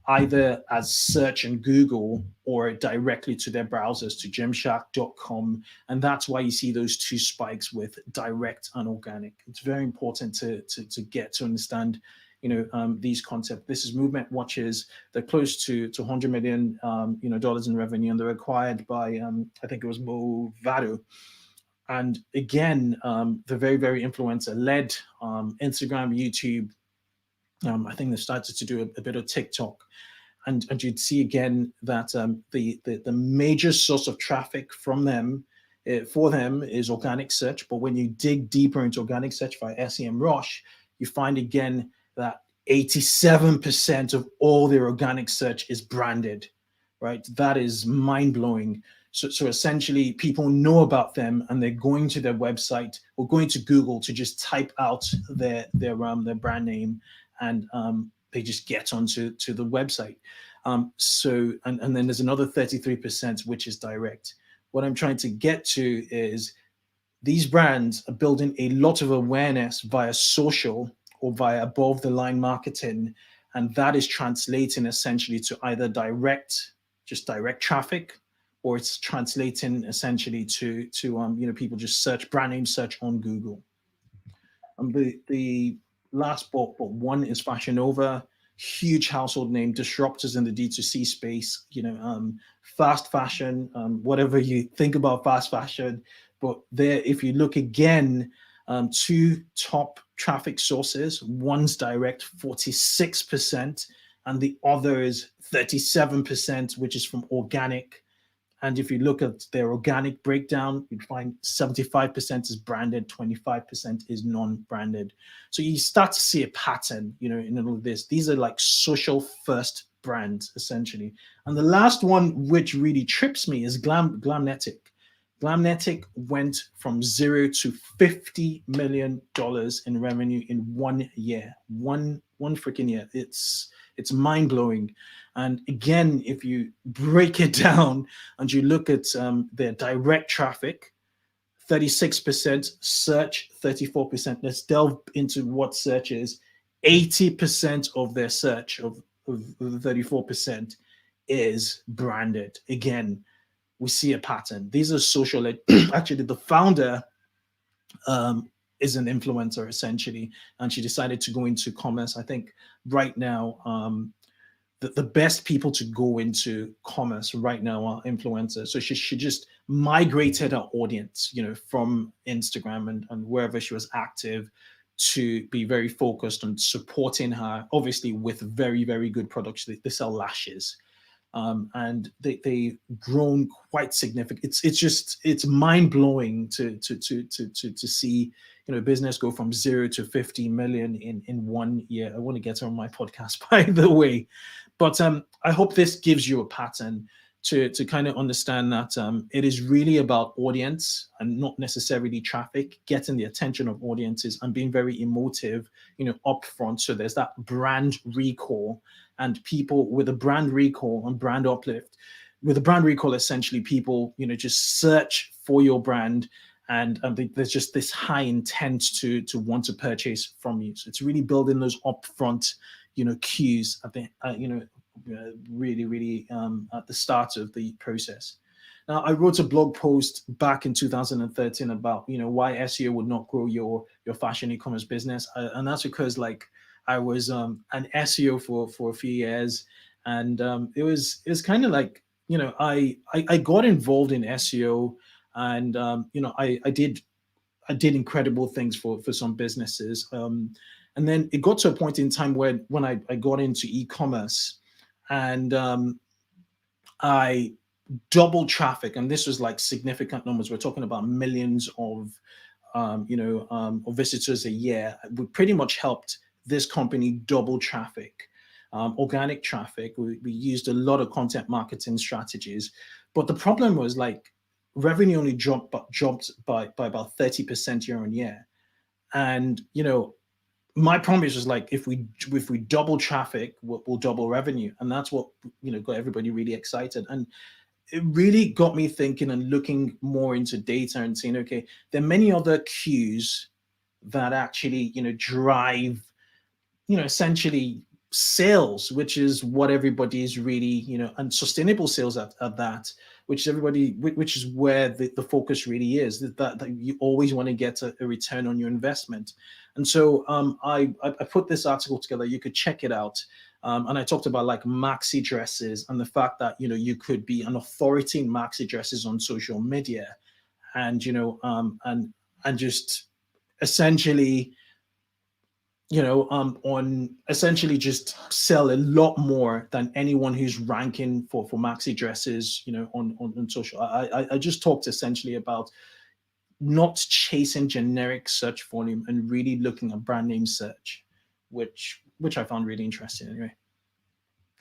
either as search in Google or directly to their browsers, to gymshark.com. And that's why you see those two spikes with direct and organic. It's very important to get to understand these concepts. This is Movement Watches. They're close to $100 million dollars in revenue, and they're acquired by I think it was Movado. And again, they're very, very influencer-led. Instagram, YouTube. I think they started to do a bit of TikTok. And you'd see again that the major source of traffic from them, for them, is organic search. But when you dig deeper into organic search via SEMrush, you find again that 87% of all their organic search is branded, right? That is mind-blowing. So essentially, people know about them, and they're going to their website or going to Google to just type out their brand name, and they just get onto the website. And then there's another 33%, which is direct. What I'm trying to get to is these brands are building a lot of awareness via social or via above the line marketing, and that is translating essentially to either direct traffic, or it's translating essentially to people just search brand name search on Google. The last but one is Fashion Nova, huge household name, disruptors in the D2C space, fast fashion, whatever you think about fast fashion. But there, if you look again, two top traffic sources, one's direct, 46%, and the other is 37%, which is from organic. And if you look at their organic breakdown, you'd find 75% is branded, 25% is non-branded. So you start to see a pattern, in all of this. These are like social first brands, essentially. And the last one, which really trips me, is Glamnetic. Glamnetic went from 0 to $50 million in revenue in 1 year. One freaking year. It's mind-blowing. And again, if you break it down and you look at their direct traffic, 36%, search 34%. Let's delve into what search is. 80% of their search of the 34% is branded. Again, we see a pattern. These are social. Actually, the founder is an influencer essentially, and she decided to go into commerce. I think right now, the best people to go into commerce right now are influencers. So she just migrated her audience, from Instagram and wherever she was active, to be very focused on supporting her, obviously with very, very good products. They sell lashes. and they've grown quite significant. It's mind blowing to see, you know, business go from 0 to 50 million in 1 year. I want to get on my podcast, by the way, but I hope this gives you a pattern to kind of understand that it is really about audience and not necessarily traffic, getting the attention of audiences and being very emotive, you know, upfront. So there's that brand recall, and people with a brand recall and brand uplift. With a brand recall, essentially people, you know, just search for your brand, and there's just this high intent to want to purchase from you. So it's really building those upfront, you know, cues. I think, you know, really at the start of the process. Now, I wrote a blog post back in 2013 about, you know, why SEO would not grow your fashion e-commerce business, and that's because, like, I was an SEO for a few years, and it was kind of like, you know, I got involved in SEO, and you know, I did incredible things for some businesses, and then it got to a point in time when I got into e-commerce, and I doubled traffic, and this was like significant numbers. We're talking about millions of of visitors a year. We pretty much helped this company double traffic, organic traffic. We used a lot of content marketing strategies, but the problem was, like, revenue only dropped by about 30% year on year. And, you know, my promise was, like, if we double traffic, we'll double revenue, and that's what, you know, got everybody really excited. And it really got me thinking and looking more into data and saying, okay, there are many other cues that actually, you know, drive, you know, essentially sales, which is what everybody is really, you know, and sustainable sales at that, which is where the focus really is, that you always want to get a return on your investment. And so I put this article together. You could check it out. And I talked about, like, maxi dresses and the fact that, you know, you could be an authority in maxi dresses on social media, and, you know, and just essentially, you know, on essentially just sell a lot more than anyone who's ranking for maxi dresses, you know, on social. I just talked essentially about not chasing generic search volume and really looking at brand name search, which I found really interesting anyway.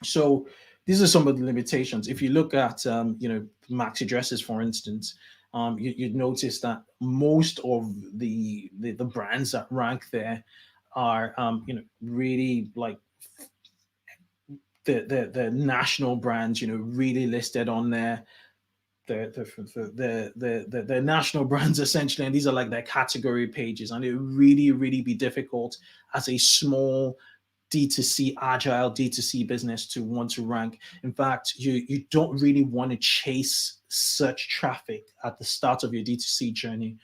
So these are some of the limitations. If you look at you know, maxi dresses, for instance, you'd notice that most of the brands that rank there are you know, really, like, the national brands, you know, really listed on there. The national brands, essentially, and these are like their category pages, and it really be difficult as a small D2C, agile D2C business to want to rank. In fact, you don't really want to chase search traffic at the start of your D2C journey.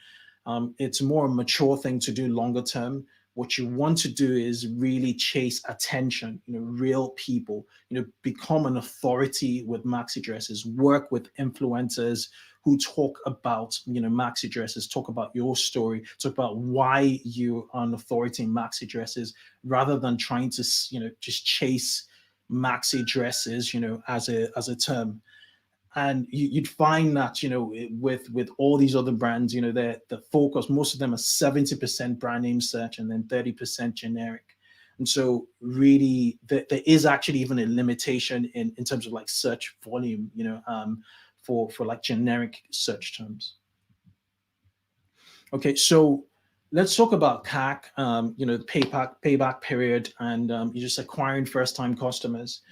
It's more a mature thing to do longer term. What you want to do is really chase attention, you know, real people, you know, become an authority with maxi dresses, work with influencers who talk about, you know, maxi dresses, talk about your story, talk about why you are an authority in maxi dresses, rather than trying to, you know, just chase maxi dresses, you know, as a term. And you'd find that, you know, with all these other brands, you know, the focus, most of them are 70% brand name search and then 30% generic. And so really there is actually even a limitation in terms of, like, search volume, you know, for like generic search terms. Okay, so let's talk about CAC, you know, the payback period, and you're just acquiring first-time customers.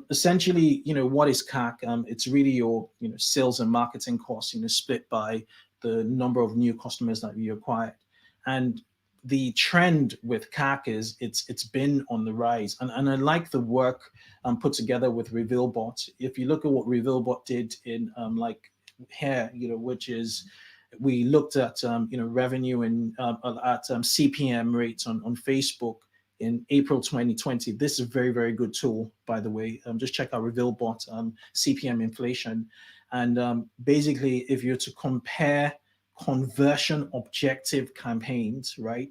Essentially, you know, what is CAC? It's really your, you know, sales and marketing costs, you know, split by the number of new customers that you acquired. And the trend with CAC is it's been on the rise. And I like the work put together with RevealBot. If you look at what RevealBot did in like here, you know, which is, we looked at you know, revenue and at CPM rates on Facebook in April 2020. This is a very good tool, by the way. Just check out RevealBot CPM inflation, and basically, if you're to compare conversion objective campaigns, right,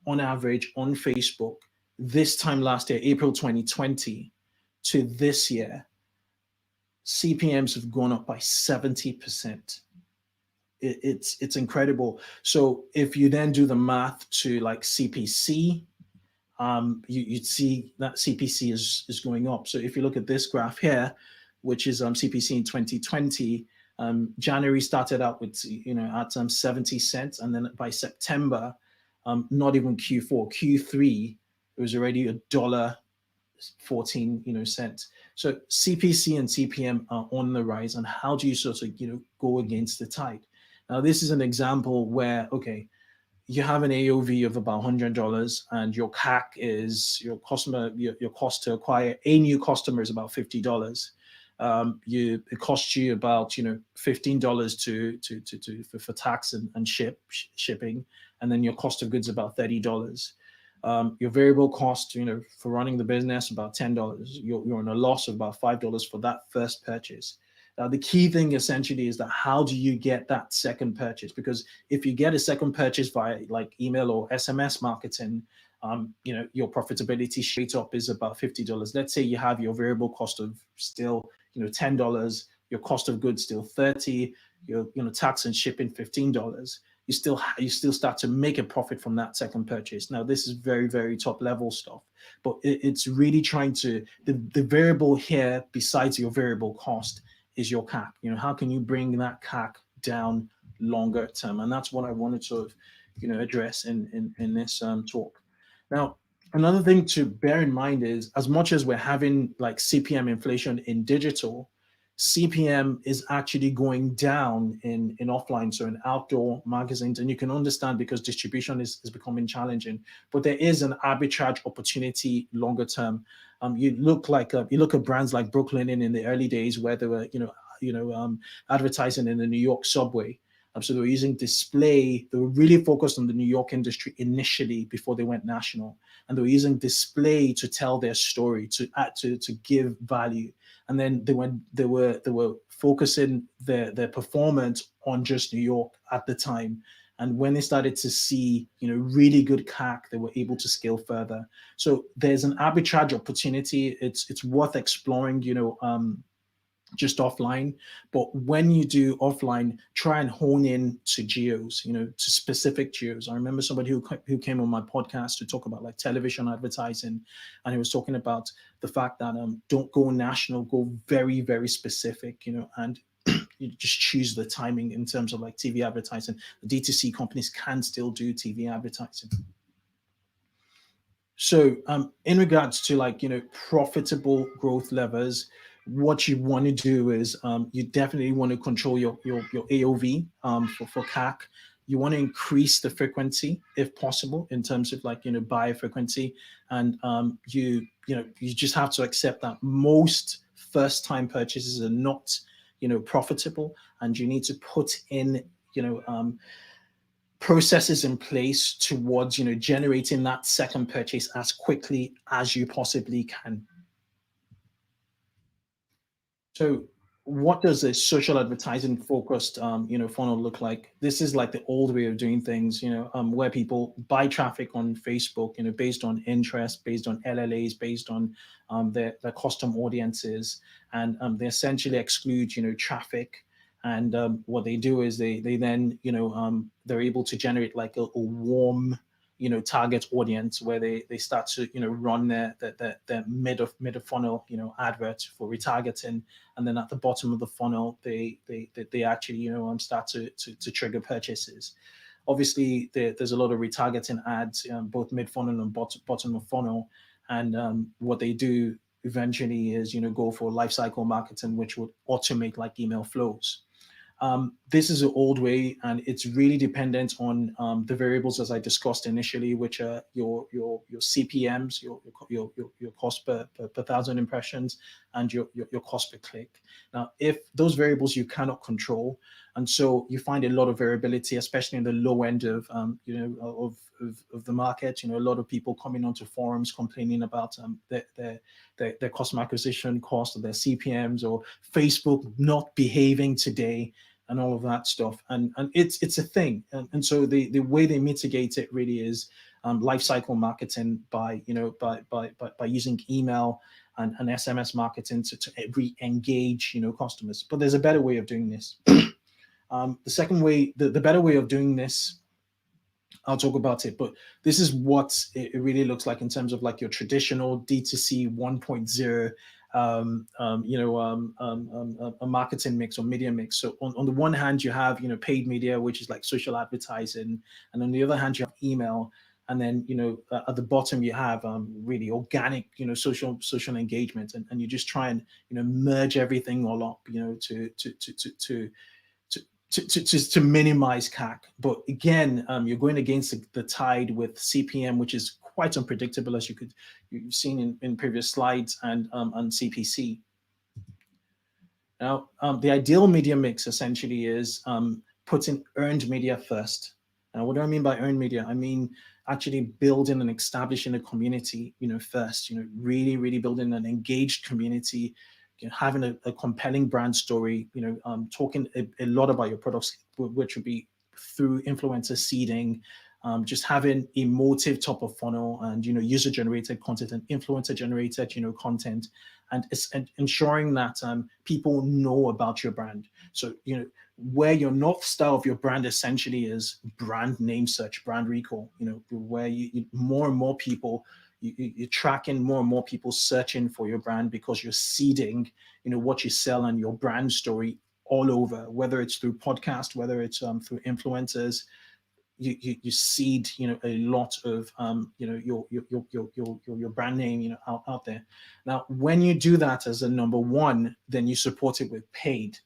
on average on Facebook this time last year, April 2020, to this year, CPMs have gone up by 70%. It's incredible. So if you then do the math to like CPC, you'd see that CPC is going up. So if you look at this graph here, which is CPC in 2020, January started out with at 70 cents, and then by September, not even Q4, Q3, it was already $1.14 cents. So CPC and CPM are on the rise, and how do you sort of go against the tide? Now this is an example where you have an AOV of about $100, and your CAC is your cost to acquire a new customer is about $50. It costs you about $15 for tax and shipping, and then your cost of goods about $30. Your variable cost for running the business about $10. You're on a loss of about $5 for that first purchase. Now, the key thing essentially is that how do you get that second purchase? Because if you get a second purchase via like email or SMS marketing, your profitability straight up is about $50. Let's say you have your variable cost of still $10, your cost of goods still $30, your tax and shipping $15. You still start to make a profit from that second purchase. Now, this is very, very top level stuff, but it's really trying to the variable here besides your variable cost is your CAC. How can you bring that CAC down longer term? And that's what I wanted to sort of, address in this talk. Now, another thing to bear in mind is, as much as we're having like CPM inflation in digital, CPM is actually going down in offline, so in outdoor magazines, and you can understand because distribution is becoming challenging. But there is an arbitrage opportunity longer term. You look at brands like Brooklinen in the early days where they were advertising in the New York subway. So they were using display. They were really focused on the New York industry initially before they went national, and they were using display to tell their story, to give value. And then they were focusing their performance on just New York at the time. And when they started to see really good CAC, they were able to scale further. So there's an arbitrage opportunity. It's worth exploring. Just offline, but when you do offline, try and hone in to geos, to specific geos. I remember somebody who came on my podcast to talk about like television advertising, and he was talking about the fact that don't go national, go very, very specific, and you just choose the timing in terms of like TV advertising. The D2C companies can still do TV advertising. So in regards to profitable growth levers, what you want to do is you definitely want to control your AOV for CAC. You want to increase the frequency if possible in terms of buyer frequency, and you just have to accept that most first time purchases are not profitable, and you need to put in processes in place towards generating that second purchase as quickly as you possibly can. So what does a social advertising focused funnel look like? This is like the old way of doing things, where people buy traffic on Facebook based on interest, based on LLAs, based on their custom audiences, and they essentially exclude traffic. And what they do is they then they're able to generate like a warm target audience where they start to run their mid of funnel advert for retargeting, and then at the bottom of the funnel they actually start to trigger purchases. Obviously there's a lot of retargeting ads both mid funnel and bottom of funnel, and what they do eventually is go for lifecycle marketing, which would automate like email flows. This is an old way, and it's really dependent on the variables as I discussed initially, which are your CPMs, your cost per thousand impressions, and your cost per click. Now, if those variables you cannot control, and so you find a lot of variability, especially in the low end of of the market. A lot of people coming onto forums complaining about their customer acquisition cost, or their CPMs, or Facebook not behaving today, and all of that stuff. And it's a thing. And so the way they mitigate it really is lifecycle marketing by using email and SMS marketing to re-engage, customers. But there's a better way of doing this. The second way, the better way of doing this, I'll talk about it, but this is what it really looks like in terms of like your traditional D2C 1.0, a marketing mix or media mix. So on the one hand, you have, paid media, which is like social advertising. And on the other hand, you have email. And then, at the bottom, you have really organic, social engagement. And you just try and, merge everything all up, to minimize CAC. But again, you're going against the tide with CPM, which is quite unpredictable, as you've seen in previous slides, and CPC. Now, the ideal media mix essentially is putting earned media first. Now, what do I mean by earned media? I mean actually building and establishing a community, first. Really, really building an engaged community. Having a compelling brand story, talking a lot about your products, which would be through influencer seeding, just having emotive top of funnel and, user generated content and influencer generated, content, and ensuring that people know about your brand. So, where your North Star of your brand essentially is brand name search, brand recall, where you more and more people, you're tracking more and more people searching for your brand because you're seeding, what you sell and your brand story all over, whether it's through podcast, whether it's through influencers. You seed, a lot of, your brand name, out there. Now, when you do that as a number one, then you support it with paid.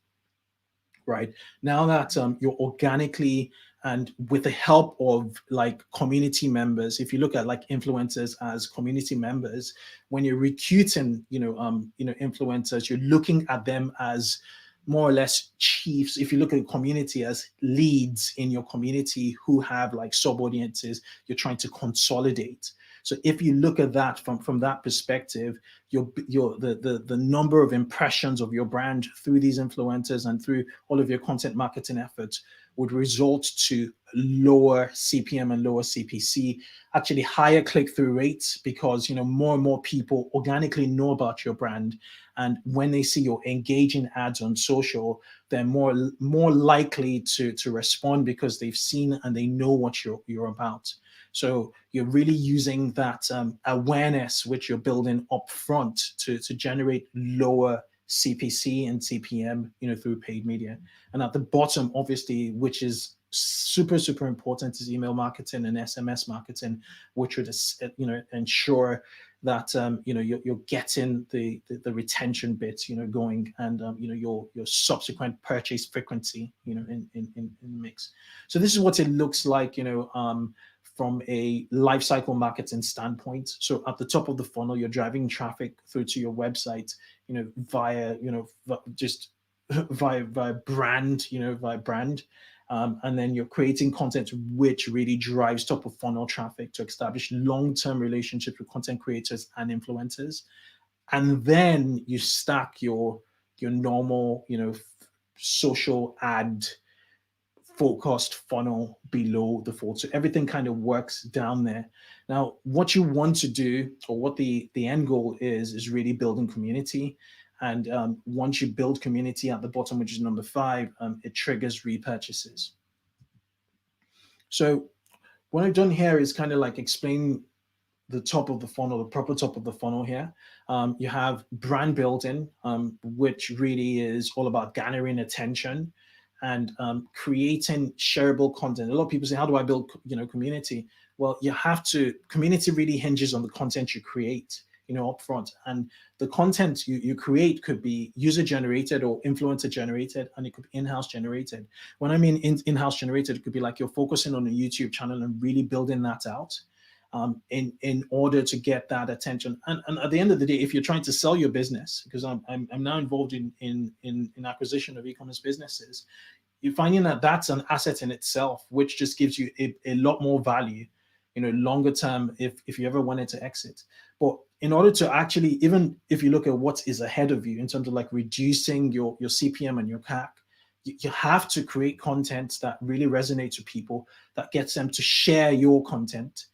Right now that you're organically and with the help of like community members, if you look at like influencers as community members, when you're recruiting, influencers, you're looking at them as more or less chiefs. If you look at a community as leads in your community who have like sub audiences, you're trying to consolidate. So if you look at that from that perspective, the number of impressions of your brand through these influencers and through all of your content marketing efforts would result to lower CPM and lower CPC, actually higher click-through rates, because more and more people organically know about your brand, and when they see your engaging ads on social, they're more likely to respond because they've seen and they know what you're about. So you're really using that awareness which you're building up front to generate lower CPC and CPM, through paid media. And at the bottom, obviously, which is super, super important, is email marketing and SMS marketing, which would, ensure that, you're getting the retention bits, going, and, your subsequent purchase frequency, in the mix. So this is what it looks like, from a lifecycle marketing standpoint. So at the top of the funnel, you're driving traffic through to your website, via, just via brand, and then you're creating content which really drives top of funnel traffic to establish long-term relationships with content creators and influencers. And then you stack your normal, social ad focused funnel below the fold. So everything kind of works down there. Now, what you want to do, or what the end goal is really building community. And once you build community at the bottom, which is number 5, it triggers repurchases. So what I've done here is kind of like explain the top of the funnel, the proper top of the funnel here. You have brand building, which really is all about garnering attention and creating shareable content. A lot of people say, how do I build, community? Well, you have to, community really hinges on the content you create, up front. And the content you create could be user generated or influencer generated, and it could be in-house generated. When I mean in-house generated, it could be like you're focusing on a YouTube channel and really building that out in order to get that attention. And at the end of the day, if you're trying to sell your business, because I'm now involved in acquisition of e-commerce businesses, you're finding that that's an asset in itself, which just gives you a lot more value, longer term, if you ever wanted to exit. But in order to actually, even if you look at what is ahead of you in terms of like reducing your CPM and your CAC, you have to create content that really resonates with people, that gets them to share your content,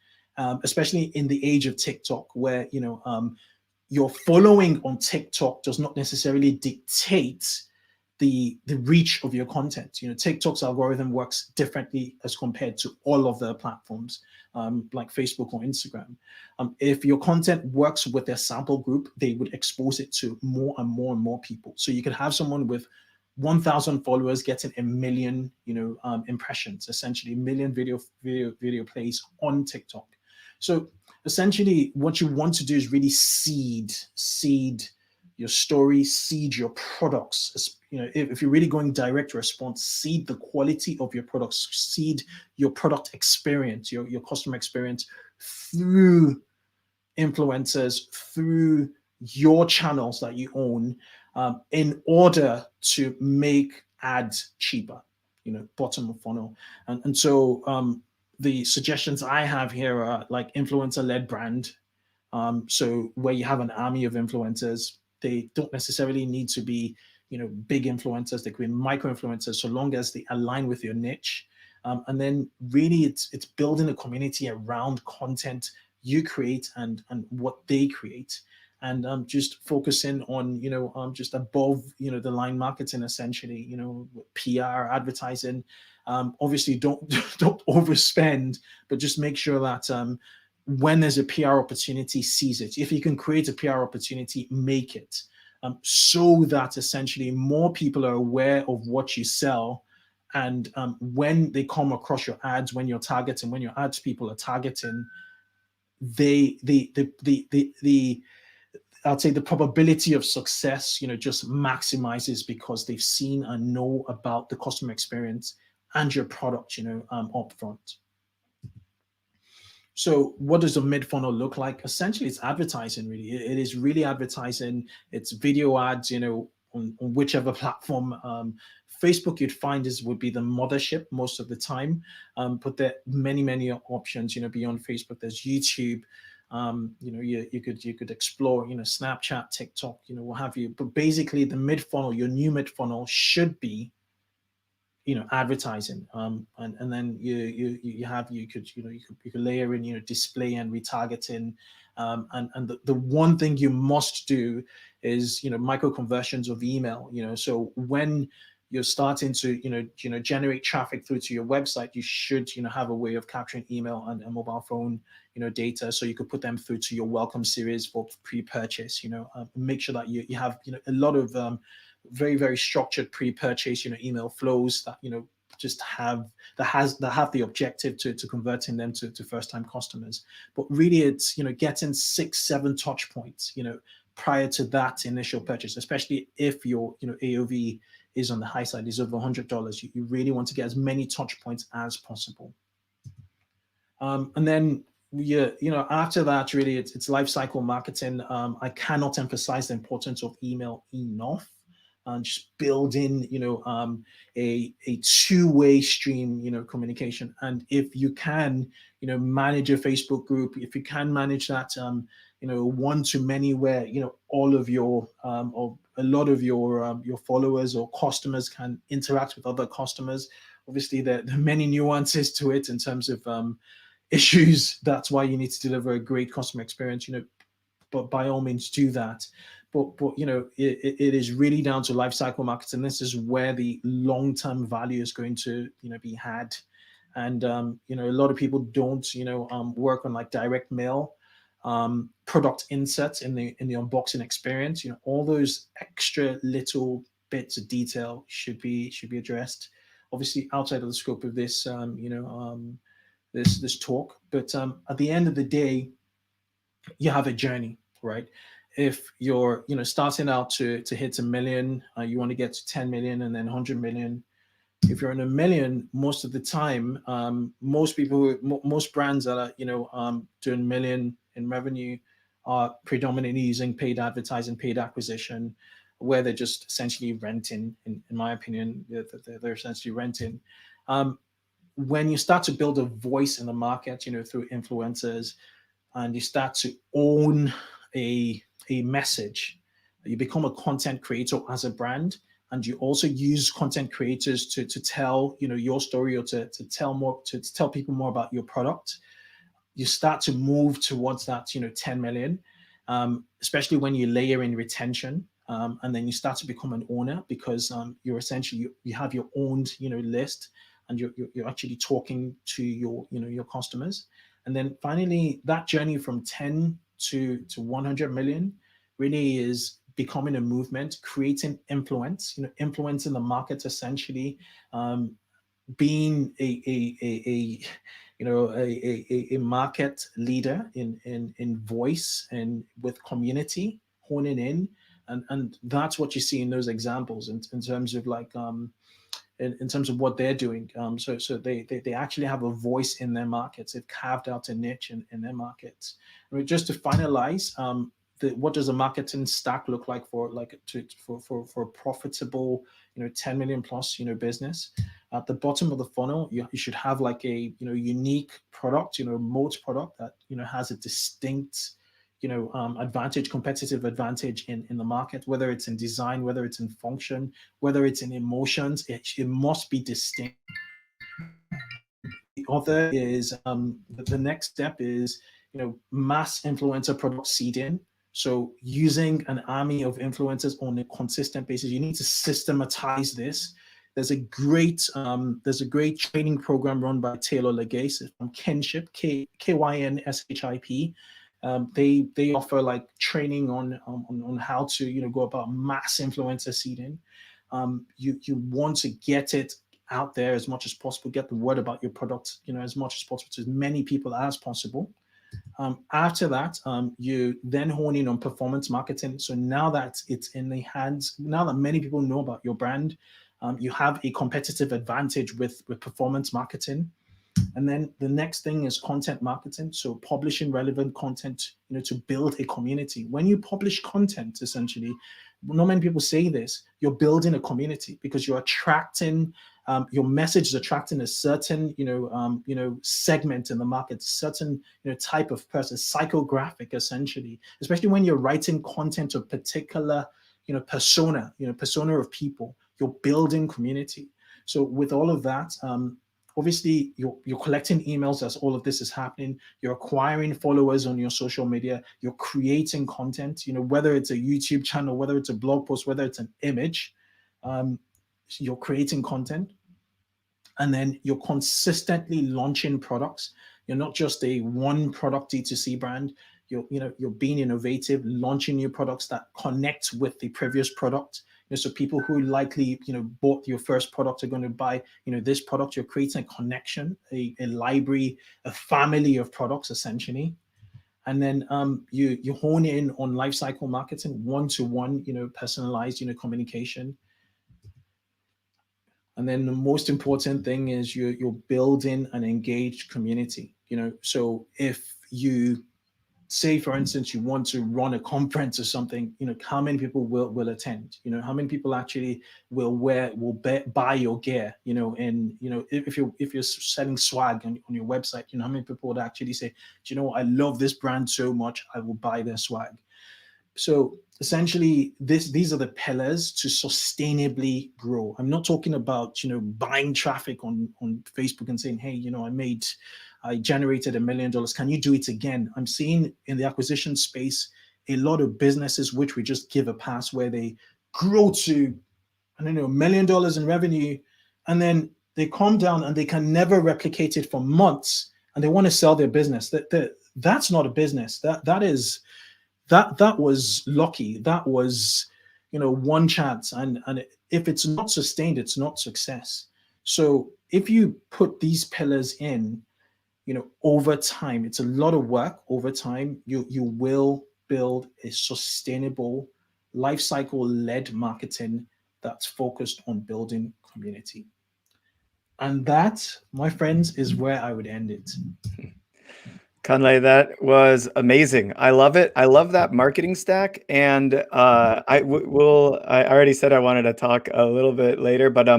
especially in the age of TikTok, where your following on TikTok does not necessarily dictate the reach of your content. TikTok's algorithm works differently as compared to all of the platforms like Facebook or Instagram. If your content works with their sample group, they would expose it to more and more and more people. So you could have someone with 1,000 followers getting 1 million, impressions, essentially 1 million video plays on TikTok. So essentially, what you want to do is really seed your story, seed your products. If you're really going direct response, seed the quality of your products, seed your product experience, your customer experience through influencers, through your channels that you own, in order to make ads cheaper, bottom of funnel. And so the suggestions I have here are like influencer-led brand. So where you have an army of influencers, they don't necessarily need to be, big influencers. They could be micro influencers, so long as they align with your niche. And then really it's building a community around content you create and what they create. And just focusing on, just above, the line marketing, essentially, PR, advertising. Obviously, don't overspend, but just make sure that when there's a PR opportunity, seize it. If you can create a PR opportunity, make it, so that essentially more people are aware of what you sell. And when they come across your ads, when you're targeting, when your ads people are targeting, I'd say the probability of success, just maximizes because they've seen and know about the customer experience and your product, upfront. So what does the mid funnel look like? Essentially, it's advertising, really. It is really advertising. It's video ads, on whichever platform. Facebook, you'd find would be the mothership most of the time, but there are many options, beyond Facebook. There's YouTube. You could explore, Snapchat, TikTok, what have you. But basically, the mid funnel, your new mid funnel, should be, advertising. And then you could layer in, display and retargeting. And the one thing you must do is, micro conversions of email. So when you're starting to generate traffic through to your website, you should have a way of capturing email and mobile phone data, so you could put them through to your welcome series for pre-purchase. Make sure that you have a lot of very structured pre-purchase email flows that just have the objective to converting them to first-time customers. But really, it's getting 6-7 touch points prior to that initial purchase, especially if your AOV is on the high side, is over $100. You really want to get as many touch points as possible. And then after that, really, it's life cycle marketing. I cannot emphasize the importance of email enough. And just building, a two-way stream, communication. And if you can, manage a Facebook group, if you can manage that, one-to-many, where all of your or a lot of your followers or customers can interact with other customers. Obviously, there are many nuances to it in terms of issues. That's why you need to deliver a great customer experience. But by all means, do that. But it is really down to life cycle marketing. This is where the long-term value is going to be had. And a lot of people don't work on like direct mail, product inserts in the unboxing experience. All those extra little bits of detail should be addressed. Obviously, outside of the scope of this this talk. But at the end of the day, you have a journey, right? If you're starting out to hit 1 million, you want to get to 10 million and then 100 million. If you're in 1 million, most of the time, most brands that are doing 1 million in revenue are predominantly using paid advertising, paid acquisition, where they're just essentially renting. In my opinion, they're essentially renting. When you start to build a voice in the market, through influencers, and you start to own a message, you become a content creator as a brand, and you also use content creators to tell your story, or to tell people more about your product. You start to move towards that 10 million, especially when you layer in retention. And then you start to become an owner, because you're essentially, you have your own, list, and you're actually talking to your customers. And then finally, that journey from 10 to 100 million really is becoming a movement, creating influence, influencing the market, essentially, being a market leader in voice and with community, honing in. And that's what you see in those examples, in terms of like in terms of what they're doing. So they actually have a voice in their markets. They've carved out a niche in their markets. I mean, just to finalize, what does a marketing stack look like for a profitable, 10 million plus, business? At the bottom of the funnel, you should have like a, unique product, moat product that, has a distinct, advantage, competitive advantage in the market, whether it's in design, whether it's in function, whether it's in emotions, it must be distinct. The other is the next step is, mass influencer product seeding. So using an army of influencers on a consistent basis, you need to systematize this. There's a great training program run by Taylor Legace from Kinship, Kynship. They offer like training on how to go about mass influencer seeding. You want to get it out there as much as possible, get the word about your product as much as possible to as many people as possible. After that, you then hone in on performance marketing. So now that it's in the hands, now that many people know about your brand, you have a competitive advantage with performance marketing. And then the next thing is content marketing. So publishing relevant content, to build a community. When you publish content, essentially, not many people say this, you're building a community, because you're attracting, your message is attracting a certain, segment in the market, certain, type of person, psychographic, essentially, especially when you're writing content to a particular, persona of people, you're building community. So with all of that, obviously you're collecting emails as all of this is happening. You're acquiring followers on your social media. You're creating content, whether it's a YouTube channel, whether it's a blog post, whether it's an image, you're creating content. And then you're consistently launching products. You're not just a one product D2C brand. You're being innovative, launching new products that connect with the previous product. So people who likely, bought your first product are going to buy, this product. You're creating a connection, a library, a family of products, essentially. And then you hone in on lifecycle marketing, one-to-one, personalized, communication. And then the most important thing is you're building an engaged community. So if you say, for instance, you want to run a conference or something, how many people will attend? How many people actually will buy your gear? And if you're selling swag on your website, how many people would actually say, I love this brand so much, I will buy their swag. So essentially, these are the pillars to sustainably grow. I'm not talking about buying traffic on Facebook and saying, hey, I generated $1 million. Can you do it again? I'm seeing in the acquisition space a lot of businesses which we just give a pass, where they grow to, $1 million in revenue, and then they calm down and they can never replicate it for months, and they want to sell their business. That's not a business. That was lucky. That was, one chance. And if it's not sustained, it's not success. So if you put these pillars in, over time, it's a lot of work. Over time, you will build a sustainable life cycle led marketing that's focused on building community. And that, my friends, is where I would end it. Conley, that was amazing. I love it. I love that marketing stack. And I already said I wanted to talk a little bit later, but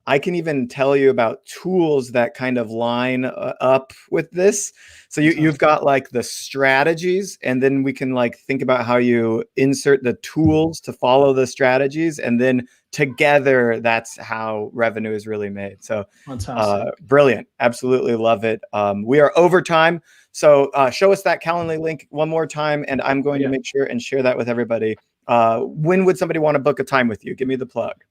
I can even tell you about tools that kind of line up with this. So you've got like the strategies, and then we can like think about how you insert the tools to follow the strategies, and then together that's how revenue is really made. So brilliant. Absolutely love it. We are over time. So show us that Calendly link one more time, and I'm going to make sure and share that with everybody. When would somebody want to book a time with you? Give me the plug.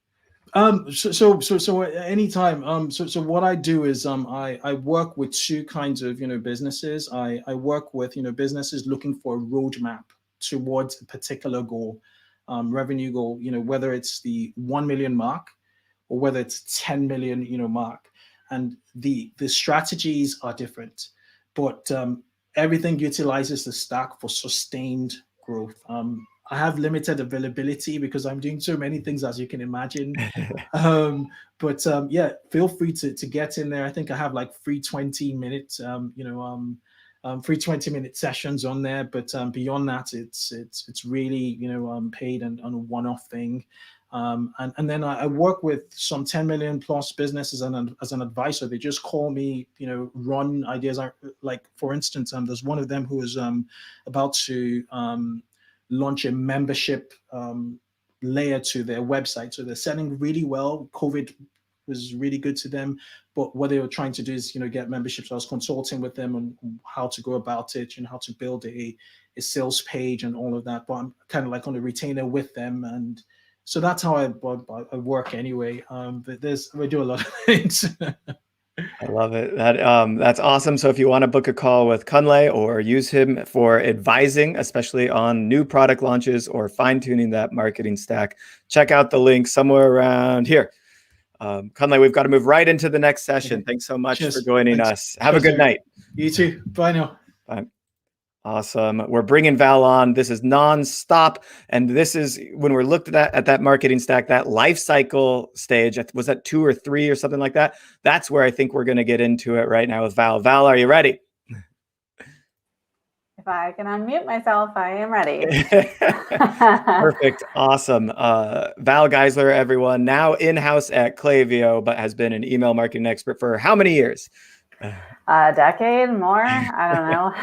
So anytime. So what I do is I work with two kinds of businesses. I work with businesses looking for a roadmap towards a particular goal, revenue goal. Whether it's the 1 million mark or whether it's 10 million mark, and the strategies are different, but everything utilizes the stack for sustained growth. I have limited availability because I'm doing so many things, as you can imagine. But yeah, feel free to get in there. I think I have like free 20-minute, free 20-minute sessions on there. But beyond that, it's really paid and a one-off thing. And then I work with some 10 million plus businesses as an advisor. They just call me, run ideas. Like, for instance, there's one of them who is about to launch a membership layer to their website. So they're selling really well. COVID was really good to them, but what they were trying to do is, get memberships. I was consulting with them on how to go about it, how to build a sales page and all of that. But I'm kind of like on a retainer with them, and so that's how I work anyway. But we do a lot of things. I love it. That's awesome. So if you want to book a call with Kunle or use him for advising, especially on new product launches or fine-tuning that marketing stack, check out the link somewhere around here. Kunle, we've got to move right into the next session. Thanks so much for joining us. Have a good night. You too. Bye now. Bye. Awesome. We're bringing Val on. This is nonstop. And this is when we're looked at that marketing stack, that life cycle stage. Was that 2 or 3 or something like that? That's where I think we're going to get into it right now with Val. Val, are you ready? If I can unmute myself, I am ready. Perfect. Awesome. Val Geisler, everyone, now in-house at Klaviyo, but has been an email marketing expert for how many years? A decade more? I don't know.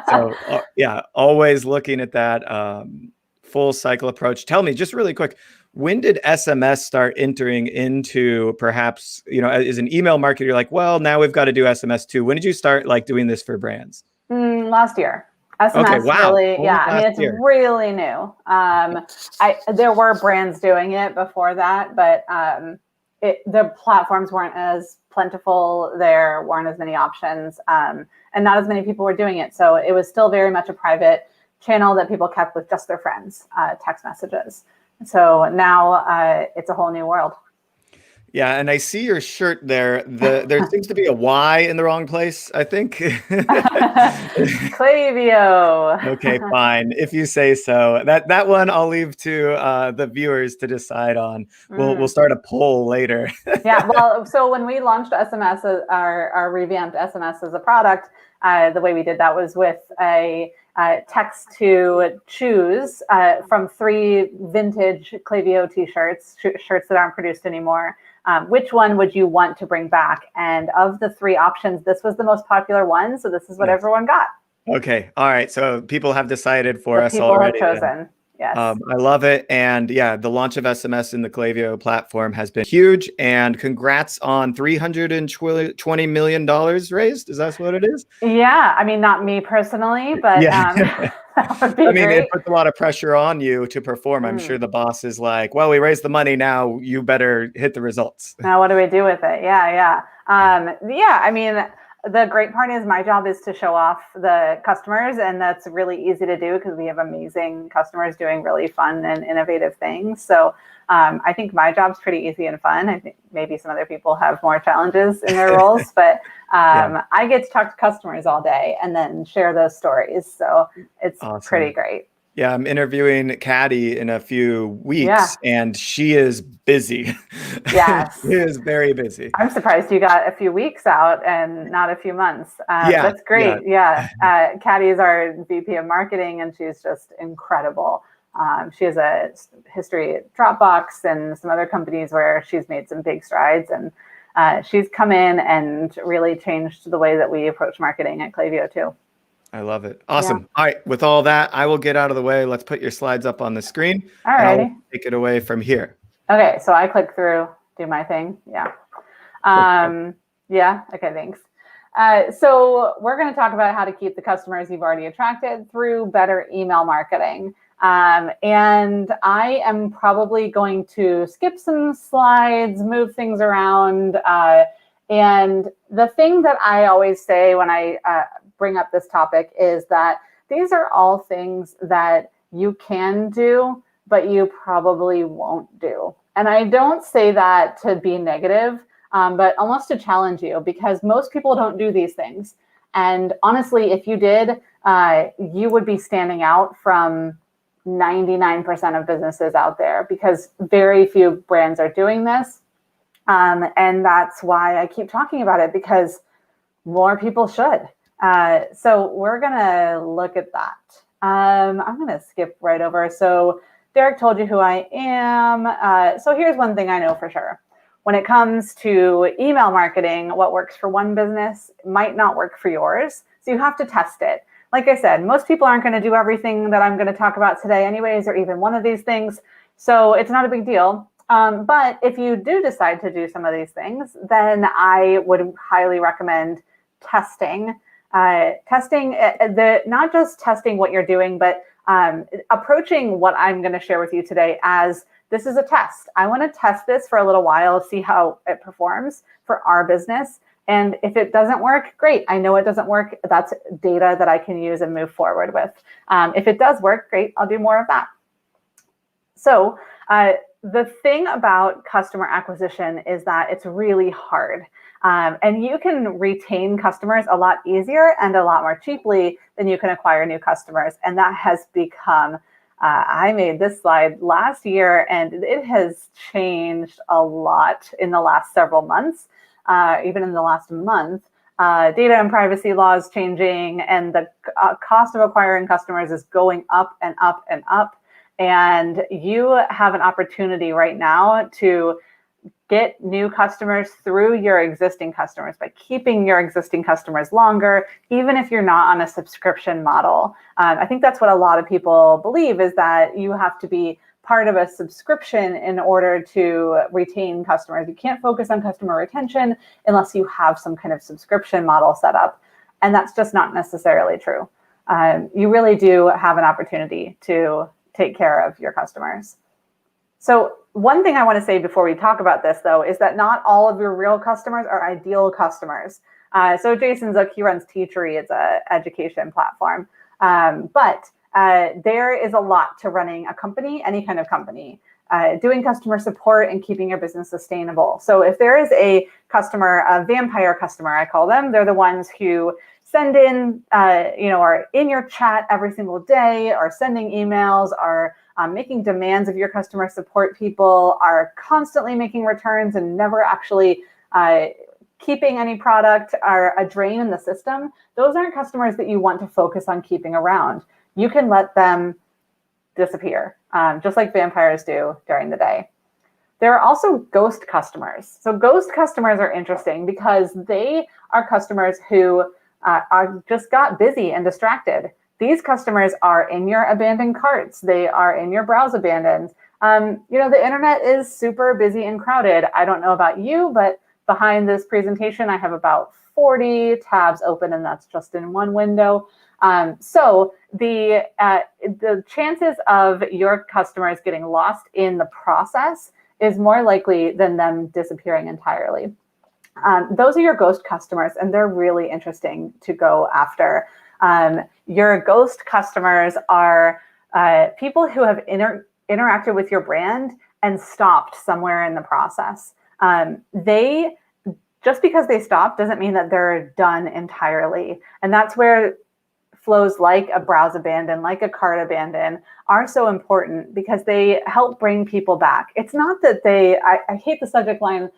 So yeah, always looking at that full cycle approach. Tell me just really quick, when did SMS start entering into perhaps, as an email marketer, you're like, well, now we've got to do SMS too. When did you start like doing this for brands? Last year. SMS okay, wow. Really, yeah. I mean, it's really new. There were brands doing it before that, but the platforms weren't as plentiful. There weren't as many options, and not as many people were doing it. So it was still very much a private channel that people kept with just their friends, text messages. So now it's a whole new world. Yeah, and I see your shirt there. There seems to be a Y in the wrong place, I think. Klaviyo. Okay, fine. If you say so. That one I'll leave to the viewers to decide on. We'll start a poll later. Yeah, well, so when we launched SMS, our revamped SMS as a product, the way we did that was with a text to choose from 3 vintage Klaviyo t-shirts, shirts that aren't produced anymore. Which one would you want to bring back? And of the 3 options, this was the most popular one. So this is what everyone got. Okay. All right. So people have decided for us people already. Have chosen. Yes. I love it. And yeah, the launch of SMS in the Klaviyo platform has been huge. And congrats on $320 million raised. Is that what it is? Yeah. I mean, not me personally, but yeah. that would be great. It puts a lot of pressure on you to perform. I'm sure the boss is like, well, we raised the money. Now you better hit the results. Now what do we do with it? Yeah. I mean, the great part is my job is to show off the customers, and that's really easy to do because we have amazing customers doing really fun and innovative things. So I think my job's pretty easy and fun. I think maybe some other people have more challenges in their roles, but I get to talk to customers all day and then share those stories. So it's pretty great. Yeah, I'm interviewing Caddy in a few weeks, and she is busy. Yes. She is very busy. I'm surprised you got a few weeks out and not a few months. That's great. Yeah. Caddy is our VP of marketing, and she's just incredible. She has a history at Dropbox and some other companies where she's made some big strides, and she's come in and really changed the way that we approach marketing at Klaviyo too. I love it. Awesome. Yeah. All right. With all that, I will get out of the way. Let's put your slides up on the screen. All right. I'll take it away from here. Okay. So I click through, do my thing. Yeah. Yeah. Okay. Thanks. So we're going to talk about how to keep the customers you've already attracted through better email marketing. And I am probably going to skip some slides, move things around. And the thing that I always say when I bring up this topic is that these are all things that you can do, but you probably won't do. And I don't say that to be negative, but almost to challenge you, because most people don't do these things. And honestly, if you did, you would be standing out from 99% of businesses out there, because very few brands are doing this. And that's why I keep talking about it, because more people should. So we're going to look at that. I'm going to skip right over. So Derek told you who I am. So here's one thing I know for sure. When it comes to email marketing, what works for one business might not work for yours. So you have to test it. Like I said, most people aren't going to do everything that I'm going to talk about today anyways, or even one of these things. So it's not a big deal. But if you do decide to do some of these things, then I would highly recommend testing. Not just testing what you're doing, but approaching what I'm going to share with you today as this is a test. I want to test this for a little while, see how it performs for our business. And if it doesn't work, great. I know it doesn't work. That's data that I can use and move forward with. If it does work, great. I'll do more of that. So the thing about customer acquisition is that it's really hard. And you can retain customers a lot easier and a lot more cheaply than you can acquire new customers. And that has become, I made this slide last year, and it has changed a lot in the last several months, even in the last month. Data and privacy laws changing, and the cost of acquiring customers is going up and up and up. And you have an opportunity right now to get new customers through your existing customers by keeping your existing customers longer, even if you're not on a subscription model. I think that's what a lot of people believe, is that you have to be part of a subscription in order to retain customers. You can't focus on customer retention unless you have some kind of subscription model set up. And that's just not necessarily true. You really do have an opportunity to take care of your customers. So one thing I want to say before we talk about this, though, is that not all of your real customers are ideal customers. So Jason Zook, he runs Teachery. It's an education platform. But there is a lot to running a company, any kind of company, doing customer support and keeping your business sustainable. So if there is a customer, a vampire customer, I call them, they're the ones who send in, are in your chat every single day, are sending emails, are making demands of your customer support people, are constantly making returns and never actually keeping any product, are a drain in the system. Those aren't customers that you want to focus on keeping around. You can let them disappear, just like vampires do during the day. There are also ghost customers. So ghost customers are interesting because they are customers who just got busy and distracted. These customers are in your abandoned carts. They are in your browse abandoned. The internet is super busy and crowded. I don't know about you, but behind this presentation, I have about 40 tabs open, and that's just in one window. So the chances of your customers getting lost in the process is more likely than them disappearing entirely. Those are your ghost customers, and they're really interesting to go after. Your ghost customers are people who have interacted with your brand and stopped somewhere in the process. Just because they stopped doesn't mean that they're done entirely. And that's where flows like a browse abandon, like a cart abandon, are so important, because they help bring people back. It's not that I hate the subject line,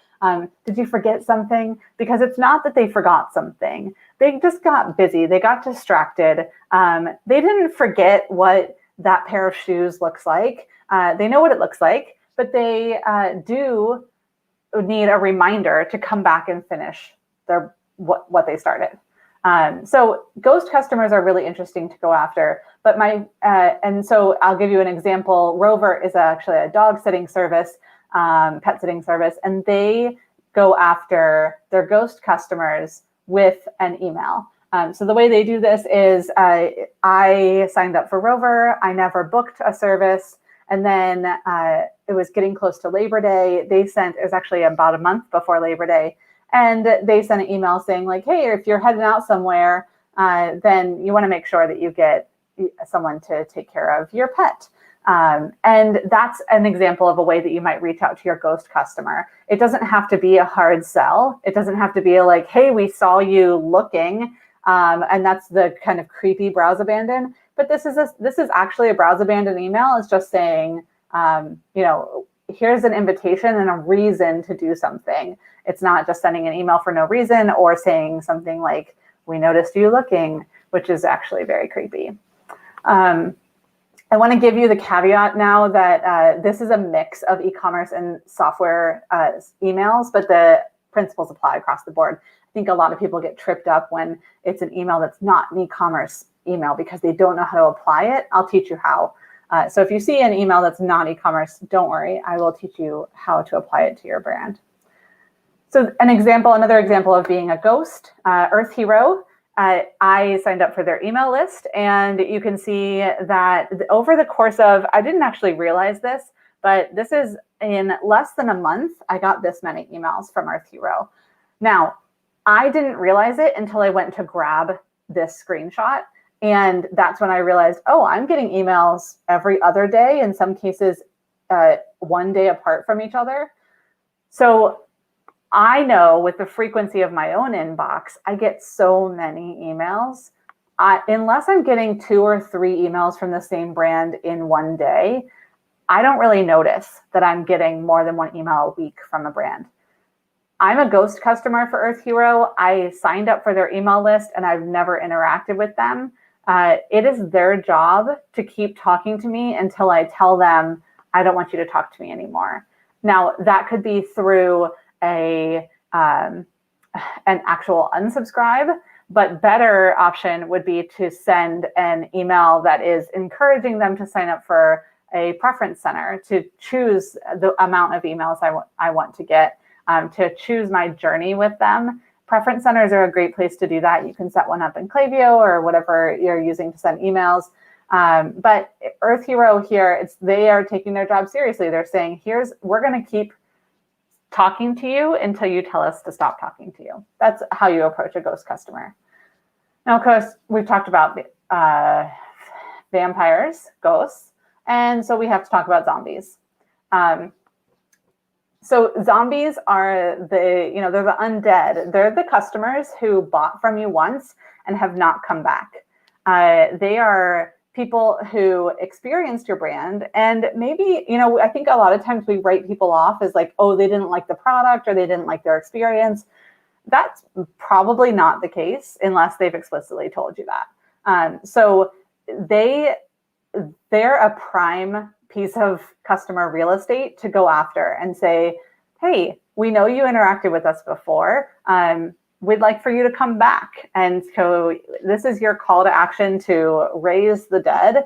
did you forget something? Because it's not that they forgot something. They just got busy. They got distracted. They didn't forget what that pair of shoes looks like. They know what it looks like, but they do need a reminder to come back and finish what they started. So ghost customers are really interesting to go after. But and so I'll give you an example. Rover is actually a dog sitting service, pet sitting service, and they go after their ghost customers with an email. So the way they do this is I signed up for Rover. I never booked a service. And then it was getting close to Labor Day. It was actually about a month before Labor Day. And they sent an email saying like, hey, if you're heading out somewhere, then you want to make sure that you get someone to take care of your pet. And that's an example of a way that you might reach out to your ghost customer. It doesn't have to be a hard sell. It doesn't have to be like, hey, we saw you looking. And that's the kind of creepy browse abandon. But this is actually a browse abandon email. It's just saying, here's an invitation and a reason to do something. It's not just sending an email for no reason or saying something like, we noticed you looking, which is actually very creepy. I want to give you the caveat now that this is a mix of e-commerce and software emails, but the principles apply across the board. I think a lot of people get tripped up when it's an email that's not an e-commerce email because they don't know how to apply it. I'll teach you how. So if you see an email that's not e-commerce, don't worry. I will teach you how to apply it to your brand. So another example of being a ghost, Earth Hero. I signed up for their email list, and you can see that over the course of, I didn't actually realize this, but this is in less than a month, I got this many emails from Earth Hero. Now, I didn't realize it until I went to grab this screenshot. And that's when I realized, oh, I'm getting emails every other day, in some cases, 1 day apart from each other. So I know with the frequency of my own inbox, I get so many emails. Unless I'm getting 2 or 3 emails from the same brand in one day, I don't really notice that I'm getting more than 1 email a week from a brand. I'm a ghost customer for Earth Hero. I signed up for their email list and I've never interacted with them. It is their job to keep talking to me until I tell them, I don't want you to talk to me anymore. Now, that could be through an actual unsubscribe, but better option would be to send an email that is encouraging them to sign up for a preference center, to choose the amount of emails I want to get, to choose my journey with them. Preference centers are a great place to do that. You can set one up in Klaviyo or whatever you're using to send emails. But Earth Hero here, they are taking their job seriously. They're saying, we're going to keep talking to you until you tell us to stop talking to you. That's how you approach a ghost customer. Now, of course, we've talked about vampires, ghosts, and so we have to talk about zombies. So zombies are they're the undead. They're the customers who bought from you once and have not come back. They are people who experienced your brand, and maybe, I think a lot of times we write people off as like, oh, they didn't like the product or they didn't like their experience. That's probably not the case unless they've explicitly told you that. So they're a prime piece of customer real estate to go after and say, hey, we know you interacted with us before. We'd like for you to come back. And so this is your call to action to raise the dead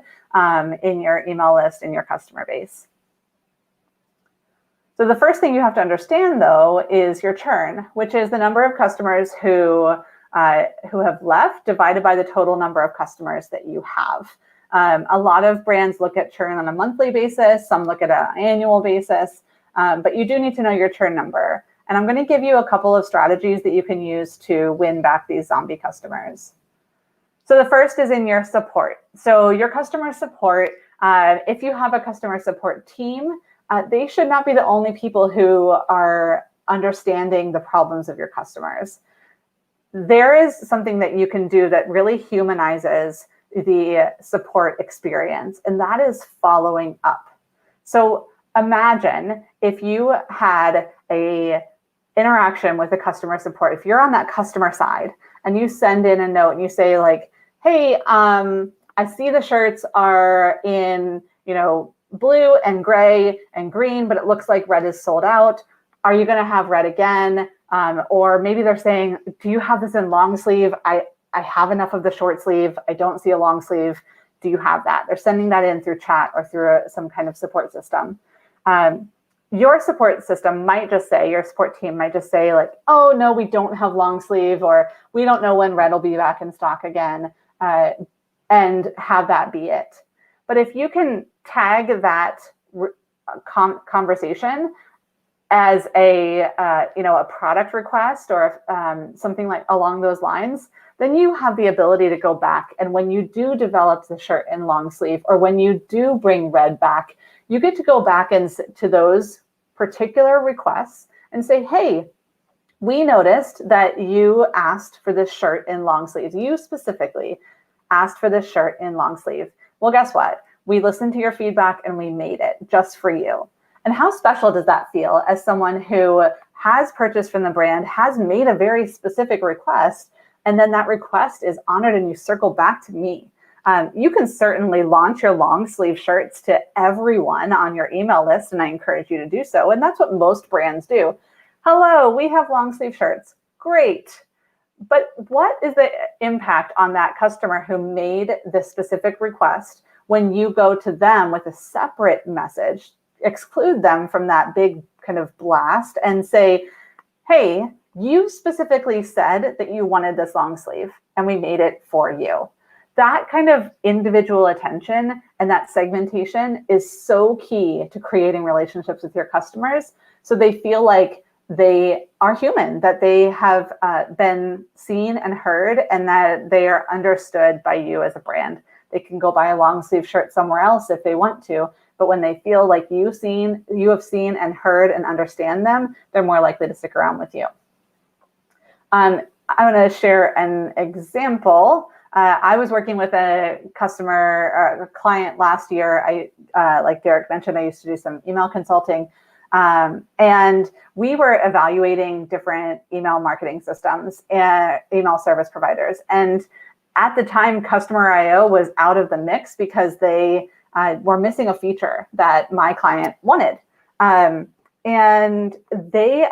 in your email list, in your customer base. So the first thing you have to understand, though, is your churn, which is the number of customers who have left divided by the total number of customers that you have. A lot of brands look at churn on a monthly basis. Some look at an annual basis, but you do need to know your churn number. And I'm going to give you a couple of strategies that you can use to win back these zombie customers. So the first is in your support. So your customer support, if you have a customer support team, they should not be the only people who are understanding the problems of your customers. There is something that you can do that really humanizes the support experience, and that is following up. So imagine if you had a interaction with a customer support, if you're on that customer side and you send in a note and you say like, hey, I see the shirts are in, blue and gray and green, but it looks like red is sold out. Are you going to have red again? Or maybe they're saying, do you have this in long sleeve? I have enough of the short sleeve. I don't see a long sleeve. Do you have that? They're sending that in through chat or through some kind of support system. your support system might just say, your support team might just say like, oh no, we don't have long sleeve, or we don't know when red will be back in stock again, and have that be it. But if you can tag that conversation as a a product request or something like along those lines, then you have the ability to go back, and when you do develop the shirt in long sleeve, or when you do bring red back, you get to go back and to those particular requests and say, hey, we noticed that you asked for this shirt in long sleeves. You specifically asked for this shirt in long sleeve. Well, guess what? We listened to your feedback and we made it just for you. And how special does that feel as someone who has purchased from the brand, has made a very specific request, and then that request is honored and you circle back to me? You can certainly launch your long sleeve shirts to everyone on your email list, and I encourage you to do so. And that's what most brands do. Hello, we have long sleeve shirts. Great. But what is the impact on that customer who made this specific request when you go to them with a separate message, exclude them from that big kind of blast and say, hey, you specifically said that you wanted this long sleeve and we made it for you. That kind of individual attention and that segmentation is so key to creating relationships with your customers, so they feel like they are human, that they have been seen and heard, and that they are understood by you as a brand. They can go buy a long sleeve shirt somewhere else if they want to, but when they feel like you have seen and heard and understand them, they're more likely to stick around with you. I want to share an example. I was working with a customer, a client last year. Like Derek mentioned, I used to do some email consulting. And we were evaluating different email marketing systems and email service providers. And at the time, Customer IO was out of the mix because they were missing a feature that my client wanted. And they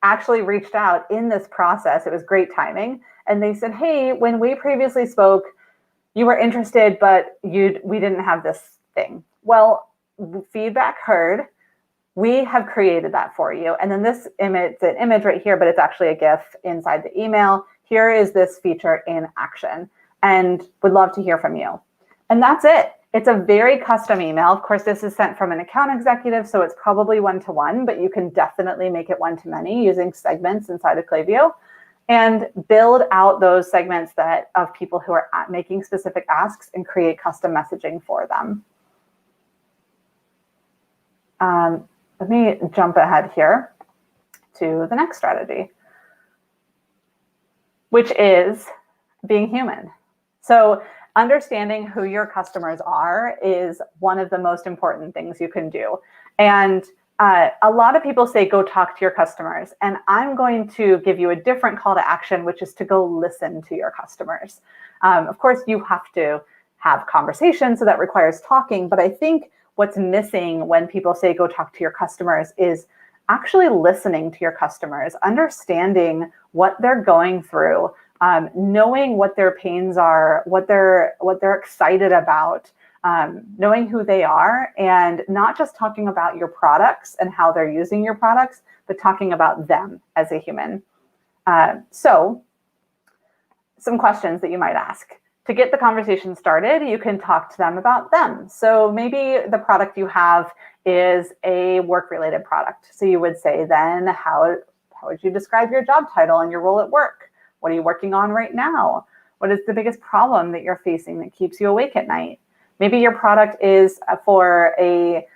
actually reached out in this process. It was great timing. And they said, hey, when we previously spoke, you were interested, but we didn't have this thing. Well, feedback heard. We have created that for you. And then this image, it's an image right here, but it's actually a GIF inside the email. Here is this feature in action, and would love to hear from you. And that's it. It's a very custom email. Of course, this is sent from an account executive, so it's probably one-to-one, but you can definitely make it one-to-many using segments inside of Klaviyo and build out those segments of people who are making specific asks and create custom messaging for them. Let me jump ahead here to the next strategy, which is being human. So understanding who your customers are is one of the most important things you can do. And a lot of people say, go talk to your customers. And I'm going to give you a different call to action, which is to go listen to your customers. Of course, you have to have conversations, so that requires talking. But I think what's missing when people say go talk to your customers is actually listening to your customers, understanding what they're going through, knowing what their pains are, what they're excited about, knowing who they are, and not just talking about your products and how they're using your products, but talking about them as a human. So some questions that you might ask. To get the conversation started, you can talk to them about them. So maybe the product you have is a work-related product. So you would say then, how would you describe your job title and your role at work? What are you working on right now? What is the biggest problem that you're facing that keeps you awake at night? Maybe your product is for a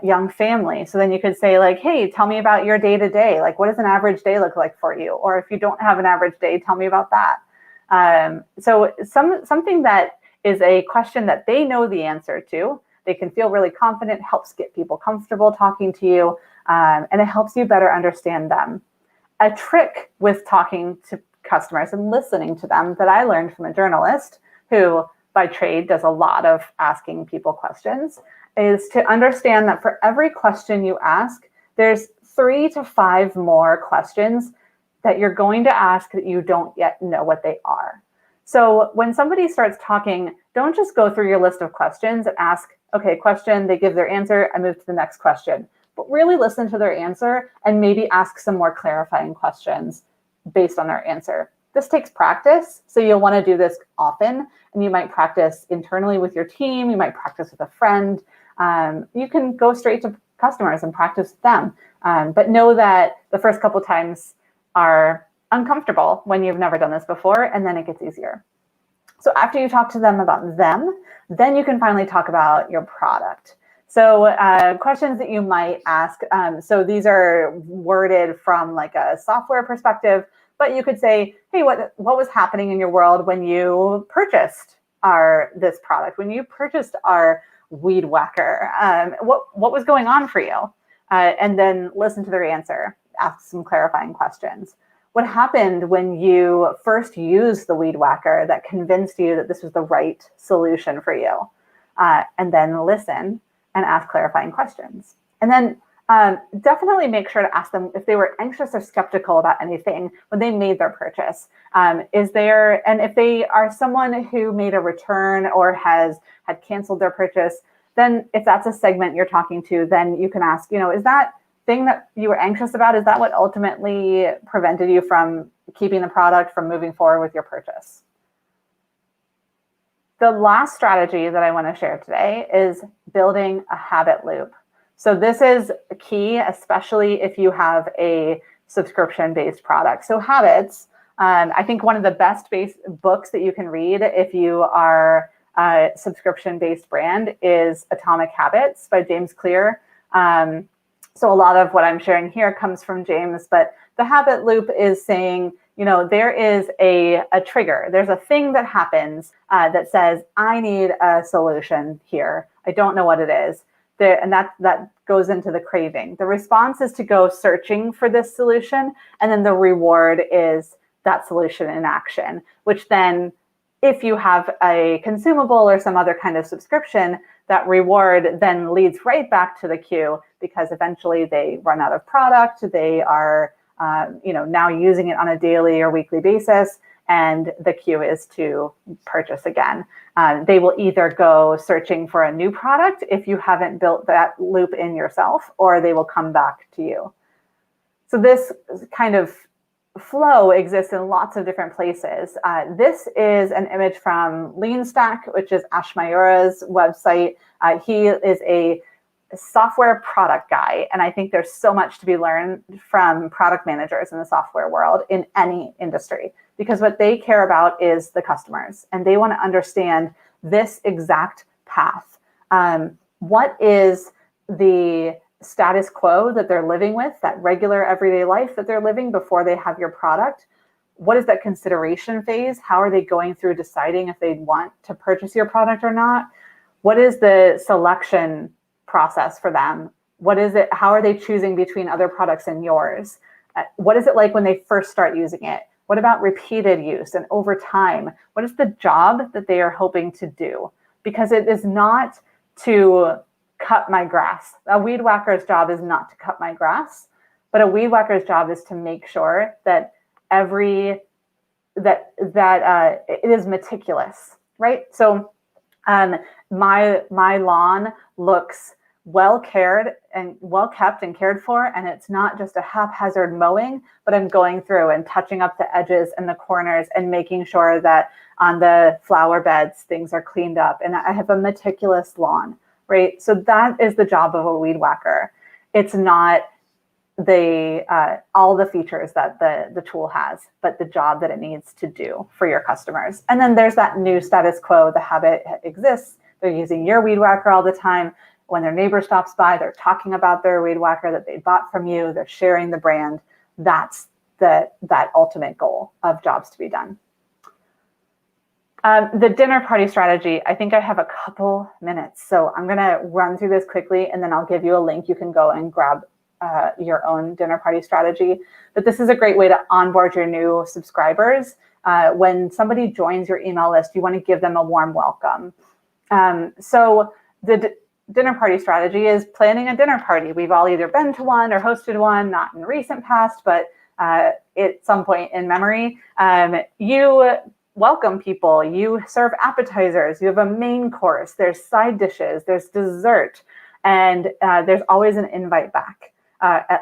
young family. So then you could say like, hey, tell me about your day-to-day. Like, what does an average day look like for you? Or if you don't have an average day, tell me about that. So something that is a question that they know the answer to, they can feel really confident, helps get people comfortable talking to you, and it helps you better understand them. A trick with talking to customers and listening to them that I learned from a journalist who by trade does a lot of asking people questions is to understand that for every question you ask, there's 3 to 5 more questions that you're going to ask that you don't yet know what they are. So when somebody starts talking, don't just go through your list of questions and ask, okay, question, they give their answer, I move to the next question. but really listen to their answer and maybe ask some more clarifying questions based on their answer. This takes practice, so you'll want to do this often, and you might practice internally with your team, you might practice with a friend. You can go straight to customers and practice with them, but know that the first couple times are uncomfortable when you've never done this before, and then it gets easier. So after you talk to them about them, then you can finally talk about your product. So questions that you might ask, so these are worded from like a software perspective, but you could say, hey, what was happening in your world when you purchased this product, when you purchased our weed whacker? What was going on for you? And then listen to their answer, ask some clarifying questions. What happened when you first used the weed whacker that convinced you that this was the right solution for you? And then listen and ask clarifying questions. And then definitely make sure to ask them if they were anxious or skeptical about anything when they made their purchase. And if they are someone who made a return or had canceled their purchase, then if that's a segment you're talking to, then you can ask, is that thing that you were anxious about, is that what ultimately prevented you from keeping the product, from moving forward with your purchase? The last strategy that I want to share today is building a habit loop. So this is key, especially if you have a subscription-based product. So habits, I think one of the best books that you can read if you are a subscription-based brand is Atomic Habits by James Clear. So a lot of what I'm sharing here comes from James, but the habit loop is saying, there is a trigger. There's a thing that happens that says, I need a solution here. I don't know what it is. And that goes into the craving. The response is to go searching for this solution, and then the reward is that solution in action, which then, if you have a consumable or some other kind of subscription, that reward then leads right back to the queue, because eventually they run out of product. They are now using it on a daily or weekly basis, and the queue is to purchase again. They will either go searching for a new product if you haven't built that loop in yourself, or they will come back to you. So this kind of flow exists in lots of different places. This is an image from Lean Stack, which is Ash Mayura's website. He is a software product guy, and I think there's so much to be learned from product managers in the software world in any industry, because what they care about is the customers, and they want to understand this exact path. What is the status quo that they're living with, that regular everyday life that they're living before they have your product? What is that consideration phase? How are they going through deciding if they want to purchase your product or not? What is the selection process for them? What is it? How are they choosing between other products and yours? What is it like when they first start using it? What about repeated use and over time? What is the job that they are hoping to do? Because it is not to cut my grass. A weed whacker's job is not to cut my grass, but a weed whacker's job is to make sure that it is meticulous, right? So my lawn looks well cared and well kept and cared for, and it's not just a haphazard mowing, but I'm going through and touching up the edges and the corners and making sure that on the flower beds things are cleaned up, and I have a meticulous lawn, right? So that is the job of a weed whacker. It's not all the features that the tool has, but the job that it needs to do for your customers. And then there's that new status quo. The habit exists. They're using your weed whacker all the time. When their neighbor stops by, they're talking about their weed whacker that they bought from you. They're sharing the brand. That's that ultimate goal of jobs to be done. The dinner party strategy, I think I have a couple minutes, so I'm going to run through this quickly, and then I'll give you a link. You can go and grab your own dinner party strategy. But this is a great way to onboard your new subscribers. When somebody joins your email list, you want to give them a warm welcome. So the dinner party strategy is planning a dinner party. We've all either been to one or hosted one, not in the recent past, but at some point in memory. You welcome people, you serve appetizers, you have a main course, there's side dishes, there's dessert, And there's always an invite back,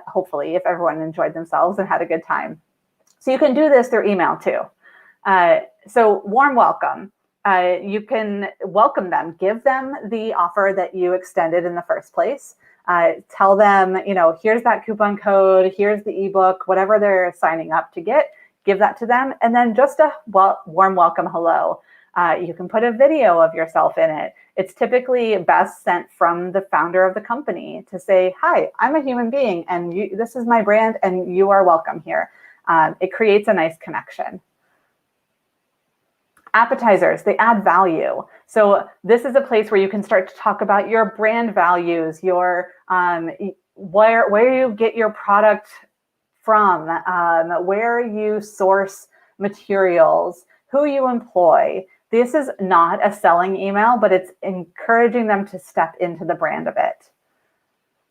hopefully, if everyone enjoyed themselves and had a good time. So you can do this through email too. So warm welcome. You can welcome them, give them the offer that you extended in the first place. Tell them, here's that coupon code, here's the ebook, whatever they're signing up to get, give that to them. And then just a warm welcome hello. You can put a video of yourself in it. It's typically best sent from the founder of the company to say, hi, I'm a human being and this is my brand and you are welcome here. It creates a nice connection. Appetizers, they add value. So this is a place where you can start to talk about your brand values, your where you get your product from, where you source materials, who you employ. This is not a selling email, but it's encouraging them to step into the brand a bit.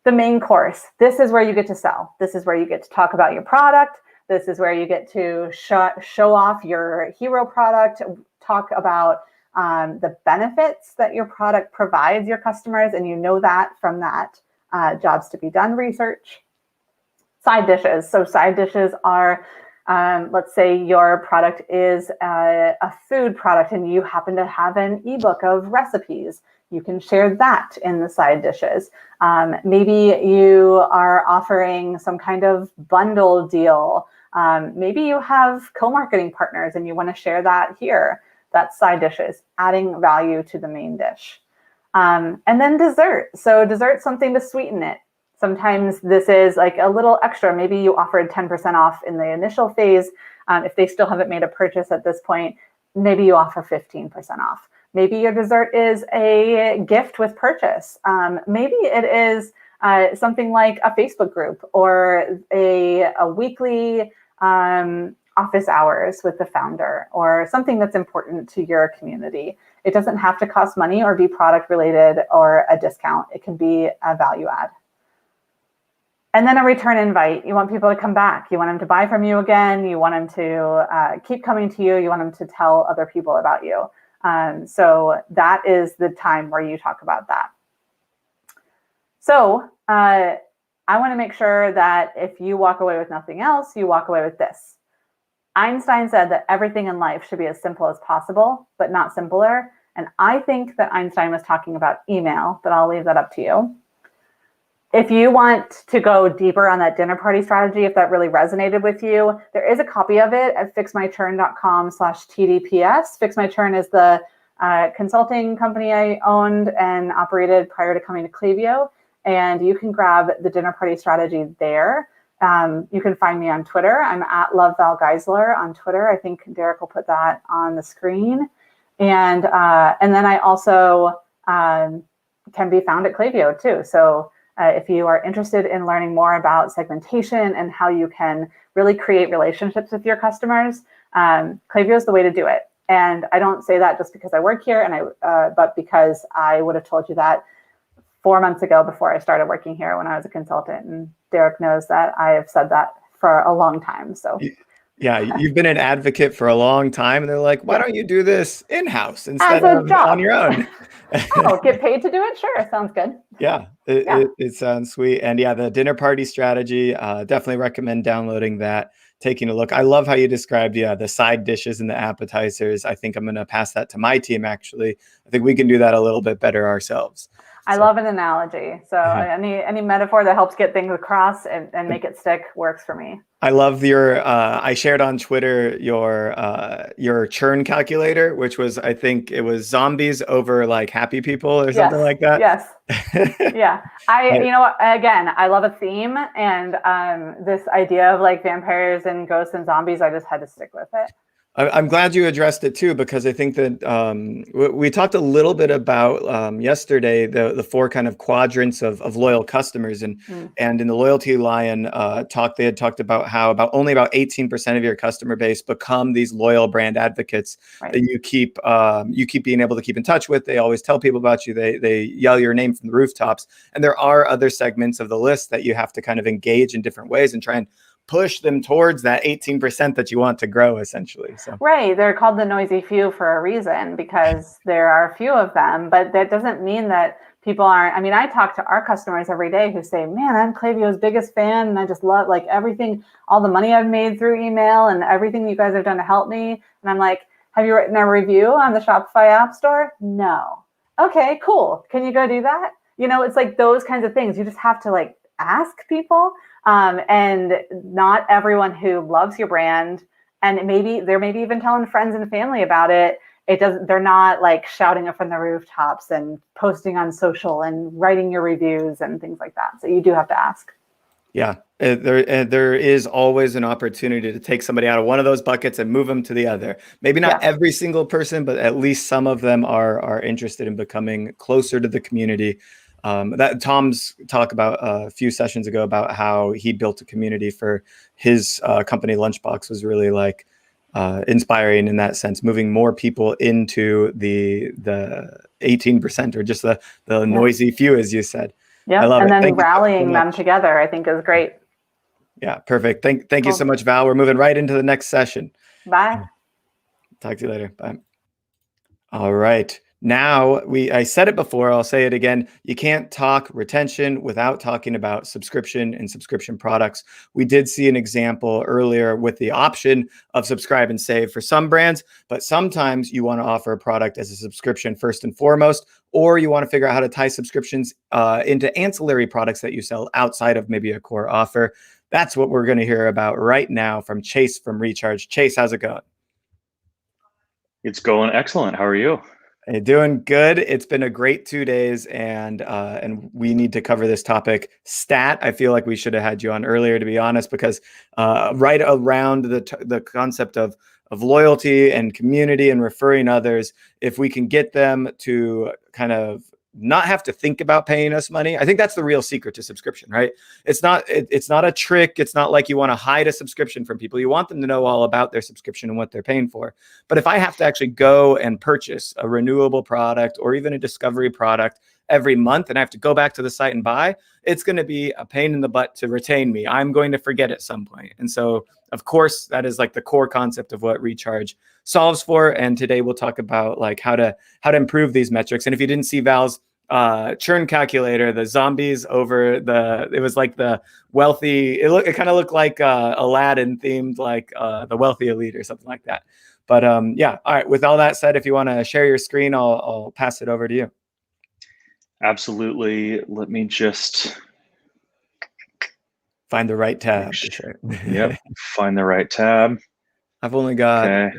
The main course, this is where you get to sell. This is where you get to talk about your product. This is where you get to show off your hero product, talk about the benefits that your product provides your customers, and you know that from that jobs to be done research. Side dishes. So side dishes are, let's say your product is a food product and you happen to have an ebook of recipes. You can share that in the side dishes. Maybe you are offering some kind of bundle deal. Maybe you have co-marketing partners and you want to share that here. That's side dishes, adding value to the main dish. And then dessert. So dessert's something to sweeten it. Sometimes this is like a little extra. Maybe you offered 10% off in the initial phase. If they still haven't made a purchase at this point, maybe you offer 15% off. Maybe your dessert is a gift with purchase. Maybe it is something like a Facebook group or a weekly office hours with the founder or something that's important to your community. It doesn't have to cost money or be product related or a discount. It can be a value add. And then a return invite. You want people to come back. You want them to buy from you again. You want them to keep coming to you. You want them to tell other people about you. So that is the time where you talk about that. So I want to make sure that if you walk away with nothing else, you walk away with this. Einstein said that everything in life should be as simple as possible, but not simpler. And I think that Einstein was talking about email, but I'll leave that up to you. If you want to go deeper on that dinner party strategy, if that really resonated with you, there is a copy of it at fixmychurn.com/TDPS. Fix My Churn is the consulting company I owned and operated prior to coming to Klaviyo. And you can grab the dinner party strategy there. You can find me on Twitter. I'm at LoveValGeisler on Twitter. I think Derek will put that on the screen. And then I also can be found at Klaviyo too. So if you are interested in learning more about segmentation and how you can really create relationships with your customers, Klaviyo is the way to do it. And I don't say that just because I work here, but because I would have told you that 4 months ago before I started working here when I was a consultant. And Derek knows that I have said that for a long time. So yeah, you've been an advocate for a long time. And they're like, why don't you do this in-house instead of job. on your own? Oh, get paid to do it? Sure, sounds good. Yeah, it sounds sweet. And yeah, the dinner party strategy, definitely recommend downloading that, taking a look. I love how you described the side dishes and the appetizers. I think I'm going to pass that to my team, actually. I think we can do that a little bit better ourselves. I love an analogy. So any metaphor that helps get things across and make it stick works for me. I love your, I shared on Twitter your churn calculator, which was, I think it was zombies over like happy people or something like that. Yes. Yeah. You know what, again, I love a theme, and this idea of like vampires and ghosts and zombies, I just had to stick with it. I'm glad you addressed it too, because I think that we talked a little bit about yesterday the four kind of quadrants of loyal customers, and in the Loyalty Lion talk, they had talked about how only about 18% of your customer base become these loyal brand advocates that you keep being able to keep in touch with. They always tell people about you. They yell your name from the rooftops, and there are other segments of the list that you have to kind of engage in different ways and try and push them towards that 18% that you want to grow, essentially. So right, they're called the noisy few for a reason, because there are a few of them, but that doesn't mean that people aren't, I mean, I talk to our customers every day who say, man, I'm Klaviyo's biggest fan. And I just love like everything, all the money I've made through email and everything you guys have done to help me. And I'm like, have you written a review on the Shopify App Store? No. Okay, cool. Can you go do that? You know, it's like those kinds of things. You just have to like ask people. And not everyone who loves your brand, and they're maybe even telling friends and family about it. They're not like shouting it from the rooftops and posting on social and writing your reviews and things like that. So you do have to ask. Yeah, there is always an opportunity to take somebody out of one of those buckets and move them to the other. Maybe not every single person, but at least some of them are interested in becoming closer to the community. That Tom's talk about a few sessions ago about how he built a community for his company Lunchbox was really like inspiring in that sense, moving more people into the 18% or just the noisy few, as you said. Yeah, and then rallying them together, I think, is great. Yeah, perfect. Thank you so much, Val. We're moving right into the next session. Bye. Talk to you later. Bye. All right. Now, I said it before, I'll say it again. You can't talk retention without talking about subscription and subscription products. We did see an example earlier with the option of subscribe and save for some brands, but sometimes you want to offer a product as a subscription first and foremost, or you want to figure out how to tie subscriptions into ancillary products that you sell outside of maybe a core offer. That's what we're going to hear about right now from Chase from Recharge. Chase, how's it going? It's going excellent. How are you? Hey, doing good. It's been a great 2 days, and we need to cover this topic. Stat, I feel like we should have had you on earlier, to be honest, because right around the concept of loyalty and community and referring others, if we can get them to kind of not have to think about paying us money, I think that's the real secret to subscription, right? It's not a trick. It's not like you want to hide a subscription from people. You want them to know all about their subscription and what they're paying for. But if I have to actually go and purchase a renewable product or even a discovery product every month, and I have to go back to the site and buy, it's going to be a pain in the butt to retain me. I'm going to forget at some point. And so, of course, that is like the core concept of what Recharge solves for. And today we'll talk about like how to improve these metrics. And if you didn't see Val's churn calculator, the zombies over it was like the wealthy, it kind of looked like Aladdin themed, like the wealthy elite or something like that. But yeah, all right, with all that said, if you want to share your screen, I'll pass it over to you. Absolutely. Let me just find the right tab to share. Yep, find the right tab. I've only got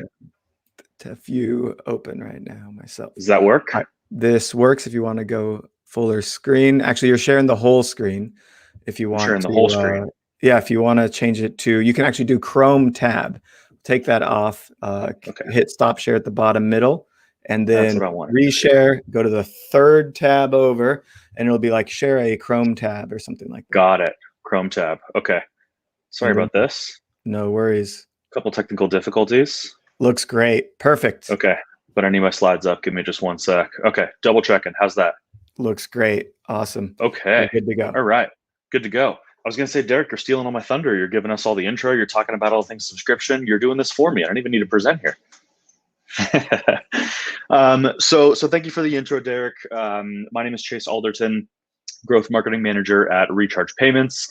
a few open right now myself. Does that work? Right. This works if you want to go fuller screen. Actually, you're sharing the whole screen. If you want sharing the whole screen. Yeah, if you want to change it to, you can actually do Chrome tab. Take that off. Hit stop share at the bottom middle, and then reshare. Go to the third tab over, and it'll be like share a Chrome tab or something like that. Got it. Chrome tab. Okay. Sorry about this. No worries. Couple technical difficulties. Looks great. Perfect. Okay. But I need my slides up. Give me just 1 sec. Okay. Double checking. How's that? Looks great. Awesome. Okay. We're good to go. All right. Good to go. I was going to say, Derek, you're stealing all my thunder. You're giving us all the intro. You're talking about all things subscription. You're doing this for me. I don't even need to present here. So thank you for the intro, Derek. My name is Chase Alderton, Growth Marketing Manager at Recharge Payments.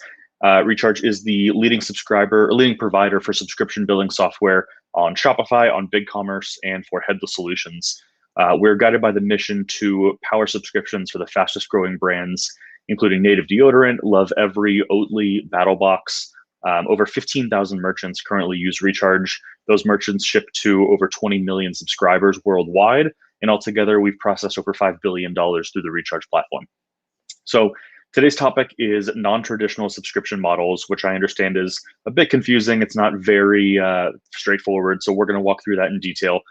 Recharge is the leading provider for subscription billing software on Shopify, on BigCommerce, and for headless solutions. We're guided by the mission to power subscriptions for the fastest growing brands, including Native Deodorant, Love Every, Oatly, BattleBox. Over 15,000 merchants currently use Recharge. Those merchants ship to over 20 million subscribers worldwide. And altogether, we've processed over $5 billion through the Recharge platform. So today's topic is non-traditional subscription models, which I understand is a bit confusing. It's not very straightforward. So we're going to walk through that in detail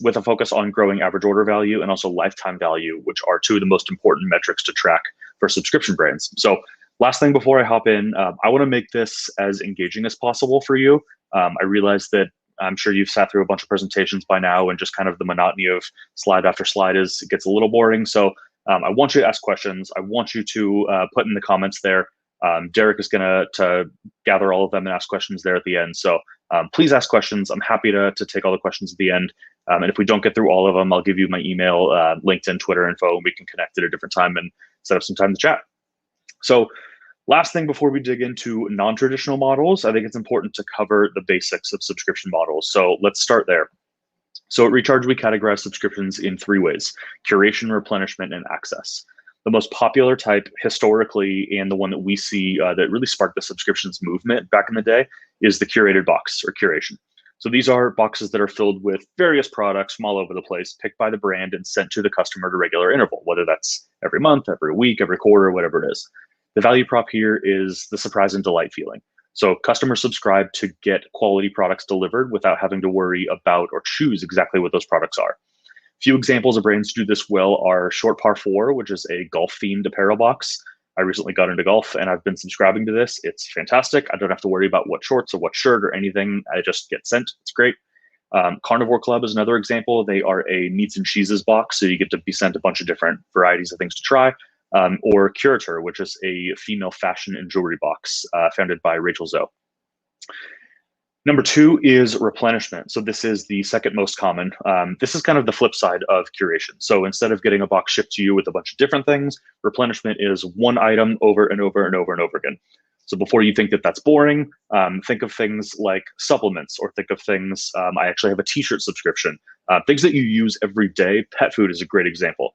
with a focus on growing average order value and also lifetime value, which are two of the most important metrics to track for subscription brands. So last thing before I hop in, I want to make this as engaging as possible for you. I realize that I'm sure you've sat through a bunch of presentations by now, and just kind of the monotony of slide after slide gets a little boring. So I want you to ask questions. I want you to put in the comments there Derek is going to gather all of them and ask questions there at the end. So please ask questions. I'm happy to take all the questions at the end. And if we don't get through all of them, I'll give you my email, LinkedIn, Twitter info, and we can connect at a different time and set up some time to chat. So last thing before we dig into non-traditional models, I think it's important to cover the basics of subscription models. So let's start there. So at Recharge, we categorize subscriptions in 3 ways: curation, replenishment, and access. The most popular type historically, and the one that we see that really sparked the subscriptions movement back in the day, is the curated box or curation. So these are boxes that are filled with various products from all over the place, picked by the brand and sent to the customer at a regular interval, whether that's every month, every week, every quarter, whatever it is. The value prop here is the surprise and delight feeling. So customers subscribe to get quality products delivered without having to worry about or choose exactly what those products are. Few examples of brands who do this well are Short Par 4, which is a golf-themed apparel box. I recently got into golf and I've been subscribing to this. It's fantastic. I don't have to worry about what shorts or what shirt or anything. I just get sent. It's great. Carnivore Club is another example. They are a meats and cheeses box, so you get to be sent a bunch of different varieties of things to try. Or Curator, which is a female fashion and jewelry box founded by Rachel Zoe. Number 2 is replenishment. So this is the second most common. This is kind of the flip side of curation. So instead of getting a box shipped to you with a bunch of different things, replenishment is one item over and over and over and over again. So before you think that that's boring, think of things like supplements, or think of things, I actually have a t-shirt subscription, things that you use every day. Pet food is a great example.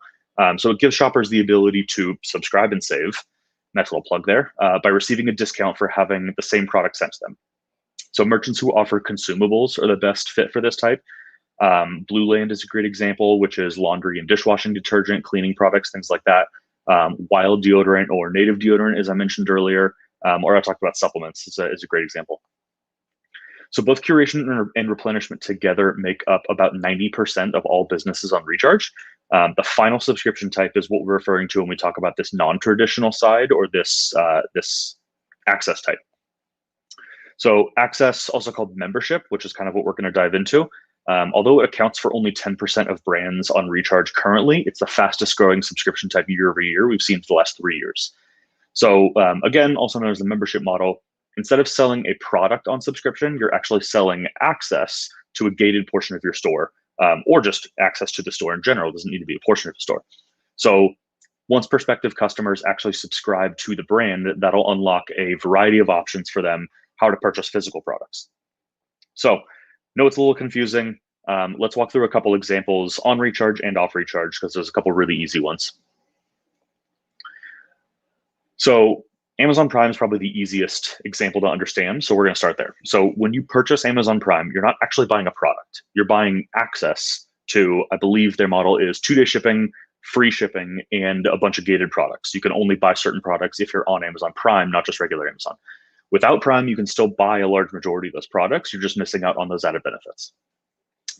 So it gives shoppers the ability to subscribe and save, nice little plug there, by receiving a discount for having the same product sent to them. So merchants who offer consumables are the best fit for this type. Blue Land is a great example, which is laundry and dishwashing detergent, cleaning products, things like that. Wild deodorant or native deodorant, as I mentioned earlier, or I talked about supplements is a great example. So both curation and replenishment together make up about 90% of all businesses on Recharge. The final subscription type is what we're referring to when we talk about this non-traditional side, or this access type. So access, also called membership, which is kind of what we're going to dive into. Although it accounts for only 10% of brands on Recharge currently, it's the fastest growing subscription type year over year we've seen for the last 3 years. So again, also known as the membership model, instead of selling a product on subscription, you're actually selling access to a gated portion of your store, or just access to the store in general. It doesn't need to be a portion of the store. So once prospective customers actually subscribe to the brand, that'll unlock a variety of options for them how to purchase physical products. So, know it's a little confusing. Let's walk through a couple examples on Recharge and off Recharge, because there's a couple really easy ones. So Amazon Prime is probably the easiest example to understand. So we're going to start there. So when you purchase Amazon Prime, you're not actually buying a product. You're buying access to, I believe their model is 2-day shipping, free shipping, and a bunch of gated products. You can only buy certain products if you're on Amazon Prime, not just regular Amazon. Without Prime, you can still buy a large majority of those products. You're just missing out on those added benefits.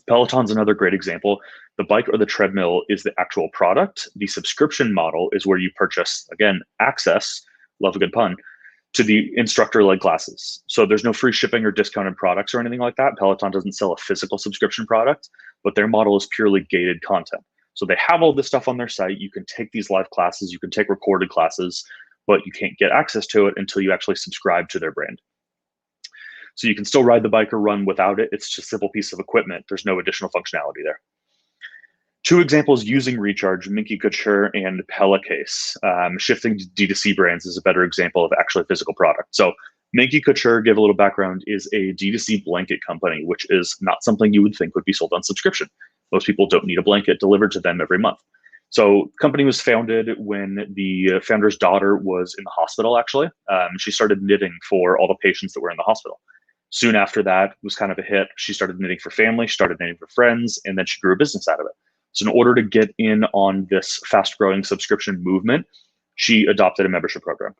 Peloton's another great example. The bike or the treadmill is the actual product. The subscription model is where you purchase, again, access, love a good pun, to the instructor-led classes. So there's no free shipping or discounted products or anything like that. Peloton doesn't sell a physical subscription product, but their model is purely gated content. So they have all this stuff on their site. You can take these live classes, you can take recorded classes, but you can't get access to it until you actually subscribe to their brand. So you can still ride the bike or run without it. It's just a simple piece of equipment. There's no additional functionality there. 2 examples using Recharge, Minky Couture and Pillowcase. Shifting to D2C brands is a better example of actually physical product. So Minky Couture, give a little background, is a D2C blanket company, which is not something you would think would be sold on subscription. Most people don't need a blanket delivered to them every month. So the company was founded when the founder's daughter was in the hospital, actually. She started knitting for all the patients that were in the hospital. Soon after that, it was kind of a hit. She started knitting for family, started knitting for friends, and then she grew a business out of it. So in order to get in on this fast-growing subscription movement, she adopted a membership program.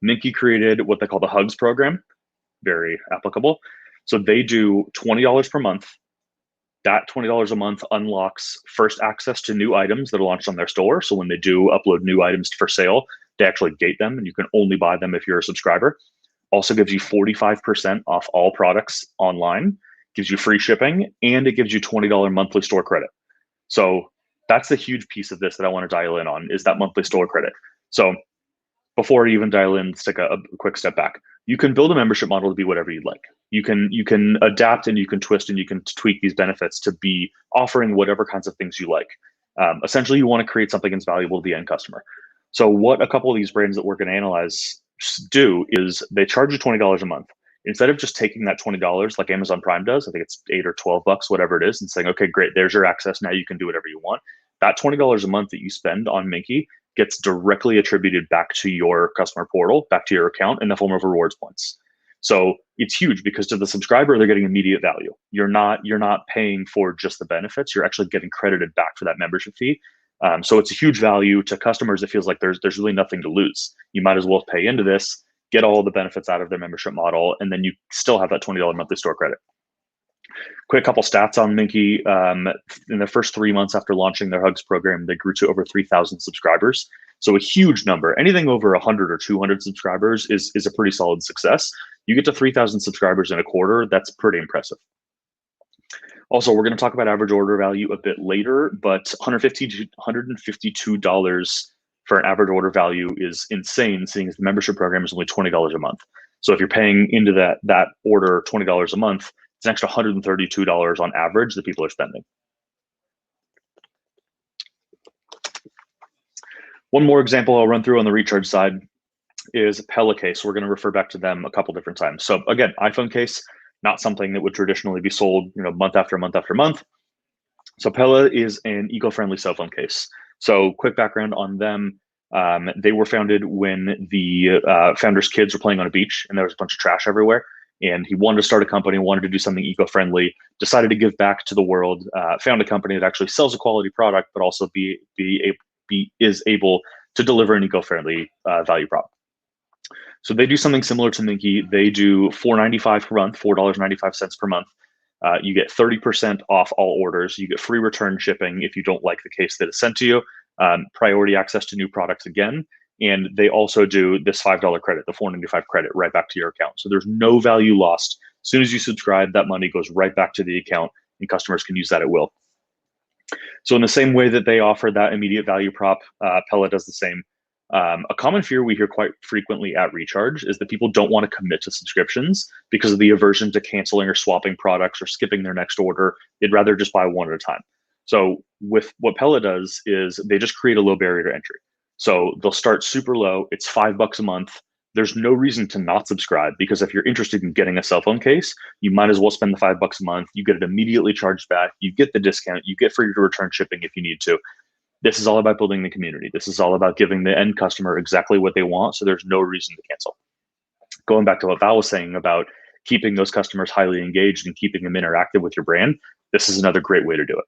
Minky created what they call the Hugs program, very applicable. So they do $20 per month. That $20 a month unlocks first access to new items that are launched on their store. So when they do upload new items for sale, they actually gate them, and you can only buy them if you're a subscriber. Also gives you 45% off all products online, gives you free shipping, and it gives you $20 monthly store credit. So that's the huge piece of this that I want to dial in on, is that monthly store credit. So before I even dial in, let's take a quick step back. You can build a membership model to be whatever you'd like. You can adapt and you can twist and you can tweak these benefits to be offering whatever kinds of things you like. Essentially, you want to create something that's valuable to the end customer. So what a couple of these brands that we're going to analyze do is they charge you $20 a month. Instead of just taking that $20 like Amazon Prime does, I think it's $8 or $12, whatever it is, and saying, okay, great, there's your access. Now you can do whatever you want. That $20 a month that you spend on Minky gets directly attributed back to your customer portal, back to your account in the form of rewards points. So it's huge because to the subscriber, they're getting immediate value. You're not paying for just the benefits. You're actually getting credited back for that membership fee. So it's a huge value to customers. It feels like there's really nothing to lose. You might as well pay into this, get all the benefits out of their membership model, and then you still have that $20 monthly store credit. Quick couple stats on Minky. In the first 3 months after launching their Hugs program, they grew to over 3,000 subscribers. So a huge number. Anything over 100 or 200 subscribers is a pretty solid success. You get to 3,000 subscribers in a quarter, that's pretty impressive. Also, we're going to talk about average order value a bit later, but $152 for an average order value is insane, seeing as the membership program is only $20 a month. So if you're paying into that order $20 a month, it's an extra $132 on average that people are spending. One more example I'll run through on the Recharge side is Pella case. We're going to refer back to them a couple different times. So again, iPhone case, not something that would traditionally be sold, month after month after month. So Pella is an eco-friendly cell phone case. So quick background on them. They were founded when the founder's kids were playing on a beach and there was a bunch of trash everywhere. And he wanted to start a company, wanted to do something eco-friendly, decided to give back to the world, found a company that actually sells a quality product, but also is able to deliver an eco-friendly value prop. So they do something similar to Minky. They do $4.95 per month, $4.95 per month. You get 30% off all orders. You get free return shipping if you don't like the case that is sent to you, priority access to new products again. And they also do this $5 credit, the $4.95 credit right back to your account. So there's no value lost. As soon as you subscribe, that money goes right back to the account and customers can use that at will. So in the same way that they offer that immediate value prop, Pella does the same. A common fear we hear quite frequently at Recharge is that people don't want to commit to subscriptions because of the aversion to canceling or swapping products or skipping their next order. They'd rather just buy one at a time. So with what Pella does is they just create a low barrier to entry. So they'll start super low. It's $5 a month. There's no reason to not subscribe because if you're interested in getting a cell phone case, you might as well spend the $5 a month. You get it immediately charged back. You get the discount. You get free return shipping if you need to. This is all about building the community. This is all about giving the end customer exactly what they want. So there's no reason to cancel. Going back to what Val was saying about keeping those customers highly engaged and keeping them interactive with your brand, this is another great way to do it.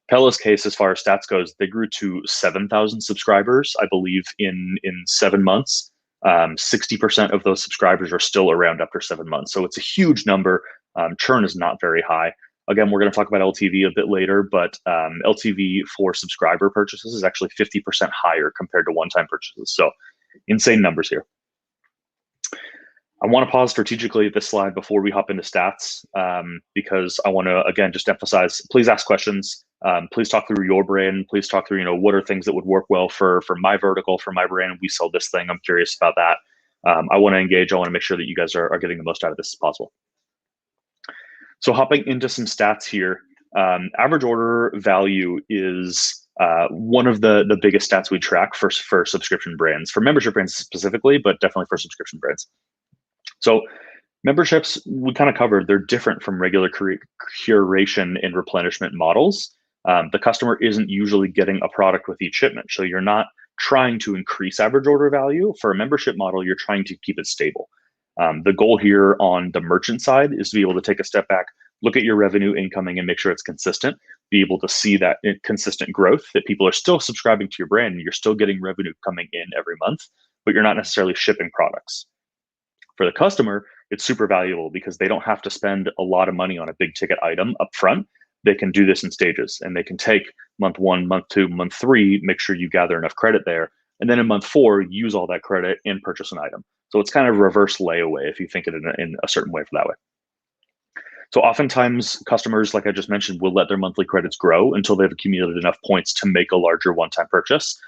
Pella's case, as far as stats goes, they grew to 7,000 subscribers, I believe, in 7 months. 60% of those subscribers are still around after 7 months. So it's a huge number. Churn is not very high. Again, we're going to talk about LTV a bit later, but LTV for subscriber purchases is actually 50% higher compared to one-time purchases. So insane numbers here. I want to pause strategically at this slide before we hop into stats because I want to, again, just emphasize, please ask questions. Please talk through your brand. Please talk through, what are things that would work well for my vertical, for my brand. We sell this thing. I'm curious about that. I want to engage. I want to make sure that you guys are getting the most out of this as possible. So hopping into some stats here, average order value is one of the biggest stats we track for subscription brands, for membership brands specifically, but definitely for subscription brands. So memberships, we kind of covered, they're different from regular curation and replenishment models. The customer isn't usually getting a product with each shipment. So you're not trying to increase average order value. For a membership model, you're trying to keep it stable. The goal here on the merchant side is to be able to take a step back, look at your revenue incoming and make sure it's consistent, be able to see that consistent growth, that people are still subscribing to your brand and you're still getting revenue coming in every month, but you're not necessarily shipping products. For the customer, it's super valuable because they don't have to spend a lot of money on a big ticket item up front. They can do this in stages and they can take month 1, month 2, month 3, make sure you gather enough credit there. And then in month 4, use all that credit and purchase an item. So it's kind of reverse layaway if you think it in a certain way for that way. So oftentimes customers, like I just mentioned, will let their monthly credits grow until they've accumulated enough points to make a larger one-time purchase.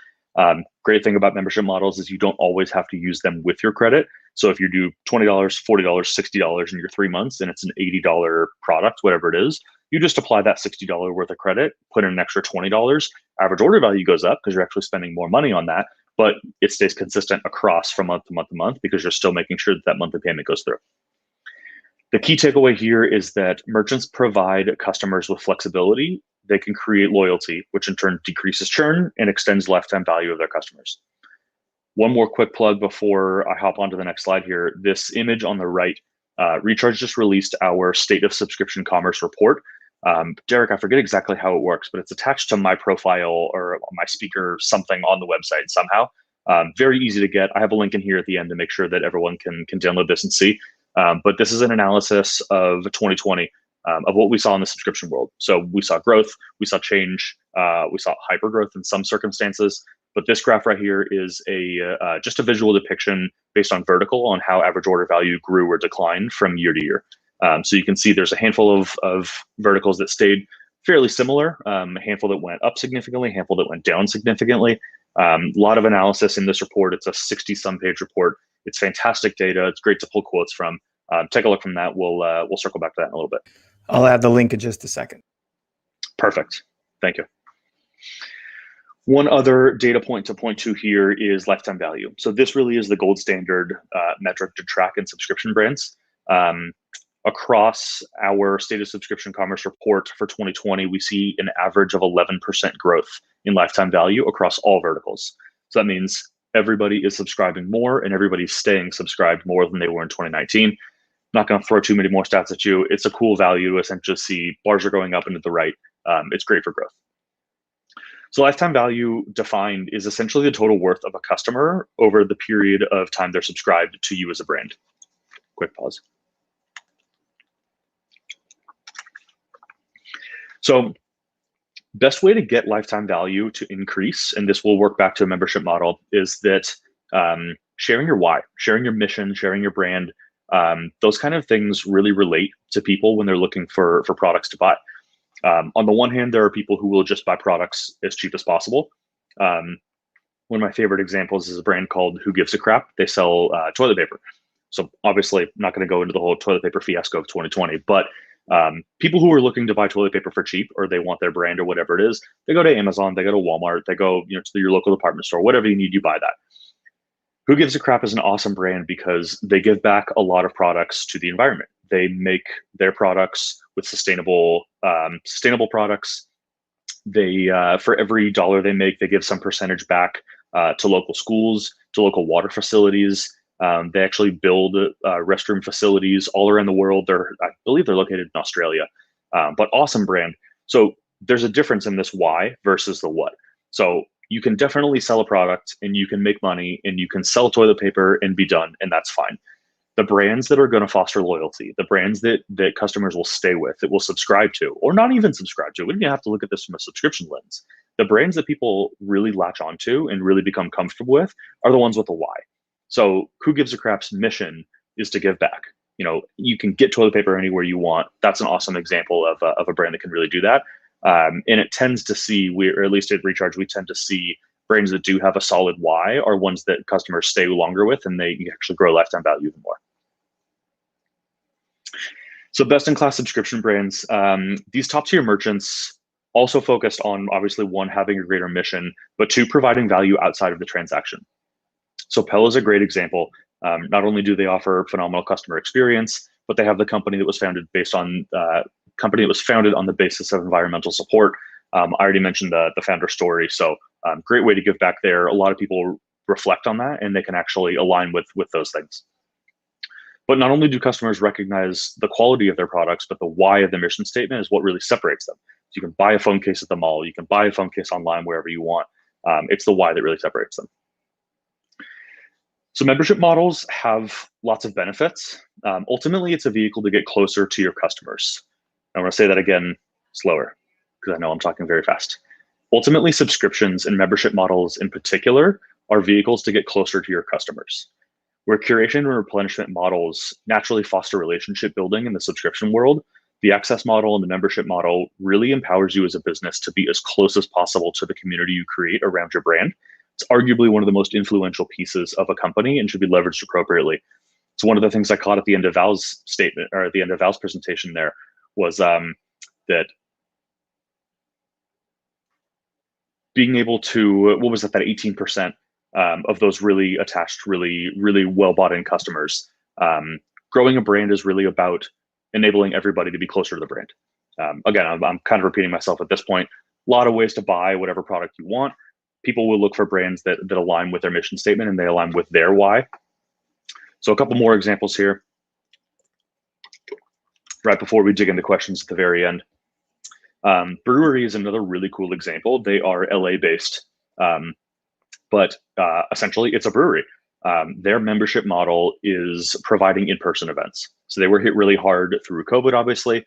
Great thing about membership models is you don't always have to use them with your credit. So if you do $20, $40, $60 in your 3 months and it's an $80 product, whatever it is, you just apply that $60 worth of credit, put in an extra $20. Average order value goes up because you're actually spending more money on that, but it stays consistent across from month to month to month because you're still making sure that that monthly payment goes through. The key takeaway here is that merchants provide customers with flexibility. They can create loyalty, which in turn decreases churn and extends lifetime value of their customers. One more quick plug before I hop onto the next slide here. This image on the right, Recharge just released our State of Subscription Commerce report. Derek, I forget exactly how it works, but it's attached to my profile or my speaker something on the website somehow. Very easy to get. I have a link in here at the end to make sure that everyone can download this and see. But this is an analysis of 2020 of what we saw in the subscription world. So we saw growth, we saw change, we saw hyper growth in some circumstances. But this graph right here is just a visual depiction based on vertical on how average order value grew or declined from year to year. So you can see there's a handful of verticals that stayed fairly similar, a handful that went up significantly, a handful that went down significantly. A lot of analysis in this report. It's a 60-some page report. It's fantastic data. It's great to pull quotes from. Take a look from that. We'll circle back to that in a little bit. I'll add the link in just a second. Perfect. Thank you. One other data point to point to here is lifetime value. So this really is the gold standard metric to track in subscription brands. Across our State of Subscription Commerce report for 2020, we see an average of 11% growth in lifetime value across all verticals. So that means everybody is subscribing more and everybody's staying subscribed more than they were in 2019. Not going to throw too many more stats at you. It's a cool value to essentially see bars are going up and to the right. It's great for growth. So lifetime value defined is essentially the total worth of a customer over the period of time they're subscribed to you as a brand. Quick pause. So best way to get lifetime value to increase, and this will work back to a membership model, is that sharing your why, sharing your mission, sharing your brand, those kind of things really relate to people when they're looking for products to buy. On the one hand, there are people who will just buy products as cheap as possible. One of my favorite examples is a brand called Who Gives a Crap. They sell toilet paper. So obviously, I'm not going to go into the whole toilet paper fiasco of 2020, but people who are looking to buy toilet paper for cheap, or they want their brand or whatever it is, they go to Amazon, they go to Walmart, they go to your local department store, whatever you need, you buy that. Who Gives a Crap is an awesome brand because they give back a lot of products to the environment. They make their products with sustainable products. They for every dollar they make, they give some percentage back to local schools, to local water facilities. They actually build restroom facilities all around the world. I believe they're located in Australia, but awesome brand. So there's a difference in this why versus the what. So you can definitely sell a product and you can make money and you can sell toilet paper and be done, and that's fine. The brands that are going to foster loyalty, the brands that customers will stay with, that will subscribe to, or not even subscribe to, we don't even have to look at this from a subscription lens. The brands that people really latch onto and really become comfortable with are the ones with the why. So Who Gives a Crap's mission is to give back. You can get toilet paper anywhere you want. That's an awesome example of a brand that can really do that. And it tends to see, or at least at Recharge, we tend to see brands that do have a solid why are ones that customers stay longer with, and they actually grow lifetime value even more. So best-in-class subscription brands, these top-tier merchants also focused on, obviously, one, having a greater mission, but two, providing value outside of the transaction. So Pell is a great example. Not only do they offer phenomenal customer experience, but they have the company that was founded on the basis of environmental support. I already mentioned the founder story, so great way to give back there. A lot of people reflect on that, and they can actually align with those things. But not only do customers recognize the quality of their products, but the why of the mission statement is what really separates them. So you can buy a phone case at the mall, you can buy a phone case online, wherever you want. It's the why that really separates them. So membership models have lots of benefits. Ultimately, it's a vehicle to get closer to your customers. I want to say that again slower, because I know I'm talking very fast. Ultimately, subscriptions and membership models in particular are vehicles to get closer to your customers. Where curation and replenishment models naturally foster relationship building in the subscription world, the access model and the membership model really empowers you as a business to be as close as possible to the community you create around your brand. It's arguably one of the most influential pieces of a company and should be leveraged appropriately. So one of the things I caught at the end of Val's statement, or at the end of Val's presentation there, was that being able to, what was it, that 18% of those really attached, really well bought in customers. Growing a brand is really about enabling everybody to be closer to the brand. Again, I'm kind of repeating myself at this point. A lot of ways to buy whatever product you want. People will look for brands that align with their mission statement and they align with their why. So a couple more examples here, right before we dig into questions at the very end. Brewery is another really cool example. They are LA based, but essentially it's a brewery. Their membership model is providing in-person events. So they were hit really hard through COVID, obviously.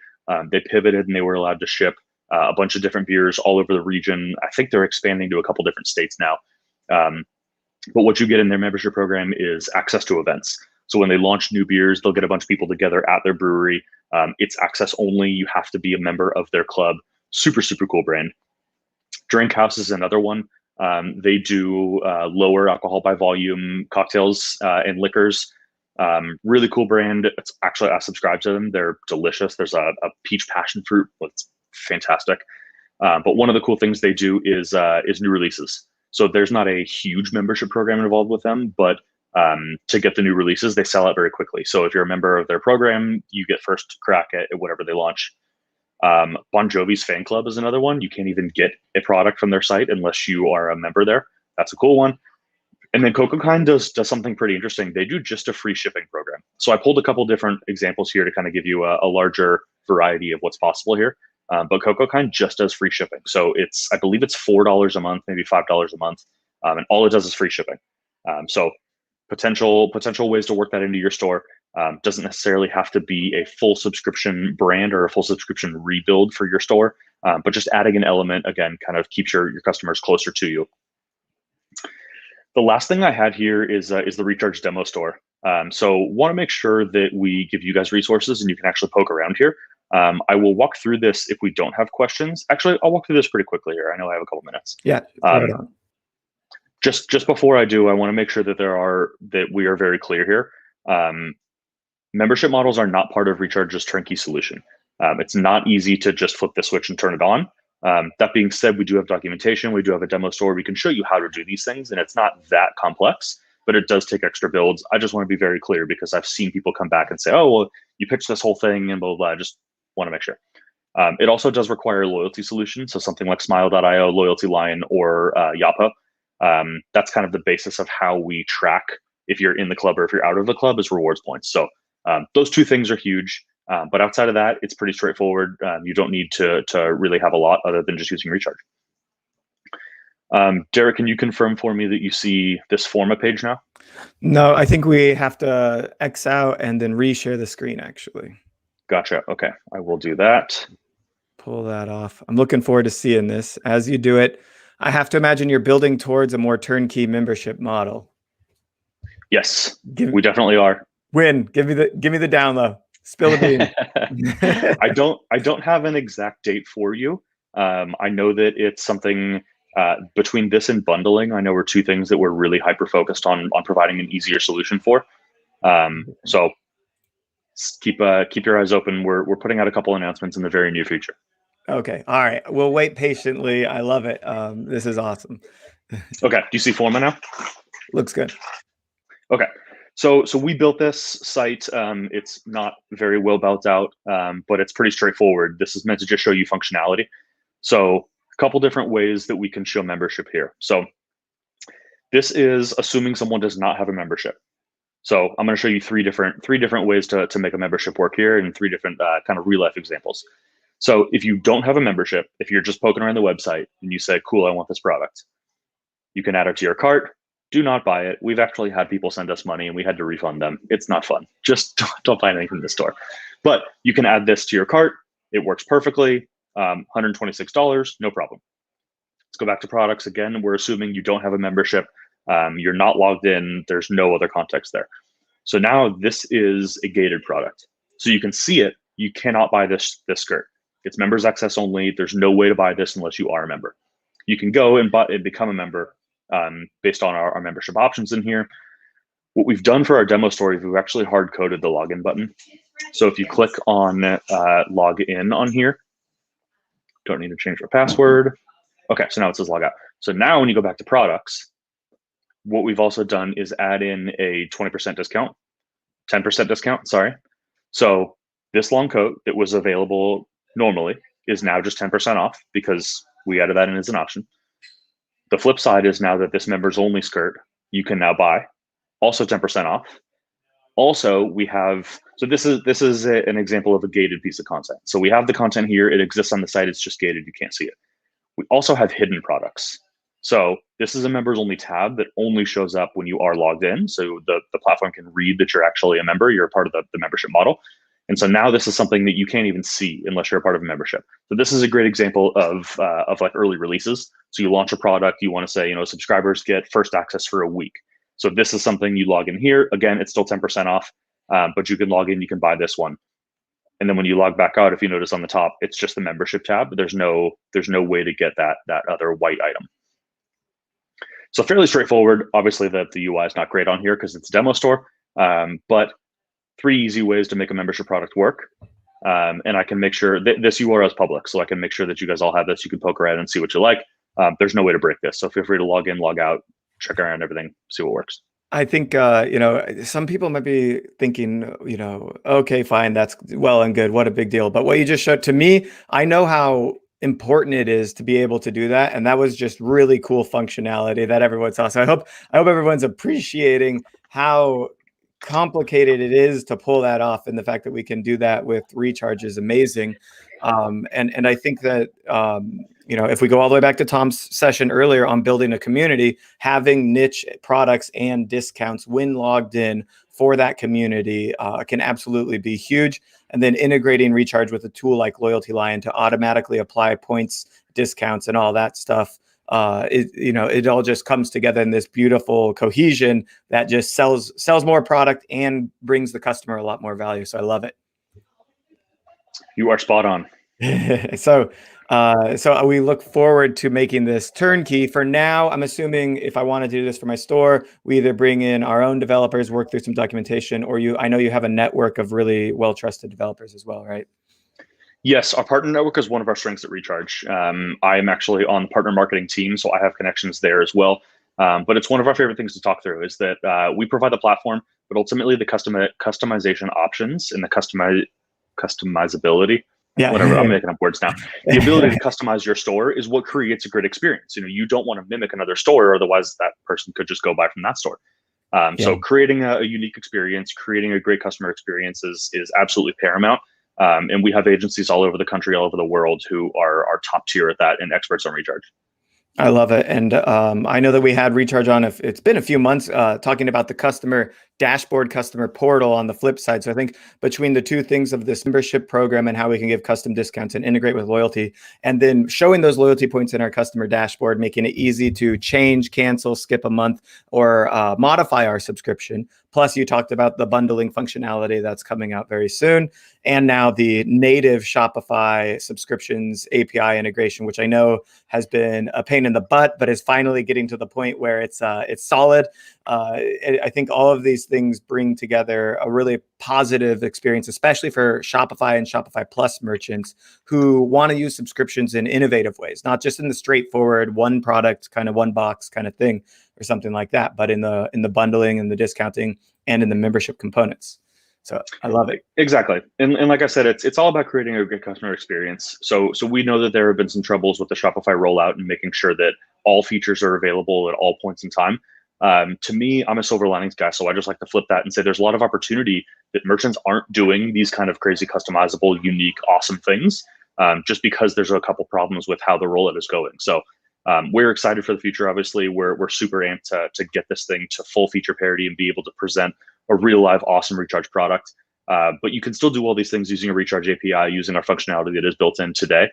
They pivoted and they were allowed to ship a bunch of different beers all over the region. I think they're expanding to a couple different states now. But what you get in their membership program is access to events. So when they launch new beers, they'll get a bunch of people together at their brewery. It's access only. You have to be a member of their club. Super, super cool brand. Drink House is another one. They do lower alcohol by volume cocktails and liquors. Really cool brand. It's actually, I subscribe to them. They're delicious. There's a peach passion fruit. It's fantastic. But one of the cool things they do is new releases. So there's not a huge membership program involved with them, but to get the new releases, they sell out very quickly. So if you're a member of their program, you get first crack at whatever they launch. Bon Jovi's fan club is another one. You can't even get a product from their site unless you are a member there. That's a cool one. And then CocoKine does something pretty interesting. They do just a free shipping program. So I pulled a couple different examples here to kind of give you a larger variety of what's possible here. But CocoKine just does free shipping. So I believe it's $4 a month, maybe $5 a month. And all it does is free shipping. So potential ways to work that into your store. Doesn't necessarily have to be a full subscription brand or a full subscription rebuild for your store, but just adding an element, again, kind of keeps your customers closer to you. The last thing I had here is the Recharge demo store. So want to make sure that we give you guys resources and you can actually poke around here. I will walk through this if we don't have questions. Actually, I'll walk through this pretty quickly here. I know I have a couple minutes. Yeah. Right on. Just before I do, I want to make sure that we are very clear here. Membership models are not part of Recharge's turnkey solution. It's not easy to just flip the switch and turn it on. That being said, we do have documentation. We do have a demo store. We can show you how to do these things, and it's not that complex, but it does take extra builds. I just want to be very clear because I've seen people come back and say, oh, well, you pitched this whole thing and blah, blah, blah. I just want to make sure. It also does require a loyalty solution. So something like Smile.io, Loyalty Line, or Yapo. That's kind of the basis of how we track if you're in the club or if you're out of the club is rewards points. So those two things are huge. But outside of that, it's pretty straightforward. You don't need to really have a lot other than just using Recharge. Derek, can you confirm for me that you see this Forma page now? No, I think we have to X out and then reshare the screen, actually. Gotcha. Okay, I will do that. Pull that off. I'm looking forward to seeing this. As you do it, I have to imagine you're building towards a more turnkey membership model. Yes, we definitely are. Win. Give me the down low. Spill the bean. I don't have an exact date for you. I know that it's something between this and bundling. I know we're two things that we're really hyper focused on providing an easier solution for. So keep your eyes open. We're putting out a couple announcements in the very near future. Okay. All right. We'll wait patiently. I love it. This is awesome. Okay. Do you see Forma now? Looks good. Okay. So we built this site. It's not very well built out, but it's pretty straightforward. This is meant to just show you functionality. So a couple different ways that we can show membership here. So this is assuming someone does not have a membership. So I'm going to show you three different ways to make a membership work here and three different kind of real life examples. So if you don't have a membership, if you're just poking around the website and you say, cool, I want this product, you can add it to your cart. Do not buy it. We've actually had people send us money and we had to refund them. It's not fun. Just don't buy anything from the store. But you can add this to your cart. It works perfectly. $126, no problem. Let's go back to products again. We're assuming you don't have a membership. You're not logged in. There's no other context there. So now this is a gated product. So you can see it. You cannot buy this skirt. It's members access only. There's no way to buy this unless you are a member. You can go and become a member. based on our membership options in here. What we've done for our demo story is we've actually hard coded the login button. So if you click on log in on here, don't need to change your password. Okay, so now it says log out. So now when you go back to products, what we've also done is add in a 20% discount, 10% discount, sorry. So this long coat that was available normally is now just 10% off because we added that in as an option. The flip side is now that this members only skirt you can now buy, also 10% off. Also, we have, so this is an example of a gated piece of content. So we have the content here, it exists on the site, it's just gated, you can't see it. We also have hidden products. So this is a members only tab that only shows up when you are logged in. So the platform can read that you're actually a member, you're a part of the membership model. And so now this is something that you can't even see unless you're a part of a membership. So this is a great example of like early releases. So you launch a product, you want to say, subscribers get first access for a week. So if this is something you log in here, again, it's still 10% off, but you can log in, you can buy this one. And then when you log back out, if you notice on the top, it's just the membership tab. There's no way to get that other white item. So fairly straightforward. Obviously, the UI is not great on here because it's a demo store, but 3 easy ways to make a membership product work. And I can make sure that this URL is public, so I can make sure that you guys all have this. You can poke around and see what you like. There's no way to break this. So feel free to log in, log out, check around everything, see what works. I think, some people might be thinking, okay, fine, that's well and good. What a big deal. But what you just showed to me, I know how important it is to be able to do that. And that was just really cool functionality that everyone saw. So I hope everyone's appreciating how complicated it is to pull that off. And the fact that we can do that with Recharge is amazing. And I think that, if we go all the way back to Tom's session earlier on building a community, having niche products and discounts when logged in for that community can absolutely be huge. And then integrating Recharge with a tool like Loyalty Lion to automatically apply points, discounts, and all that stuff. It all just comes together in this beautiful cohesion that just sells more product and brings the customer a lot more value. So I love it. You are spot on. So we look forward to making this turnkey. For now, I'm assuming if I want to do this for my store, we either bring in our own developers, work through some documentation, or I know you have a network of really well-trusted developers as well, right? Yes, our partner network is one of our strengths at Recharge. I am actually on the partner marketing team, so I have connections there as well. But it's one of our favorite things to talk through is that we provide the platform, but ultimately the customization options and the customizability. Yeah. Whatever, I'm making up words now. The ability to customize your store is what creates a great experience. You don't want to mimic another store, otherwise that person could just go buy from that store. So creating a unique experience, creating a great customer experience is absolutely paramount. And we have agencies all over the country, all over the world who are top tier at that and experts on Recharge. I love it. And I know that we had Recharge on, if it's been a few months, talking about the customer dashboard, customer portal on the flip side. So I think between the two things of this membership program and how we can give custom discounts and integrate with loyalty, and then showing those loyalty points in our customer dashboard, making it easy to change, cancel, skip a month, or modify our subscription. Plus, you talked about the bundling functionality that's coming out very soon. And now the native Shopify subscriptions API integration, which I know has been a pain in the butt, but is finally getting to the point where it's solid. I think all of these things bring together a really positive experience, especially for Shopify and Shopify Plus merchants who want to use subscriptions in innovative ways, not just in the straightforward one product, kind of one box kind of thing or something like that, but in the bundling and the discounting and in the membership components. So I love it. Exactly. And like I said, it's all about creating a good customer experience. So we know that there have been some troubles with the Shopify rollout and making sure that all features are available at all points in time. To me, I'm a silver linings guy, so I just like to flip that and say there's a lot of opportunity that merchants aren't doing these kind of crazy, customizable, unique, awesome things, just because there's a couple problems with how the rollout is going. So we're excited for the future. Obviously, we're super amped to get this thing to full feature parity and be able to present a real live awesome Recharge product. But you can still do all these things using a Recharge API, using our functionality that is built in today.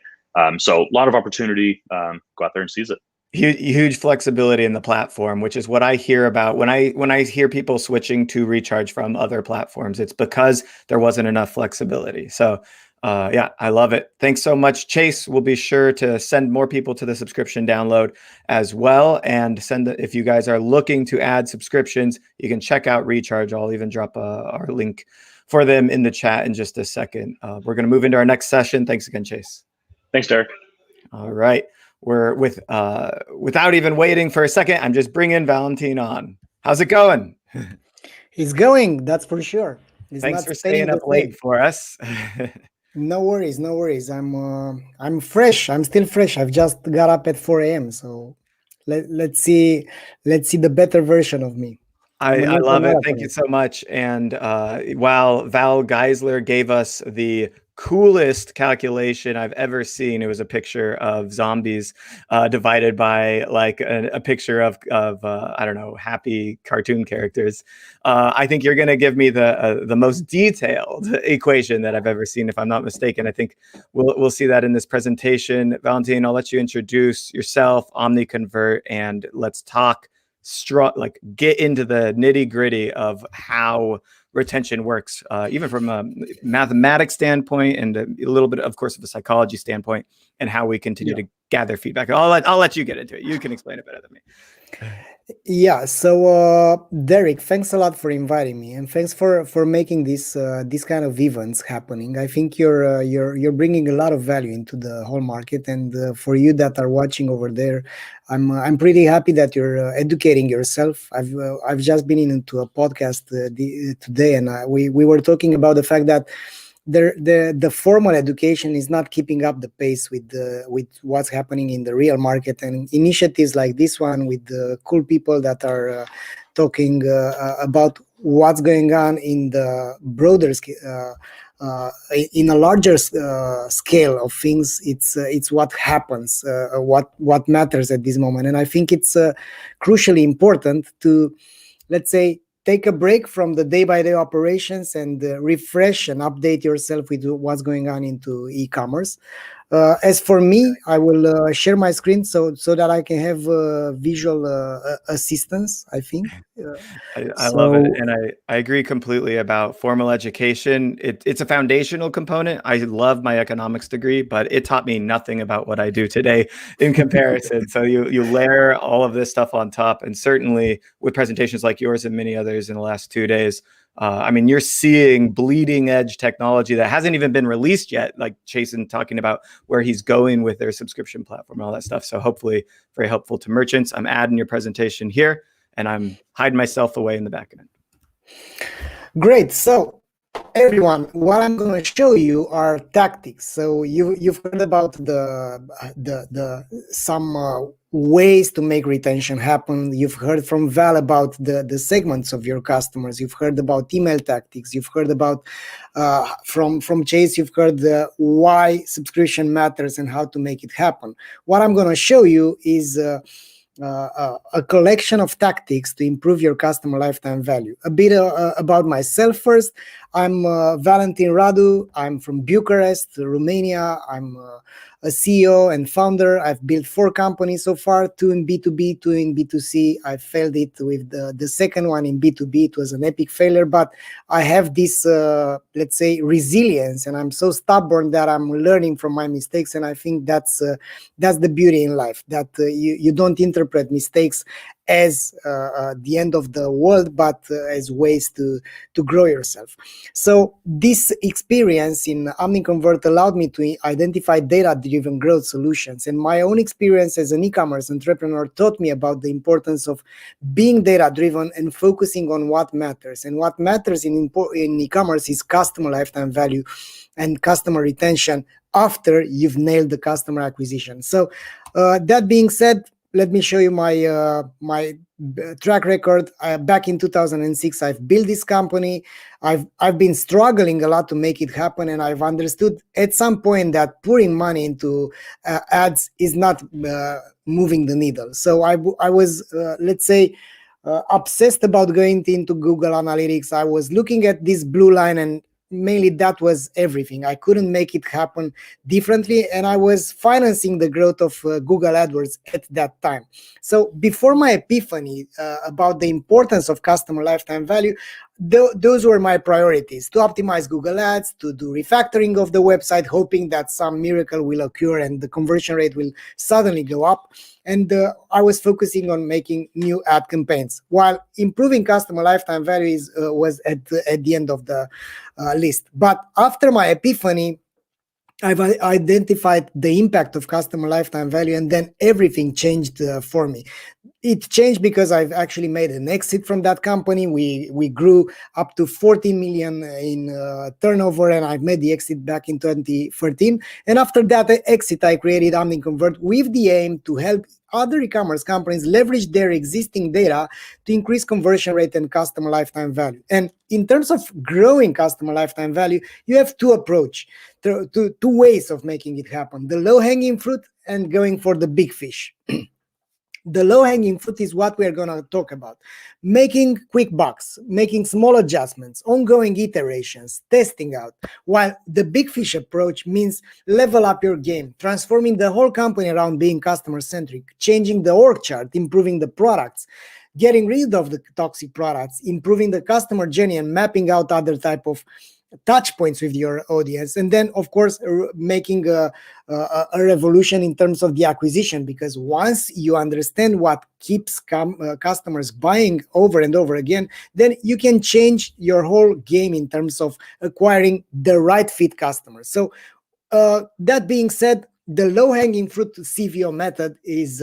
So a lot of opportunity. Go out there and seize it. Huge flexibility in the platform, which is what I hear about when I hear people switching to Recharge from other platforms. It's because there wasn't enough flexibility. So yeah, I love it. Thanks so much, Chase. We'll be sure to send more people to the subscription download as well, and if you guys are looking to add subscriptions, you can check out Recharge. I'll even drop our link for them in the chat in just a second. We're going to move into our next session. Thanks again, Chase. Thanks, Derek. All right. We're without even waiting for a second, I'm just bringing Valentin on. How's it going? It's going, that's for sure. It's Thanks not for staying up late for us. No worries, no worries. I'm fresh. I'm still fresh. I've just got up at 4 a.m. So let's see the better version of me. I love it. Thank you so much. And while Val Geisler gave us the coolest calculation I've ever seen, it was a picture of zombies divided by like a picture of I don't know, happy cartoon characters. I think you're going to give me the most detailed equation that I've ever seen, if I'm not mistaken. I think we'll see that in this presentation. Valentin, I'll let you introduce yourself, OmniConvert, and let's talk like get into the nitty gritty of how retention works, even from a mathematics standpoint and a little bit, of course, of a psychology standpoint, and how we continue to gather feedback. I'll let you get into it. You can explain it better than me. Yeah. So Derek, thanks a lot for inviting me, and thanks for making this kind of events happening. I think you're bringing a lot of value into the whole market, and for you that are watching over there, I'm pretty happy that you're educating yourself. I've just been into a podcast today, and we were talking about the fact that the formal education is not keeping up the pace with what's happening in the real market, and initiatives like this one with the cool people that are talking about what's going on in the broader in a larger scale of things. It's what happens, what matters at this moment, and I think it's crucially important to, let's say, take a break from the day-by-day operations and refresh and update yourself with what's going on into e-commerce. As for me, I will share my screen so that I can have visual assistance, I think. I love it. And I agree completely about formal education. It's a foundational component. I love my economics degree, but it taught me nothing about what I do today in comparison. So you layer all of this stuff on top. And certainly with presentations like yours and many others in the last 2 days, I mean, you're seeing bleeding edge technology that hasn't even been released yet, like Jason talking about where he's going with their subscription platform and all that stuff. So hopefully very helpful to merchants. I'm adding your presentation here, and I'm hiding myself away in the back end. Great. So everyone, what I'm going to show you are tactics. So you've heard about some ways to make retention happen. You've heard from Val about the segments of your customers. You've heard about email tactics. You've heard about from Chase. You've heard why subscription matters and how to make it happen. What I'm going to show you is a collection of tactics to improve your customer lifetime value. A bit about myself first. I'm Valentin Radu. I'm from Bucharest, Romania. I'm a CEO and founder. I've built 4 companies so far, 2 in B2B, 2 in B2C. I failed it with the second one in B2B. It was an epic failure, but I have this, let's say, resilience, and I'm so stubborn that I'm learning from my mistakes. And I think that's the beauty in life, that you don't interpret mistakes as the end of the world, but as ways to grow yourself. So this experience in OmniConvert allowed me to identify data-driven growth solutions. And my own experience as an e-commerce entrepreneur taught me about the importance of being data-driven and focusing on what matters. And what matters in e-commerce is customer lifetime value and customer retention after you've nailed the customer acquisition. So that being said, let me show you my track record. Back in 2006, I've built this company. I've been struggling a lot to make it happen, and I've understood at some point that pouring money into ads is not moving the needle. So I was, let's say, obsessed about going into Google Analytics. I was looking at this blue line, and mainly that was everything. I couldn't make it happen differently, and I was financing the growth of Google AdWords at that time. So before my epiphany about the importance of customer lifetime value, those were my priorities: to optimize Google Ads, to do refactoring of the website, hoping that some miracle will occur and the conversion rate will suddenly go up. And I was focusing on making new ad campaigns, while improving customer lifetime value was at the end of the list. But after my epiphany, I've identified the impact of customer lifetime value, and then everything changed for me. It changed because I've actually made an exit from that company. We grew up to 14 million in turnover, and I've made the exit back in 2013. And after that exit, I created OmniConvert with the aim to help other e-commerce companies leverage their existing data to increase conversion rate and customer lifetime value. And in terms of growing customer lifetime value, you have two ways of making it happen: the low-hanging fruit and going for the big fish. The low-hanging fruit is what we're going to talk about: making quick bucks, making small adjustments, ongoing iterations, testing out. While the big fish approach means level up your game, transforming the whole company around being customer-centric, changing the org chart, improving the products, getting rid of the toxic products, improving the customer journey, and mapping out other type of touch points with your audience. And then, of course, making a revolution in terms of the acquisition, because once you understand what keeps customers buying over and over again, then you can change your whole game in terms of acquiring the right fit customers. So that being said, the low-hanging fruit CVO method is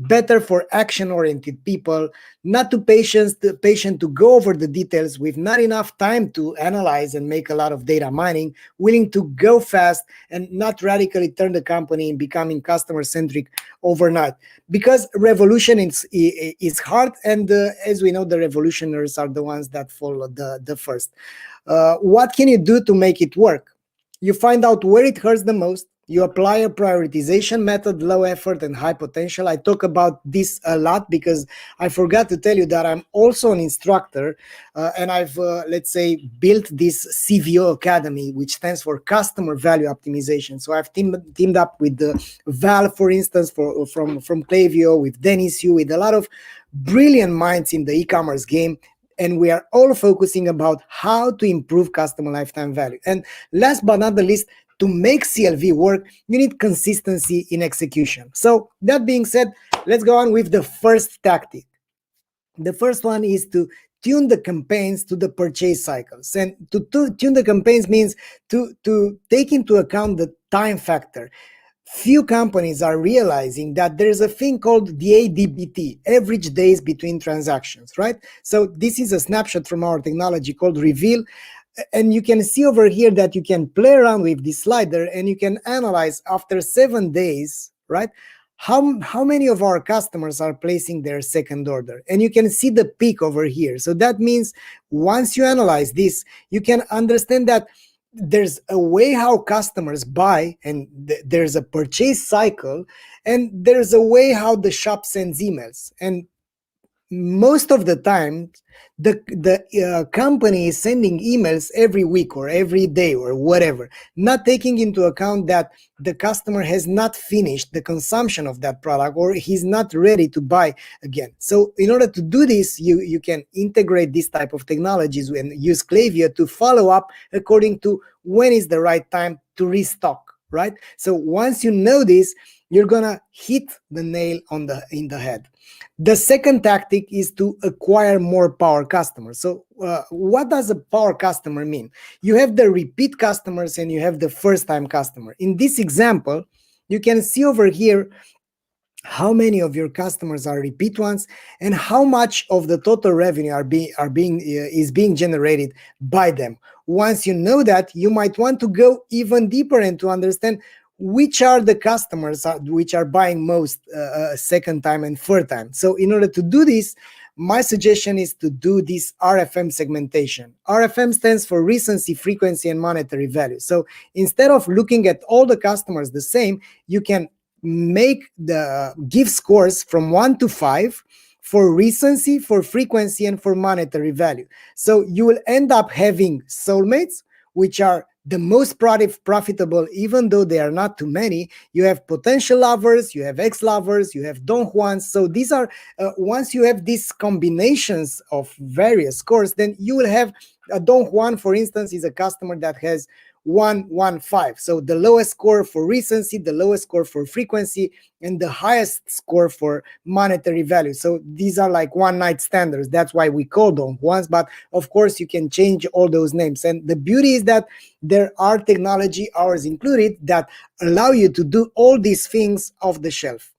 better for action-oriented people, not too patient to go over the details with not enough time to analyze and make a lot of data mining, willing to go fast and not radically turn the company in becoming customer-centric overnight. Because revolution is hard, and as we know, the revolutionaries are the ones that follow the first. What can you do to make it work? You find out where it hurts the most. You apply a prioritization method, low effort and high potential. I talk about this a lot because I forgot to tell you that I'm also an instructor, and I've, let's say, built this CVO Academy, which stands for Customer Value Optimization. So I've teamed up with Val, for instance, from Klaviyo, with Dennis Yu, with a lot of brilliant minds in the e-commerce game. And we are all focusing about how to improve customer lifetime value. And last but not the least, to make CLV work, you need consistency in execution. So that being said, let's go on with the first tactic. The first one is to tune the campaigns to the purchase cycles. And to tune the campaigns means to take into account the time factor. Few companies are realizing that there's a thing called the ADBT, average days between transactions, right? So this is a snapshot from our technology called Reveal. And you can see over here that you can play around with this slider and you can analyze after 7 days, right? How many of our customers are placing their second order? And you can see the peak over here. So that means once you analyze this, you can understand that there's a way how customers buy, and there's a purchase cycle, and there's a way how the shop sends emails. And most of the time, the company is sending emails every week or every day or whatever, not taking into account that the customer has not finished the consumption of that product or he's not ready to buy again. So in order to do this, you can integrate this type of technologies and use Klaviyo to follow up according to when is the right time to restock, right? So once you know this, you're gonna hit the nail in the head. The second tactic is to acquire more power customers. So what does a power customer mean? You have the repeat customers and you have the first-time customer. In this example, you can see over here how many of your customers are repeat ones and how much of the total revenue is being generated by them. Once you know that, you might want to go even deeper and to understand which are the customers which are buying most second time and third time. So in order to do this, my suggestion is to do this RFM segmentation. RFM stands for recency, frequency, and monetary value. So instead of looking at all the customers the same, you can give scores from 1 to 5 for recency, for frequency, and for monetary value. So you will end up having soulmates which are the most profitable, even though they are not too many. You have potential lovers, you have ex-lovers, you have Don Juans. So these are, once you have these combinations of various scores, then you will have a Don Juan, for instance, is a customer that has 115. So the lowest score for recency, the lowest score for frequency, and the highest score for monetary value. So these are like one night standards. That's why we call them ones. But of course, you can change all those names. And the beauty is that there are technology, ours included, that allow you to do all these things off the shelf.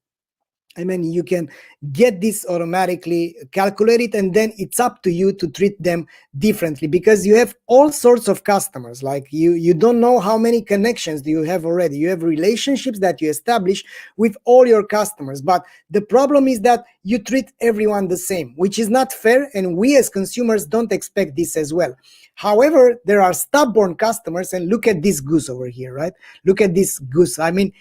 I mean, you can get this automatically calculated, and then it's up to you to treat them differently, because you have all sorts of customers. Like you don't know how many connections do you have already. You have relationships that you establish with all your customers, but the problem is that you treat everyone the same, which is not fair, and we as consumers don't expect this as well. However, there are stubborn customers, and look at this goose over here, right? Look at this goose. I mean,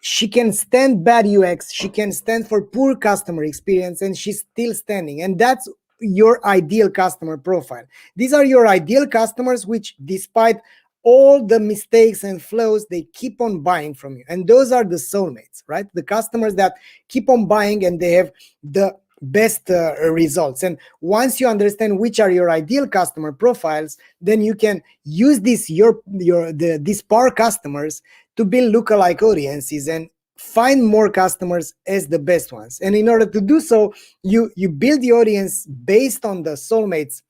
she can stand bad UX, she can stand for poor customer experience, and she's still standing. And that's your ideal customer profile. These are your ideal customers, which despite all the mistakes and flaws, they keep on buying from you. And those are the soulmates, right? The customers that keep on buying, and they have the best results. And once you understand which are your ideal customer profiles, then you can use these power customers to build lookalike audiences and find more customers as the best ones. And in order to do so, you build the audience based on the soulmates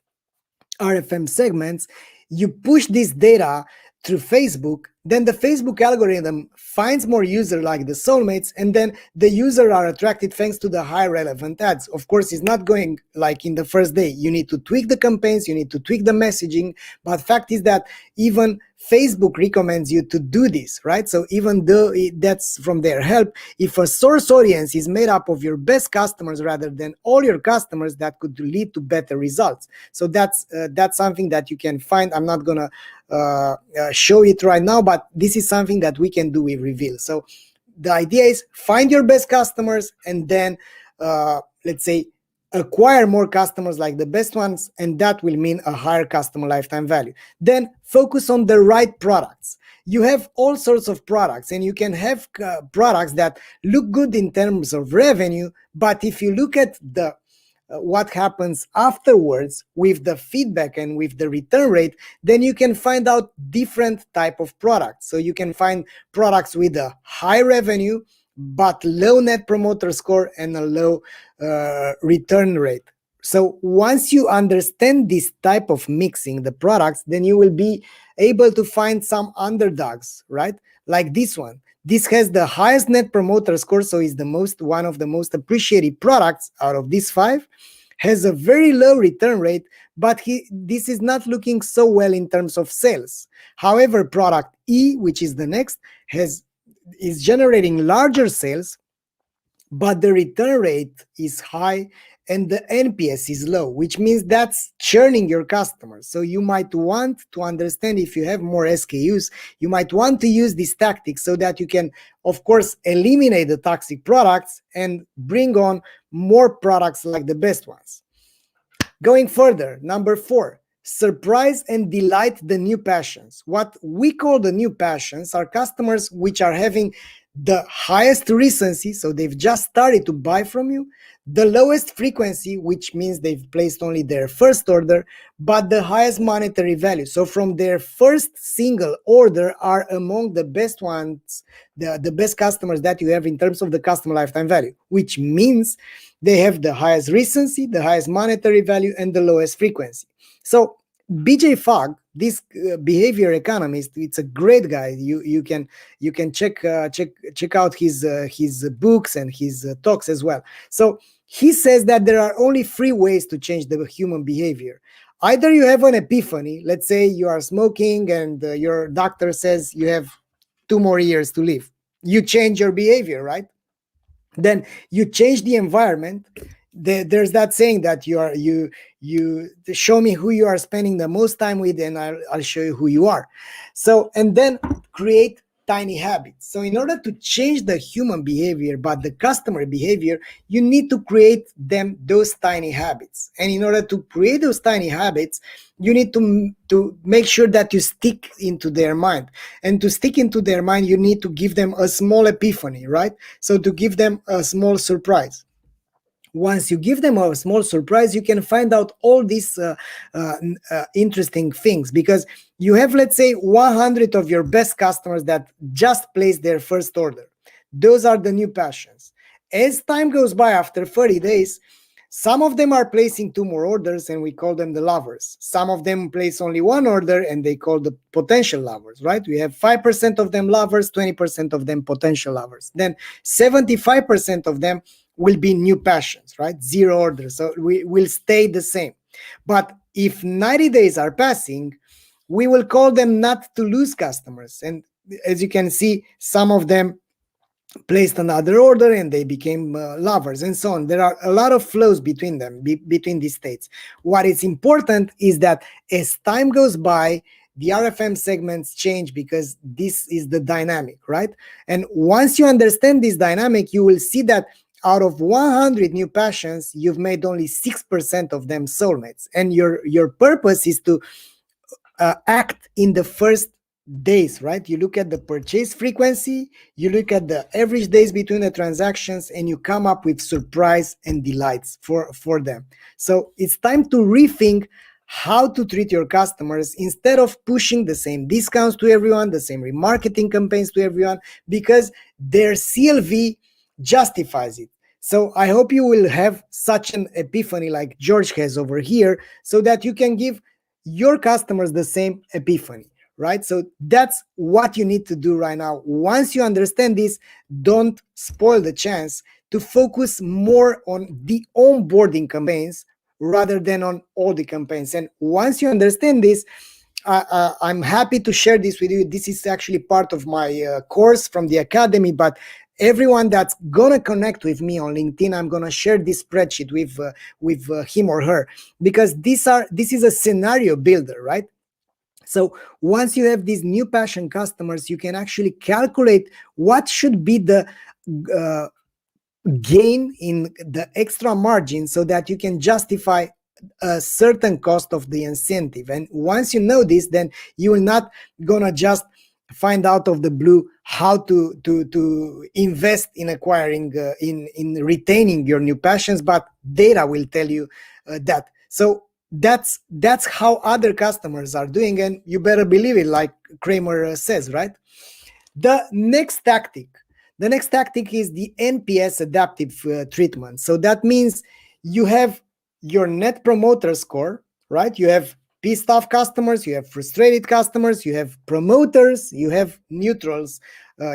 RFM segments. You push this data through Facebook, then the Facebook algorithm finds more users like the soulmates, and then the users are attracted thanks to the high relevant ads. Of course, it's not going like in the first day. You need to tweak the campaigns, you need to tweak the messaging, but fact is that even Facebook recommends you to do this, right? So even though that's from their help, if a source audience is made up of your best customers rather than all your customers, that could lead to better results. So that's something that you can find. I'm not gonna show it right now, but this is something that we can do with Reveal. So the idea is find your best customers, and then let's say acquire more customers like the best ones, and that will mean a higher customer lifetime value. Then focus on the right products. You have all sorts of products, and you can have products that look good in terms of revenue, but if you look at the what happens afterwards with the feedback and with the return rate, then you can find out different type of products. So you can find products with a high revenue but low net promoter score and a low return rate. So once you understand this type of mixing the products, then you will be able to find some underdogs, right? Like this one. This has the highest net promoter score, so is one of the most appreciated products out of these 5, has a very low return rate, but this is not looking so well in terms of sales. However, product E, which is the next, is generating larger sales, but the return rate is high and the NPS is low, which means that's churning your customers. So you might want to understand, if you have more SKUs, you might want to use these tactics so that you can, of course, eliminate the toxic products and bring on more products like the best ones. Going further, number 4, surprise and delight the new passions. What we call the new passions are customers which are having the highest recency, so they've just started to buy from you, the lowest frequency, which means they've placed only their first order, but the highest monetary value. So from their first single order are among the best ones, the best customers that you have in terms of the customer lifetime value, which means they have the highest recency, the highest monetary value, and the lowest frequency. So BJ Fogg, this behavior economist, it's a great guy. You can check out his books and his talks as well. So he says that there are only 3 ways to change the human behavior. Either you have an epiphany, let's say you are smoking and your doctor says you have 2 more years to live. You change your behavior, right? Then you change the environment. There's that saying that you show me who you are spending the most time with, and I'll show you who you are. So, and then create tiny habits. So in order to change the human behavior, but the customer behavior, you need to create them those tiny habits. And in order to create those tiny habits, you need to make sure that you stick into their mind. And to stick into their mind, you need to give them a small epiphany, right? So to give them a small surprise. Once you give them a small surprise, you can find out all these interesting things, because you have, let's say, 100 of your best customers that just placed their first order. Those are the new passions. As time goes by, after 30 days, some of them are placing 2 more orders, and we call them the lovers. Some of them place only 1 order, and they call the potential lovers, right? We have 5% of them lovers, 20% of them potential lovers. Then 75% of them will be new passions, right? 0 orders. So we will stay the same. But if 90 days are passing, we will call them not to lose customers. And as you can see, some of them placed another order and they became lovers, and so on. There are a lot of flows between them, between these states. What is important is that as time goes by, the RFM segments change, because this is the dynamic, right? And once you understand this dynamic, you will see that out of 100 new passions, you've made only 6% of them soulmates. And your purpose is to act in the first days, right? You look at the purchase frequency, you look at the average days between the transactions, and you come up with surprise and delights for them. So it's time to rethink how to treat your customers instead of pushing the same discounts to everyone, the same remarketing campaigns to everyone, because their CLV justifies it. So I hope you will have such an epiphany like George has over here, so that you can give your customers the same epiphany, right? So that's what you need to do right now. Once you understand this, don't spoil the chance to focus more on the onboarding campaigns rather than on all the campaigns. And once you understand this, I'm happy to share this with you. This is actually part of my course from the academy, but everyone that's gonna connect with me on LinkedIn, I'm gonna share this spreadsheet with him or her, because this is a scenario builder, right? So once you have these new passion customers, you can actually calculate what should be the gain in the extra margin, so that you can justify a certain cost of the incentive. And once you know this, then you will not gonna just find out of the blue how to invest in acquiring in retaining your new passions, but data will tell you that. So that's how other customers are doing, and you better believe it, like Kramer says, right? The next tactic is the NPS adaptive treatment. So that means you have your net promoter score, right? You have pissed off customers, you have frustrated customers, you have promoters, you have neutrals,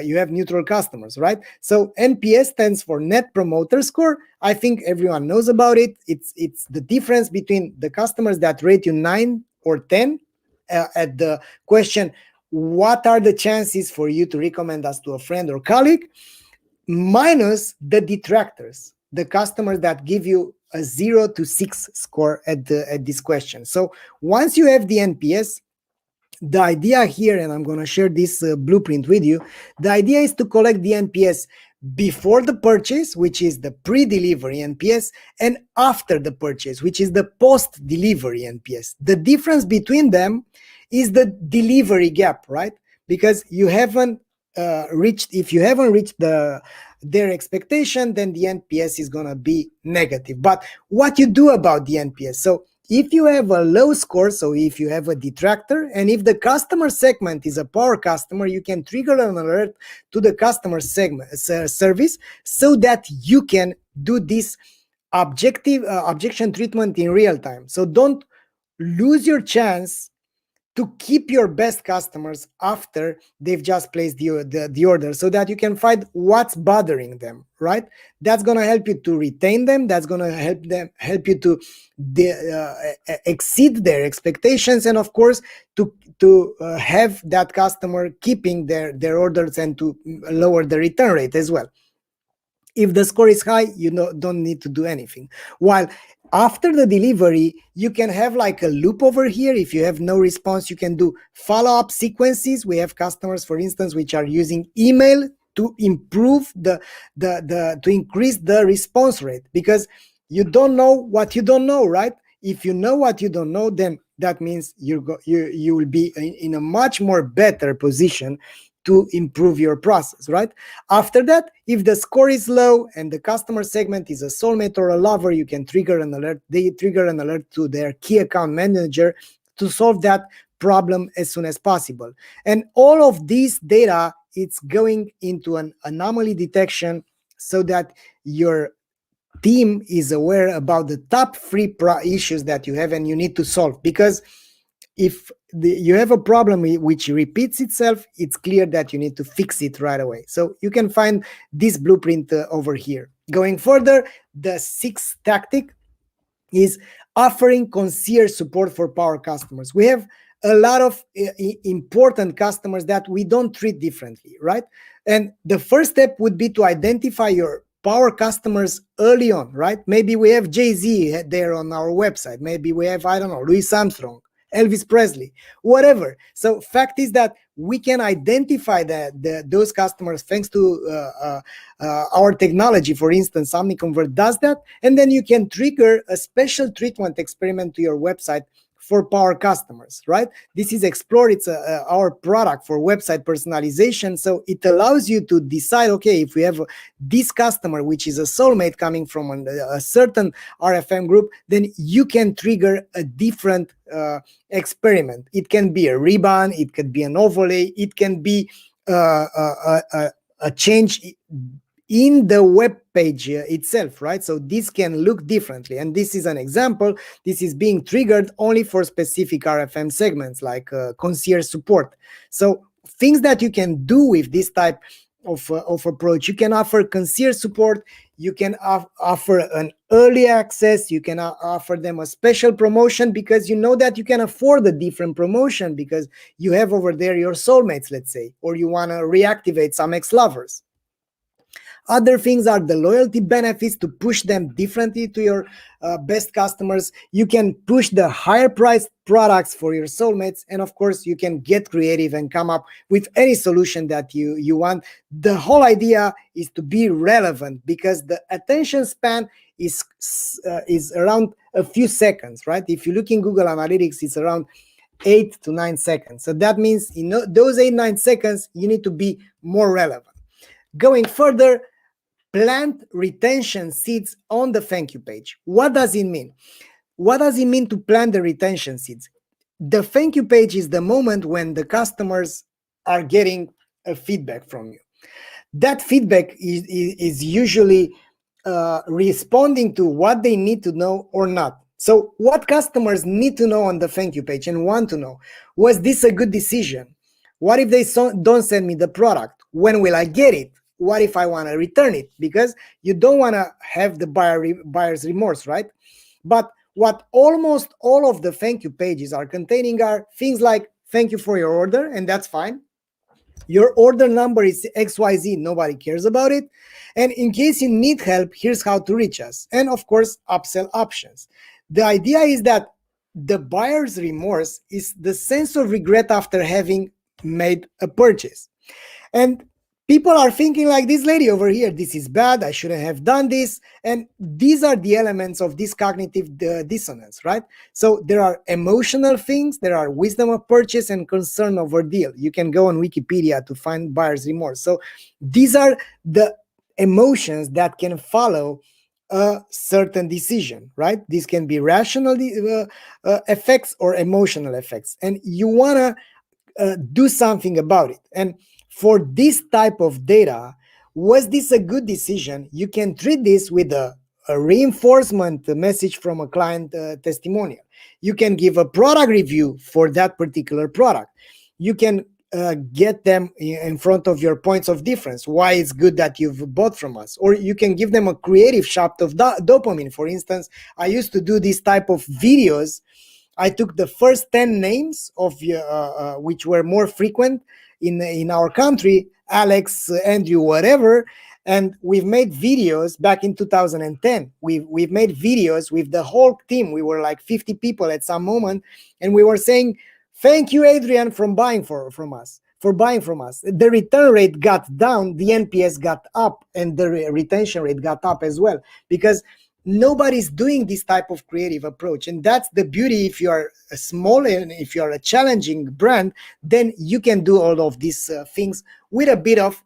you have neutral customers, right? So NPS stands for Net Promoter Score. I think everyone knows about it. It's the difference between the customers that rate you 9 or 10 at the question, what are the chances for you to recommend us to a friend or colleague, minus the detractors, the customers that give you a 0 to 6 score at this question. So once you have the NPS, the idea here, and I'm going to share this blueprint with you, the idea is to collect the NPS before the purchase, which is the pre-delivery NPS, and after the purchase, which is the post-delivery NPS. The difference between them is the delivery gap, right? Because you haven't reached, if you haven't reached their expectation, then the NPS is going to be negative. But what you do about the NPS? So if you have a low score, so if you have a detractor, and if the customer segment is a power customer, you can trigger an alert to the customer segment service, so that you can do this objection treatment in real time. So don't lose your chance to keep your best customers after they've just placed the order, so that you can find what's bothering them, right? That's going to help you to retain them. That's going to help you to exceed their expectations, and of course to have that customer keeping their orders, and to lower the return rate as well. If the score is high, you don't need to do anything. While after the delivery, you can have like a loop over here. If you have no response, you can do follow-up sequences. We have customers, for instance, which are using email to improve to increase the response rate, because you don't know what you don't know, right? If you know what you don't know, then that means you will be in a much more better position to improve your process, right? After that, if the score is low and the customer segment is a soulmate or a lover, you can trigger an alert. They trigger an alert to their key account manager to solve that problem as soon as possible. And all of this data, it's going into an anomaly detection so that your team is aware about the top 3 issues that you have and you need to solve. Because if you have a problem which repeats itself, it's clear that you need to fix it right away. So you can find this blueprint over here. Going further, the 6th tactic is offering concierge support for power customers. We have a lot of important customers that we don't treat differently, right? And the first step would be to identify your power customers early on, right? Maybe we have Jay-Z there on our website. Maybe we have, I don't know, Louis Armstrong, Elvis Presley, whatever. So fact is that we can identify those customers thanks to our technology. For instance, OmniConvert does that, and then you can trigger a special treatment experiment to your website for power customers, right? This is Explore. It's our product for website personalization. So it allows you to decide, okay, if we have this customer, which is a soulmate coming from a certain RFM group, then you can trigger a different experiment. It can be a ribbon, it could be an overlay, it can be a change in the web page itself, right? So this can look differently. And this is an example. This is being triggered only for specific RFM segments like concierge support. So things that you can do with this type of approach, you can offer concierge support, you can offer an early access, you can offer them a special promotion because you know that you can afford a different promotion because you have over there your soulmates, let's say, or you want to reactivate some ex-lovers. Other things are the loyalty benefits to push them differently to your best customers. You can push the higher priced products for your soulmates. And of course, you can get creative and come up with any solution that you want. The whole idea is to be relevant because the attention span is around a few seconds, right? If you look in Google Analytics, it's around 8 to 9 seconds. So that means in those 8-9 seconds, you need to be more relevant. Going further, plant retention seeds on the thank you page. What does it mean? What does it mean to plant the retention seeds? The thank you page is the moment when the customers are getting a feedback from you. That feedback is usually responding to what they need to know or not. So what customers need to know on the thank you page and want to know, was this a good decision? What if they don't send me the product? When will I get it? What if I want to return it? Because you don't want to have the buyer's remorse, right? But what almost all of the thank you pages are containing are things like, thank you for your order, and that's fine. Your order number is XYZ, nobody cares about it. And in case you need help, here's how to reach us. And of course, upsell options. The idea is that the buyer's remorse is the sense of regret after having made a purchase. And people are thinking like this lady over here, this is bad, I shouldn't have done this. And these are the elements of this cognitive dissonance, right? So there are emotional things, there are wisdom of purchase and concern over deal. You can go on Wikipedia to find buyer's remorse. So these are the emotions that can follow a certain decision, right? This can be rational effects or emotional effects. And you want to do something about it. And for this type of data, was this a good decision? You can treat this with a reinforcement message from a client testimonial. You can give a product review for that particular product. You can get them in front of your points of difference, why it's good that you've bought from us. Or you can give them a creative shot of dopamine. For instance, I used to do this type of videos. I took the first 10 names of which were more frequent in our country, Alex, Andrew, whatever, And we've made videos back in 2010. We've made videos with the whole team. We were like 50 people at some moment, and we were saying, thank you, Adrian, from buying from us. The return rate got down, the NPS got up, and the retention rate got up as well, because nobody's doing this type of creative approach. And that's the beauty. If you are a small and if you are a challenging brand, then you can do all of these things with a bit of,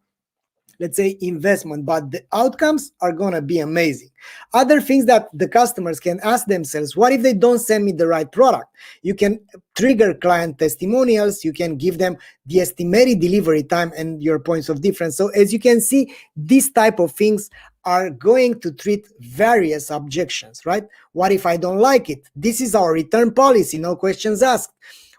let's say, investment, but the outcomes are going to be amazing. Other things that the customers can ask themselves, what if they don't send me the right product? You can trigger client testimonials. You can give them the estimated delivery time and your points of difference. So as you can see, these type of things are going to treat various objections, right? What if I don't like it? This is our return policy, no questions asked.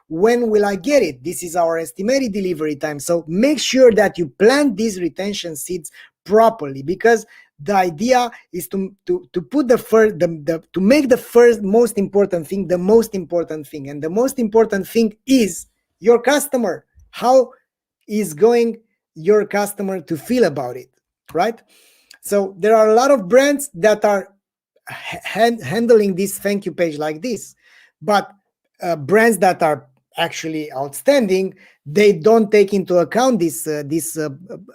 When will I get it? This is our estimated delivery time. So make sure that you plant these retention seeds properly, because the idea is to put to make the first most important thing the most important thing, and the most important thing is your customer. How is going your customer to feel about it, right? So there are a lot of brands that are handling this thank you page like this, but brands that are actually outstanding, they don't take into account this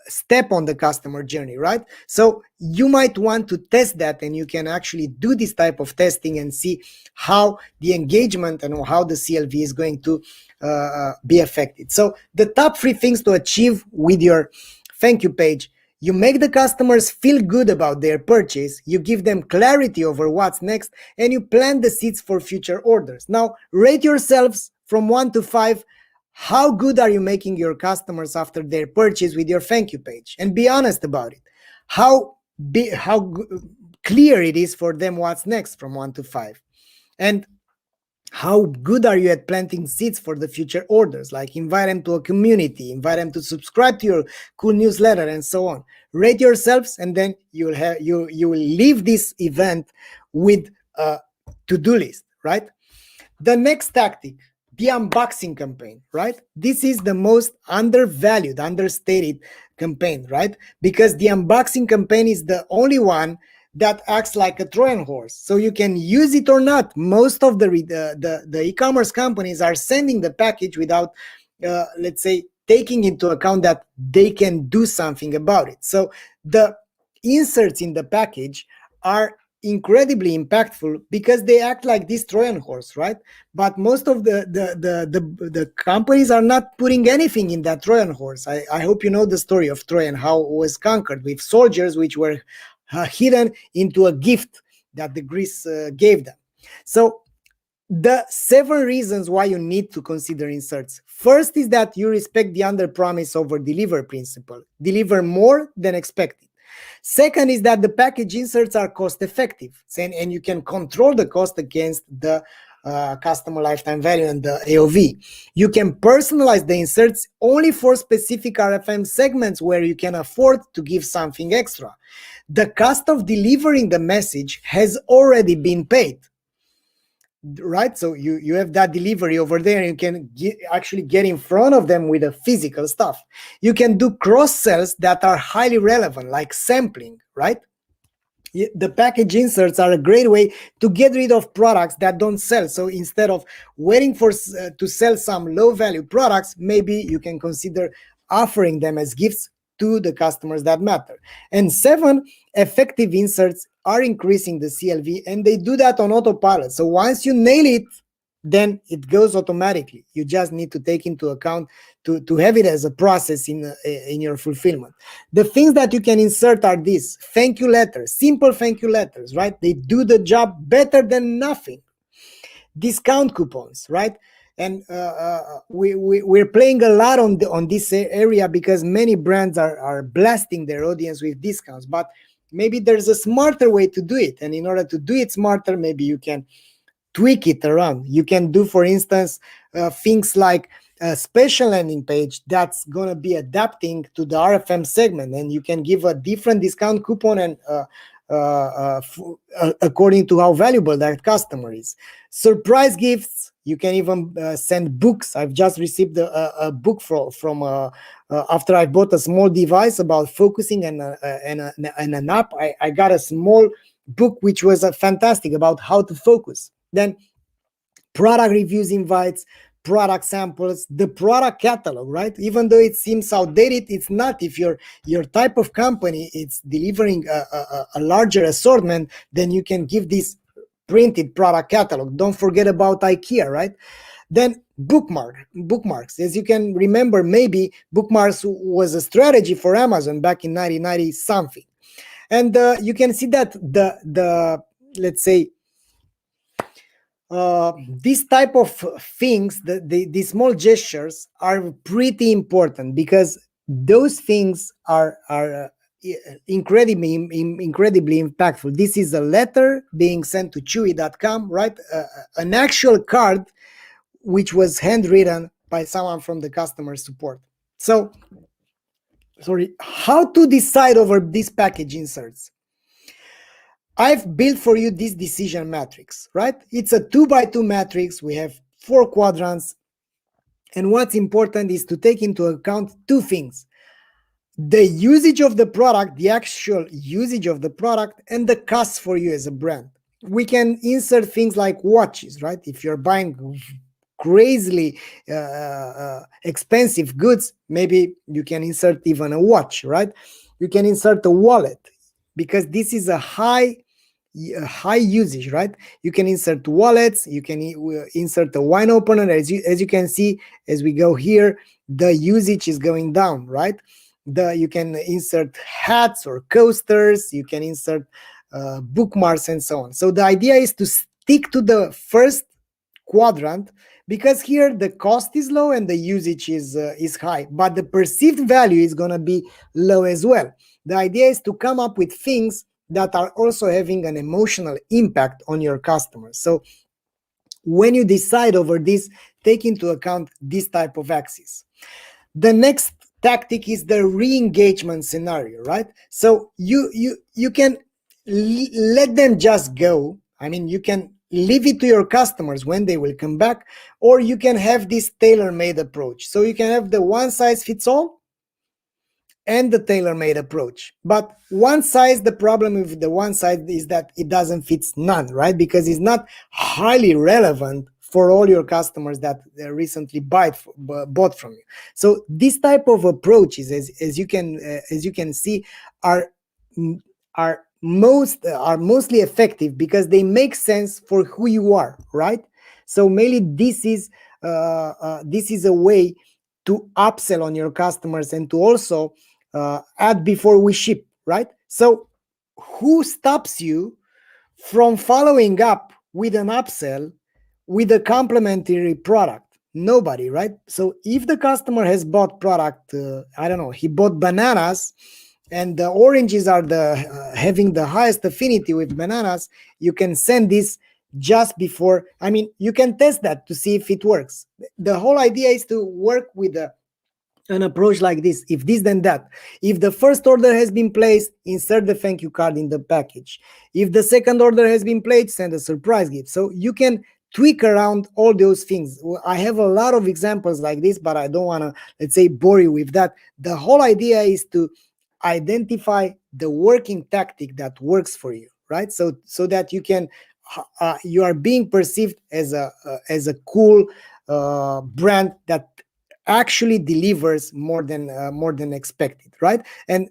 step on the customer journey, right? So you might want to test that, and you can actually do this type of testing and see how the engagement and how the CLV is going to be affected. So the top 3 things to achieve with your thank you page: you make the customers feel good about their purchase, you give them clarity over what's next, and you plant the seeds for future orders. Now, rate yourselves from 1 to 5. How good are you making your customers after their purchase with your thank you page? And be honest about it. How clear it is for them what's next from 1 to 5. And how good are you at planting seeds for the future orders? Like invite them to a community, invite them to subscribe to your cool newsletter, and so on. Rate yourselves, and then you will leave this event with a to-do list, right? The next tactic, the unboxing campaign, right? This is the most undervalued, understated campaign, right? Because the unboxing campaign is the only one that acts like a Trojan horse. So you can use it or not. Most of the e-commerce companies are sending the package without, let's say, taking into account that they can do something about it. So the inserts in the package are incredibly impactful because they act like this Trojan horse, right? But most of the companies are not putting anything in that Trojan horse. I hope you know the story of Troy and how it was conquered with soldiers which were hidden into a gift that the Greeks gave them. So the 7 reasons why you need to consider inserts. First is that you respect the under promise over deliver principle. Deliver more than expected. Second is that the package inserts are cost effective, and you can control the cost against the customer lifetime value and the AOV. You can personalize the inserts only for specific RFM segments where you can afford to give something extra. The cost of delivering the message has already been paid, right? So you have that delivery over there, and you can actually get in front of them with the physical stuff. You can do cross sells that are highly relevant, like sampling, right? The package inserts are a great way to get rid of products that don't sell. So instead of waiting for to sell some low value products, maybe you can consider offering them as gifts to the customers that matter. And 7, effective inserts are increasing the CLV, and they do that on autopilot. So once you nail it, then it goes automatically. You just need to take into account to have it as a process in your fulfillment. The things that you can insert are these: thank you letters, simple thank you letters, right? They do the job better than nothing. Discount coupons, right? And we're playing a lot on this area because many brands are blasting their audience with discounts, but maybe there's a smarter way to do it. And in order to do it smarter, maybe you can tweak it around. You can do, for instance, things like a special landing page that's going to be adapting to the RFM segment, and you can give a different discount coupon and according to how valuable that customer is. Surprise gifts, You can even send books. I've just received a book from after I bought a small device about focusing and an app. I got a small book which was fantastic about how to focus. Then product reviews invites, product samples, the product catalog, right? Even though it seems outdated, it's not. If your type of company it's delivering a larger assortment, then you can give this printed product catalog. Don't forget about IKEA, right? Then bookmarks. As you can remember, maybe bookmarks was a strategy for Amazon back in 1990 something. And you can see that the let's say these type of things, the small gestures are pretty important, because those things are incredibly impactful. This is a letter being sent to chewy.com, right? An actual card which was handwritten by someone from the customer support. So, sorry, how to decide over these package inserts? I've built for you this decision matrix, right? It's a 2x2 matrix. We have 4 quadrants. And what's important is to take into account 2 things: the usage of the product, the actual usage of the product, and the cost for you as a brand. We can insert things like watches, right? If you're buying crazily expensive goods, maybe you can insert even a watch, right? You can insert a wallet, because this is a high usage, right? You can insert wallets, you can insert a wine opener. As you can see, as we go here, the usage is going down, right? You can insert hats or coasters, you can insert bookmarks and so on. So the idea is to stick to the first quadrant, because here the cost is low and the usage is high, but the perceived value is going to be low as well. The idea is to come up with things that are also having an emotional impact on your customers. So when you decide over this, take into account this type of axis. The next tactic is the re-engagement scenario, right? So you can let them just go. I mean, you can leave it to your customers when they will come back, or you can have this tailor-made approach. So you can have the one size fits all and the tailor-made approach. But one size, the problem with the one size is that it doesn't fit none, right? Because it's not highly relevant for all your customers that recently bought from you. So this type of approaches, as you can see, are mostly effective because they make sense for who you are, right? So mainly this is a way to upsell on your customers and to also add before we ship, right? So who stops you from following up with an upsell with a complementary product? Nobody, right? So if the customer has bought product, I don't know, he bought bananas, and the oranges are having the highest affinity with bananas, you can send this just before. I mean, you can test that to see if it works. The whole idea is to work with an approach like this: if this, then that. If the first order has been placed, insert the thank you card in the package. If the second order has been placed, send a surprise gift. So you can tweak around all those things. I have a lot of examples like this, but I don't want to, let's say, bore you with that. The whole idea is to identify the working tactic that works for you, right? So that you can you are being perceived as a cool brand that actually delivers more than expected, right? And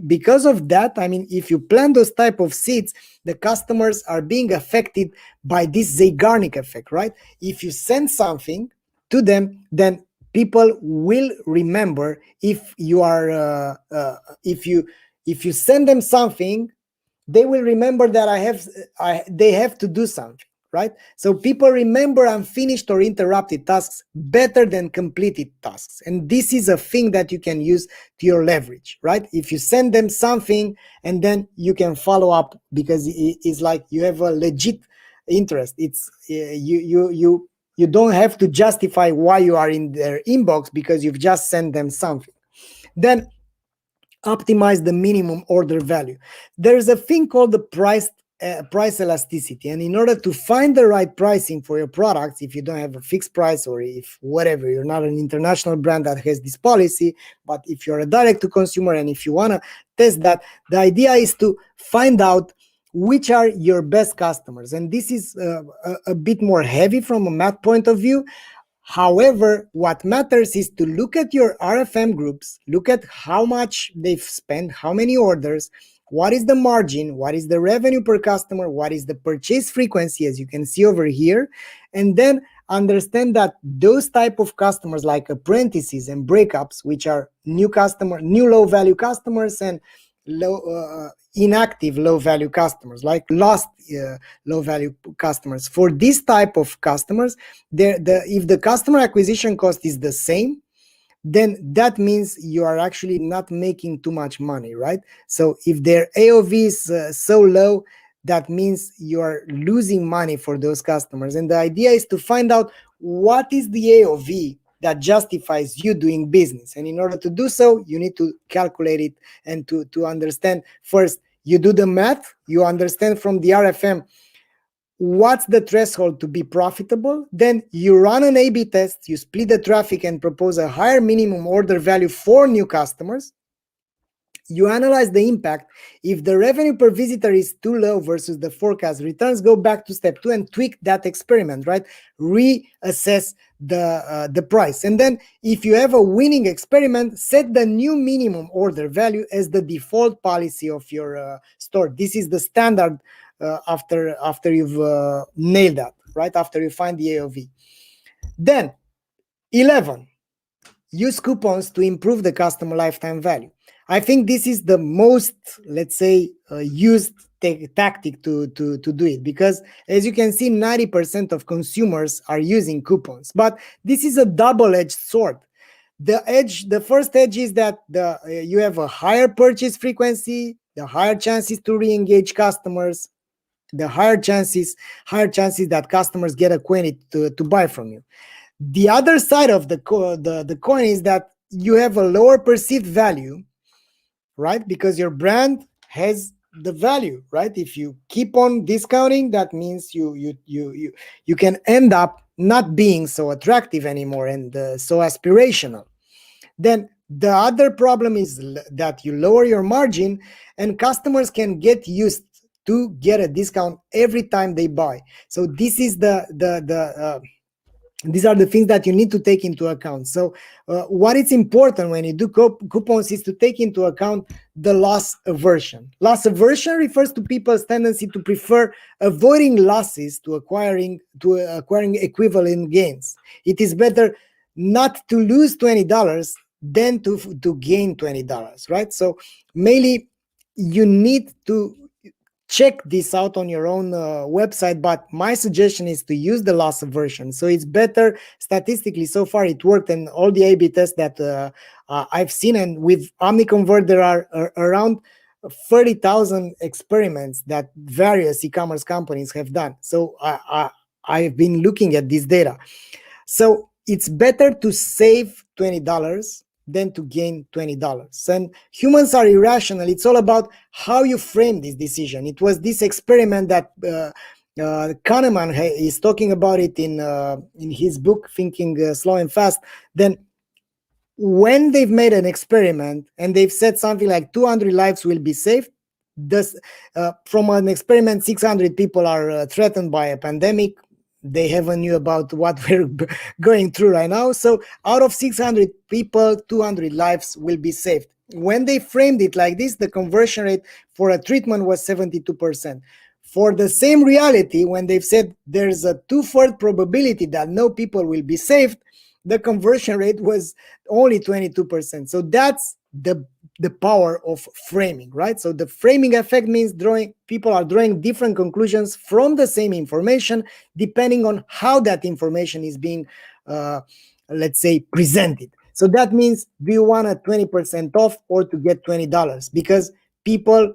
because of that, I mean, if you plant those type of seeds, the customers are being affected by this Zeigarnik effect, right? If you send something to them, then people will remember. If you are if you send them something, they will remember that they have to do something, right? So people remember unfinished or interrupted tasks better than completed tasks. And this is a thing that you can use to your leverage, right? If you send them something and then you can follow up, because it's like you have a legit interest. It's you don't have to justify why you are in their inbox, because you've just sent them something. Then optimize the minimum order value. There's a thing called the price price elasticity. And in order to find the right pricing for your products, if you don't have a fixed price, or if whatever, you're not an international brand that has this policy, but if you're a direct to consumer and if you want to test that, the idea is to find out which are your best customers. And this is a bit more heavy from a math point of view. However, what matters is to look at your RFM groups, look at how much they've spent, how many orders, what is the margin, what is the revenue per customer, what is the purchase frequency, as you can see over here, and then understand that those type of customers like apprentices and breakups, which are new low value customers, and inactive low value customers, like lost low value customers. For this type of customers, if the customer acquisition cost is the same, then that means you are actually not making too much money, right? So if their AOV is so low, that means you are losing money for those customers. And the idea is to find out what is the AOV that justifies you doing business. And in order to do so, you need to calculate it and to understand. First, you do the math, you understand from the RFM what's the threshold to be profitable. Then you run an A/B test, you split the traffic and propose a higher minimum order value for new customers. You analyze the impact. If the revenue per visitor is too low versus the forecast returns, go back to step 2 and tweak that experiment, right? Reassess the price. And then if you have a winning experiment, set the new minimum order value as the default policy of your store. This is the standard after you've nailed that, right? After you find the AOV. Then 11, use coupons to improve the customer lifetime value. I think this is the most, let's say, used tactic to do it, because as you can see, 90% of consumers are using coupons. But this is a double-edged sword. The first edge is that you have a higher purchase frequency, the higher chances to re-engage customers, the higher chances that customers get acquainted to buy from you. The other side of the coin is that you have a lower perceived value, right? Because your brand has the value, right? If you keep on discounting, that means you can end up not being so attractive anymore and so aspirational. Then the other problem is that you lower your margin, and customers can get used to get a discount every time they buy. So this is these are the things that you need to take into account. So what is important when you do coupons is to take into account the loss aversion. Loss aversion refers to people's tendency to prefer avoiding losses to acquiring equivalent gains. It is better not to lose $20 than to gain $20, right? So mainly you need to check this out on your own website, but my suggestion is to use the loss aversion. So it's better statistically. So far it worked, and all the A/B tests that I've seen, and with OmniConvert there are around 30,000 experiments that various e-commerce companies have done. So I've been looking at this data. So it's better to save $20 than to gain $20. And humans are irrational. It's all about how you frame this decision. It was this experiment that Kahneman is talking about it in his book, Thinking Slow and Fast. Then when they've made an experiment and they've said something like 200 lives will be saved, from an experiment, 600 people are threatened by a pandemic. They haven't knew about what we're going through right now. So out of 600 people, 200 lives will be saved. When they framed it like this, the conversion rate for a treatment was 72%. For the same reality, when they've said there's a 2/3 probability that no people will be saved, the conversion rate was only 22%. So that's the power of framing, right? So the framing effect means people are drawing different conclusions from the same information, depending on how that information is being, let's say, presented. So that means, do you want a 20% off or to get $20? Because people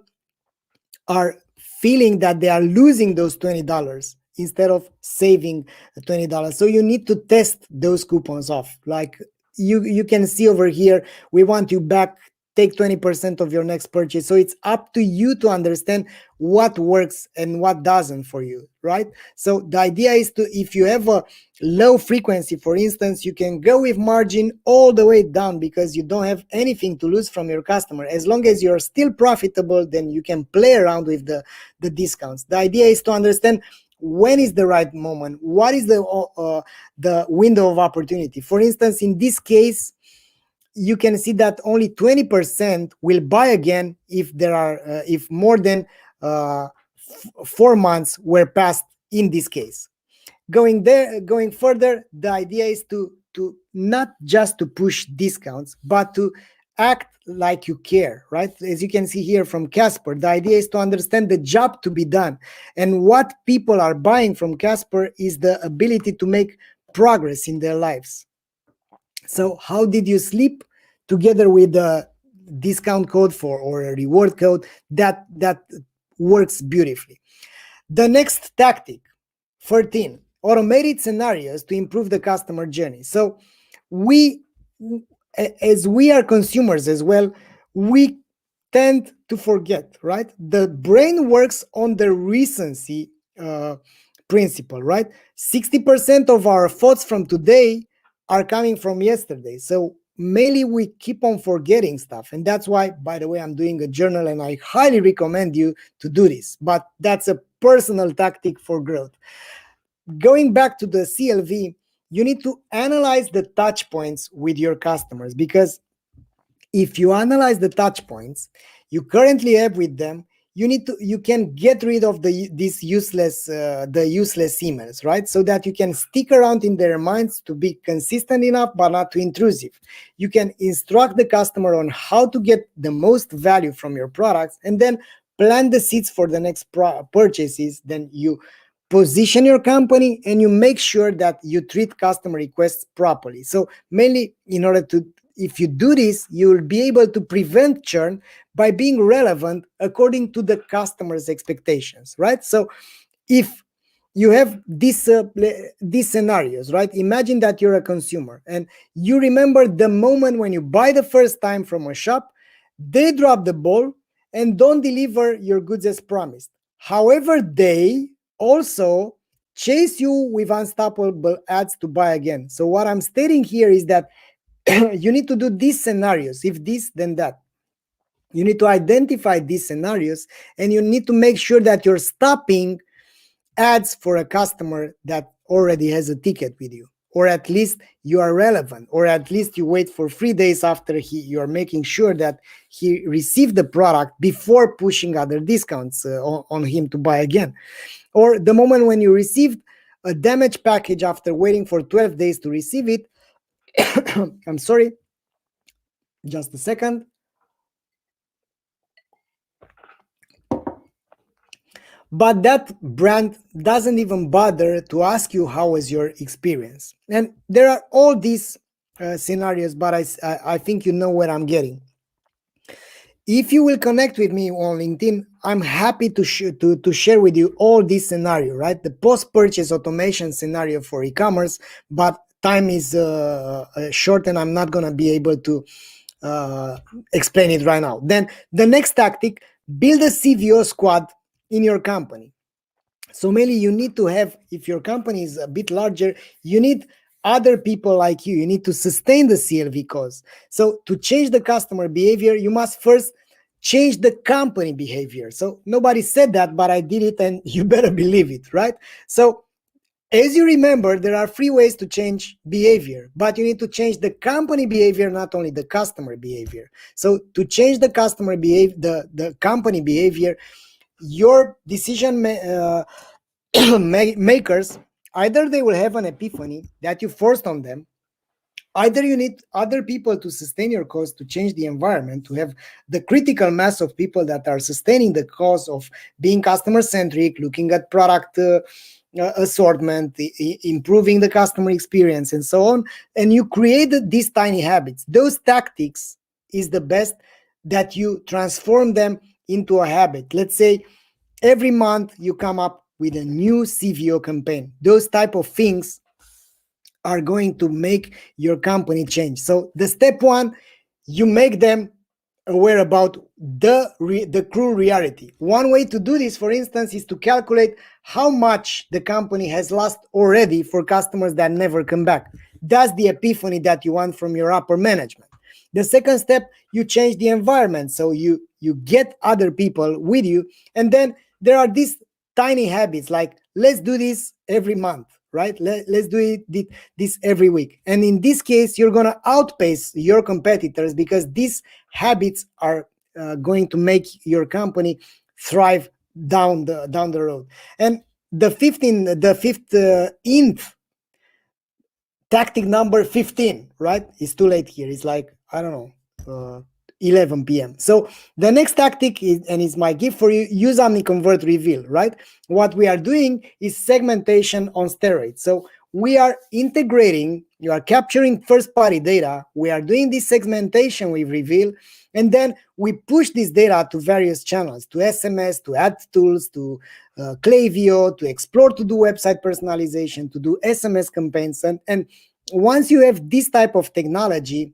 are feeling that they are losing those $20 instead of saving $20. So you need to test those coupons off. Like you can see over here, we want you back take 20% of your next purchase. So it's up to you to understand what works and what doesn't for you, right? So the idea is to, if you have a low frequency, for instance, you can go with margin all the way down because you don't have anything to lose from your customer. As long as you're still profitable, then you can play around with the discounts. The idea is to understand when is the right moment, what is the window of opportunity. For instance, in this case, you can see that only 20% will buy again if there are if more than 4 months were passed in this case. Going further, the idea is to not just to push discounts, but to act like you care, right? As you can see here from Casper, the idea is to understand the job to be done. And what people are buying from Casper is the ability to make progress in their lives. So how did you sleep? Together with a discount code or a reward code that works beautifully. The next tactic, 13, automated scenarios to improve the customer journey. So as we are consumers as well, we tend to forget, right? The brain works on the recency principle, right? 60% of our thoughts from today are coming from yesterday. So mainly we keep on forgetting stuff. And that's why, by the way, I'm doing a journal and I highly recommend you to do this. But that's a personal tactic for growth. Going back to the CLV, you need to analyze the touch points with your customers, because if you analyze the touch points you currently have with them, you can get rid of these useless emails, right? So that you can stick around in their minds to be consistent enough but not too intrusive. You can instruct the customer on how to get the most value from your products, and then plant the seeds for the next purchases. Then you position your company and you make sure that you treat customer requests properly. So mainly, in order to, if you do this, you will be able to prevent churn by being relevant according to the customer's expectations, right? So if you have these scenarios, right? Imagine that you're a consumer and you remember the moment when you buy the first time from a shop, they drop the ball and don't deliver your goods as promised. However, they also chase you with unstoppable ads to buy again. So what I'm stating here is that you need to do these scenarios. If this, then that. You need to identify these scenarios and you need to make sure that you're stopping ads for a customer that already has a ticket with you, or at least you are relevant, or at least you wait for 3 days after you are making sure that he received the product before pushing other discounts on him to buy again. Or the moment when you received a damaged package after waiting for 12 days to receive it. I'm sorry, just a second. But that brand doesn't even bother to ask you how was your experience. And there are all these scenarios, but I think you know where I'm getting. If you will connect with me on LinkedIn, I'm happy to share with you all these scenarios, right? The post-purchase automation scenario for e-commerce, but time is short and I'm not going to be able to explain it right now. Then the next tactic, build a CVO squad in your company. So mainly you need to have, if your company is a bit larger, you need other people like you. You need to sustain the CLV cause. So to change the customer behavior, you must first change the company behavior. So nobody said that, but I did it and you better believe it, right? So as you remember, there are 3 ways to change behavior, but you need to change the company behavior, not only the customer behavior. So to change the customer behavior, the company behavior, your decision makers, either they will have an epiphany that you forced on them, either you need other people to sustain your cause, to change the environment, to have the critical mass of people that are sustaining the cause of being customer-centric, looking at product assortment, improving the customer experience, and so on. And you create these tiny habits. Those tactics is the best that you transform them into a habit. Let's say every month you come up with a new CVO campaign. Those type of things are going to make your company change. So the step 1, you make them aware about the cruel reality. One way to do this, for instance, is to calculate how much the company has lost already for customers that never come back. That's the epiphany that you want from your upper management. The second step, you change the environment. So you get other people with you. And then there are these tiny habits like, let's do this every month, right? Let's do this every week. And in this case, you're going to outpace your competitors because these habits are going to make your company thrive down the road. And the fifth tactic number 15, right? It's too late here. It's like, I don't know, 11 p.m. So the next tactic is, and it's my gift for you, use OmniConvert Reveal, right? What we are doing is segmentation on steroids. So we are integrating, you are capturing first-party data, we are doing this segmentation with Reveal, and then we push this data to various channels, to SMS, to ad tools, to Klaviyo, to Explore, to do website personalization, to do SMS campaigns. And once you have this type of technology,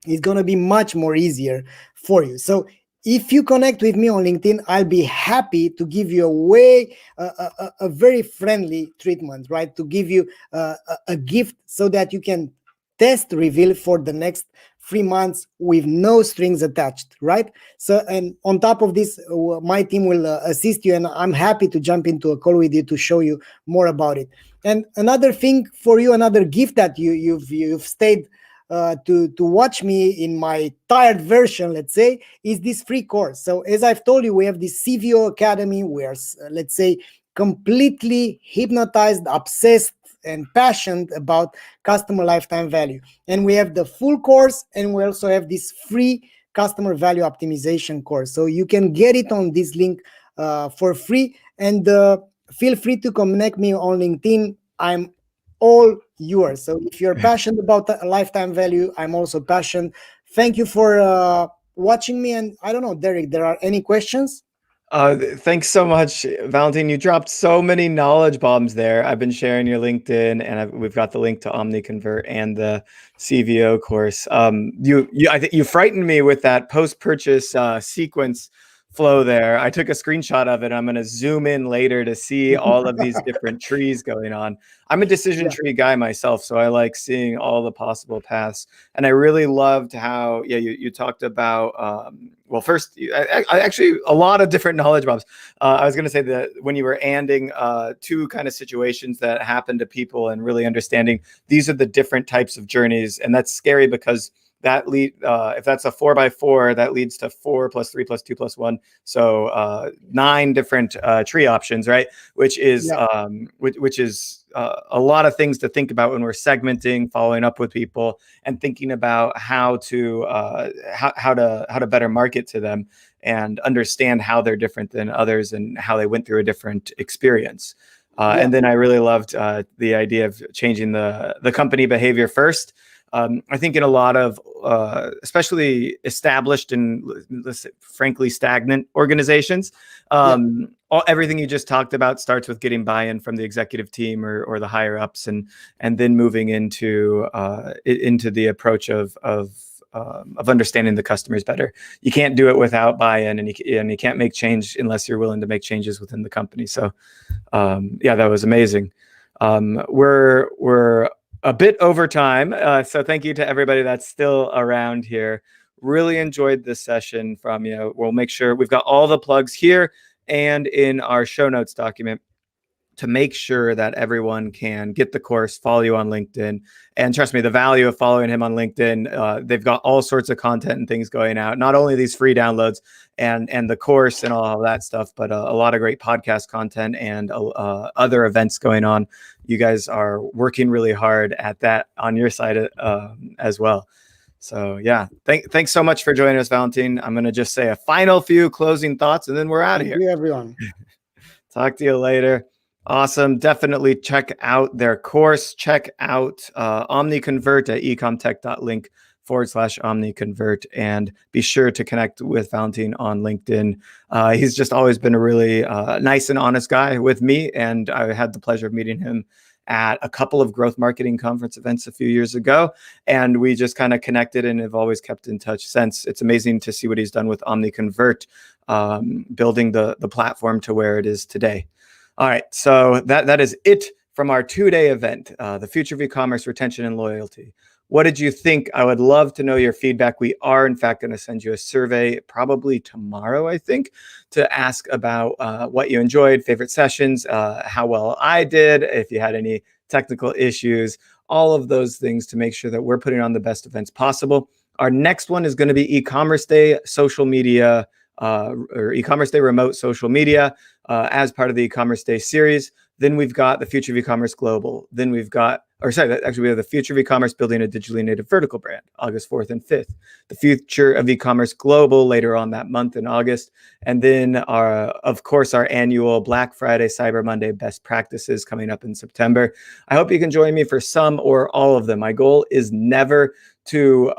it's going to be much more easier for you. So if you connect with me on LinkedIn, I'll be happy to give you a very friendly treatment, right? To give you a gift so that you can test Reveal for the next 3 months with no strings attached, right? So, and on top of this, my team will assist you, and I'm happy to jump into a call with you to show you more about it. And another thing for you, another gift that you've stayed to watch me in my tired version, let's say, is this free course. So as I've told you, we have this CVO Academy. We are, let's say, completely hypnotized, obsessed, and passionate about customer lifetime value. And we have the full course, and we also have this free customer value optimization course. So you can get it on this link for free. And feel free to connect me on LinkedIn. I'm all yours. So if you're passionate about lifetime value, I'm also passionate. Thank you for watching me. And I don't know, Derek, there are any questions? Thanks so much, Valentin. You dropped so many knowledge bombs there. I've been sharing your LinkedIn, and we've got the link to OmniConvert and the CVO course. I think you frightened me with that post-purchase sequence flow there. I took a screenshot of it. I'm going to zoom in later to see all of these different trees going on. I'm a decision tree guy myself, so I like seeing all the possible paths. And I really loved how, you talked about, well, first, I actually, a lot of different knowledge bombs. I was going to say that when you were anding two kind of situations that happen to people and really understanding these are the different types of journeys. And that's scary because that if that's a 4x4, that leads to 4 + 3 + 2 + 1. So 9 different tree options, right? Which is which is a lot of things to think about when we're segmenting, following up with people, and thinking about how to better market to them and understand how they're different than others and how they went through a different experience. And then I really loved the idea of changing the company behavior first. I think in a lot of, especially established and frankly stagnant organizations, everything you just talked about starts with getting buy-in from the executive team or the higher ups, and then moving into the approach of understanding the customers better. You can't do it without buy-in, and you can't make change unless you're willing to make changes within the company. So, that was amazing. We're a bit over time. So thank you to everybody that's still around here. Really enjoyed this session from you. We'll make sure we've got all the plugs here and in our show notes document to make sure that everyone can get the course, follow you on LinkedIn. And trust me, the value of following him on LinkedIn, they've got all sorts of content and things going out, not only these free downloads and the course and all of that stuff, but a lot of great podcast content and other events going on. You guys are working really hard at that on your side as well. So thanks so much for joining us, Valentin. I'm going to just say a final few closing thoughts and then we're out of here. Thank you, everyone. Talk to you later. Awesome. Definitely check out their course. Check out OmniConvert at ecomtech.link/OmniConvert, and be sure to connect with Valentin on LinkedIn. He's just always been a really nice and honest guy with me, and I had the pleasure of meeting him at a couple of growth marketing conference events a few years ago. And we just kind of connected and have always kept in touch since. It's amazing to see what he's done with OmniConvert, building the platform to where it is today. All right, so that is it from our 2-day event, the Future of E-commerce Retention and Loyalty. What did you think? I would love to know your feedback. We are, in fact, going to send you a survey probably tomorrow, I think, to ask about what you enjoyed, favorite sessions, how well I did, if you had any technical issues, all of those things to make sure that we're putting on the best events possible. Our next one is going to be e-commerce day, social media, or e-commerce day remote social media as part of the e-commerce day series. Then we've got the Future of E-commerce Global. Then we've got, we have the Future of E-commerce Building a Digitally Native Vertical Brand, August 4th and 5th. The Future of E-commerce Global later on that month in August. And then, of course, our annual Black Friday, Cyber Monday Best Practices coming up in September. I hope you can join me for some or all of them. My goal is never to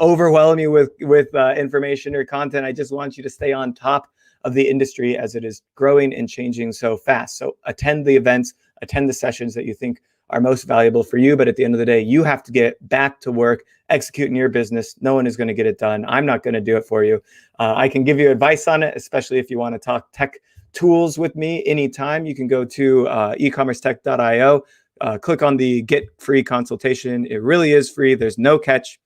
overwhelm you with information or content. I just want you to stay on top of the industry as it is growing and changing so fast. So attend the events, attend the sessions that you think are most valuable for you. But at the end of the day, you have to get back to work, executing your business. No one is going to get it done. I'm not going to do it for you. I can give you advice on it, especially if you want to talk tech tools with me anytime. You can go to ecommercetech.io, click on the Get Free Consultation. It really is free. There's no catch.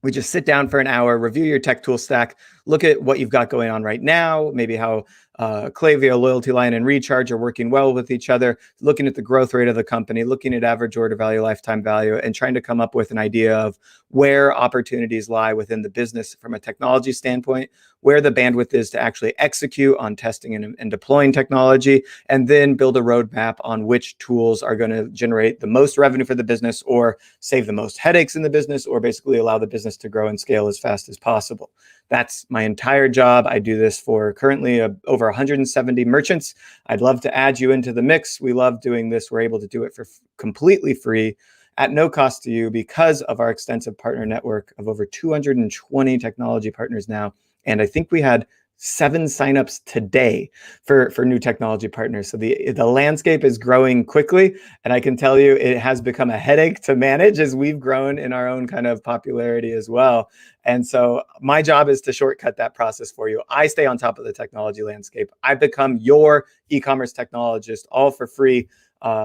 We just sit down for an hour, review your tech tool stack, look at what you've got going on right now, maybe how Klaviyo, Loyalty Line, and Recharge are working well with each other, looking at the growth rate of the company, looking at average order value, lifetime value, and trying to come up with an idea of where opportunities lie within the business from a technology standpoint, where the bandwidth is to actually execute on testing and deploying technology, and then build a roadmap on which tools are going to generate the most revenue for the business or save the most headaches in the business or basically allow the business to grow and scale as fast as possible. That's my entire job. I do this for currently over 170 merchants. I'd love to add you into the mix. We love doing this. We're able to do it for completely free at no cost to you because of our extensive partner network of over 220 technology partners now. And I think we had 7 signups today for new technology partners. So the landscape is growing quickly. And I can tell you it has become a headache to manage as we've grown in our own kind of popularity as well. And so my job is to shortcut that process for you. I stay on top of the technology landscape. I become your e-commerce technologist, all for free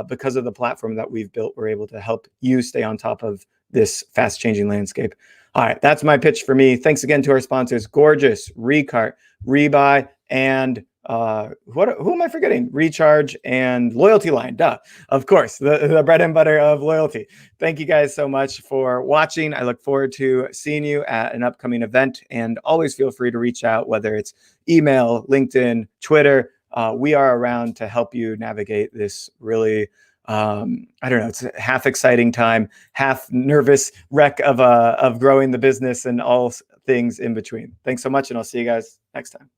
because of the platform that we've built. We're able to help you stay on top of this fast changing landscape. All right, that's my pitch for me. Thanks again to our sponsors, Gorgeous, Recart, Rebuy, and who am I forgetting? Recharge and Loyalty Line. Duh, of course, the bread and butter of loyalty. Thank you guys so much for watching. I look forward to seeing you at an upcoming event, and always feel free to reach out, whether it's email, LinkedIn, Twitter. We are around to help you navigate this really I don't know, it's a half exciting time, half nervous wreck of growing the business and all things in between. Thanks so much, and I'll see you guys next time.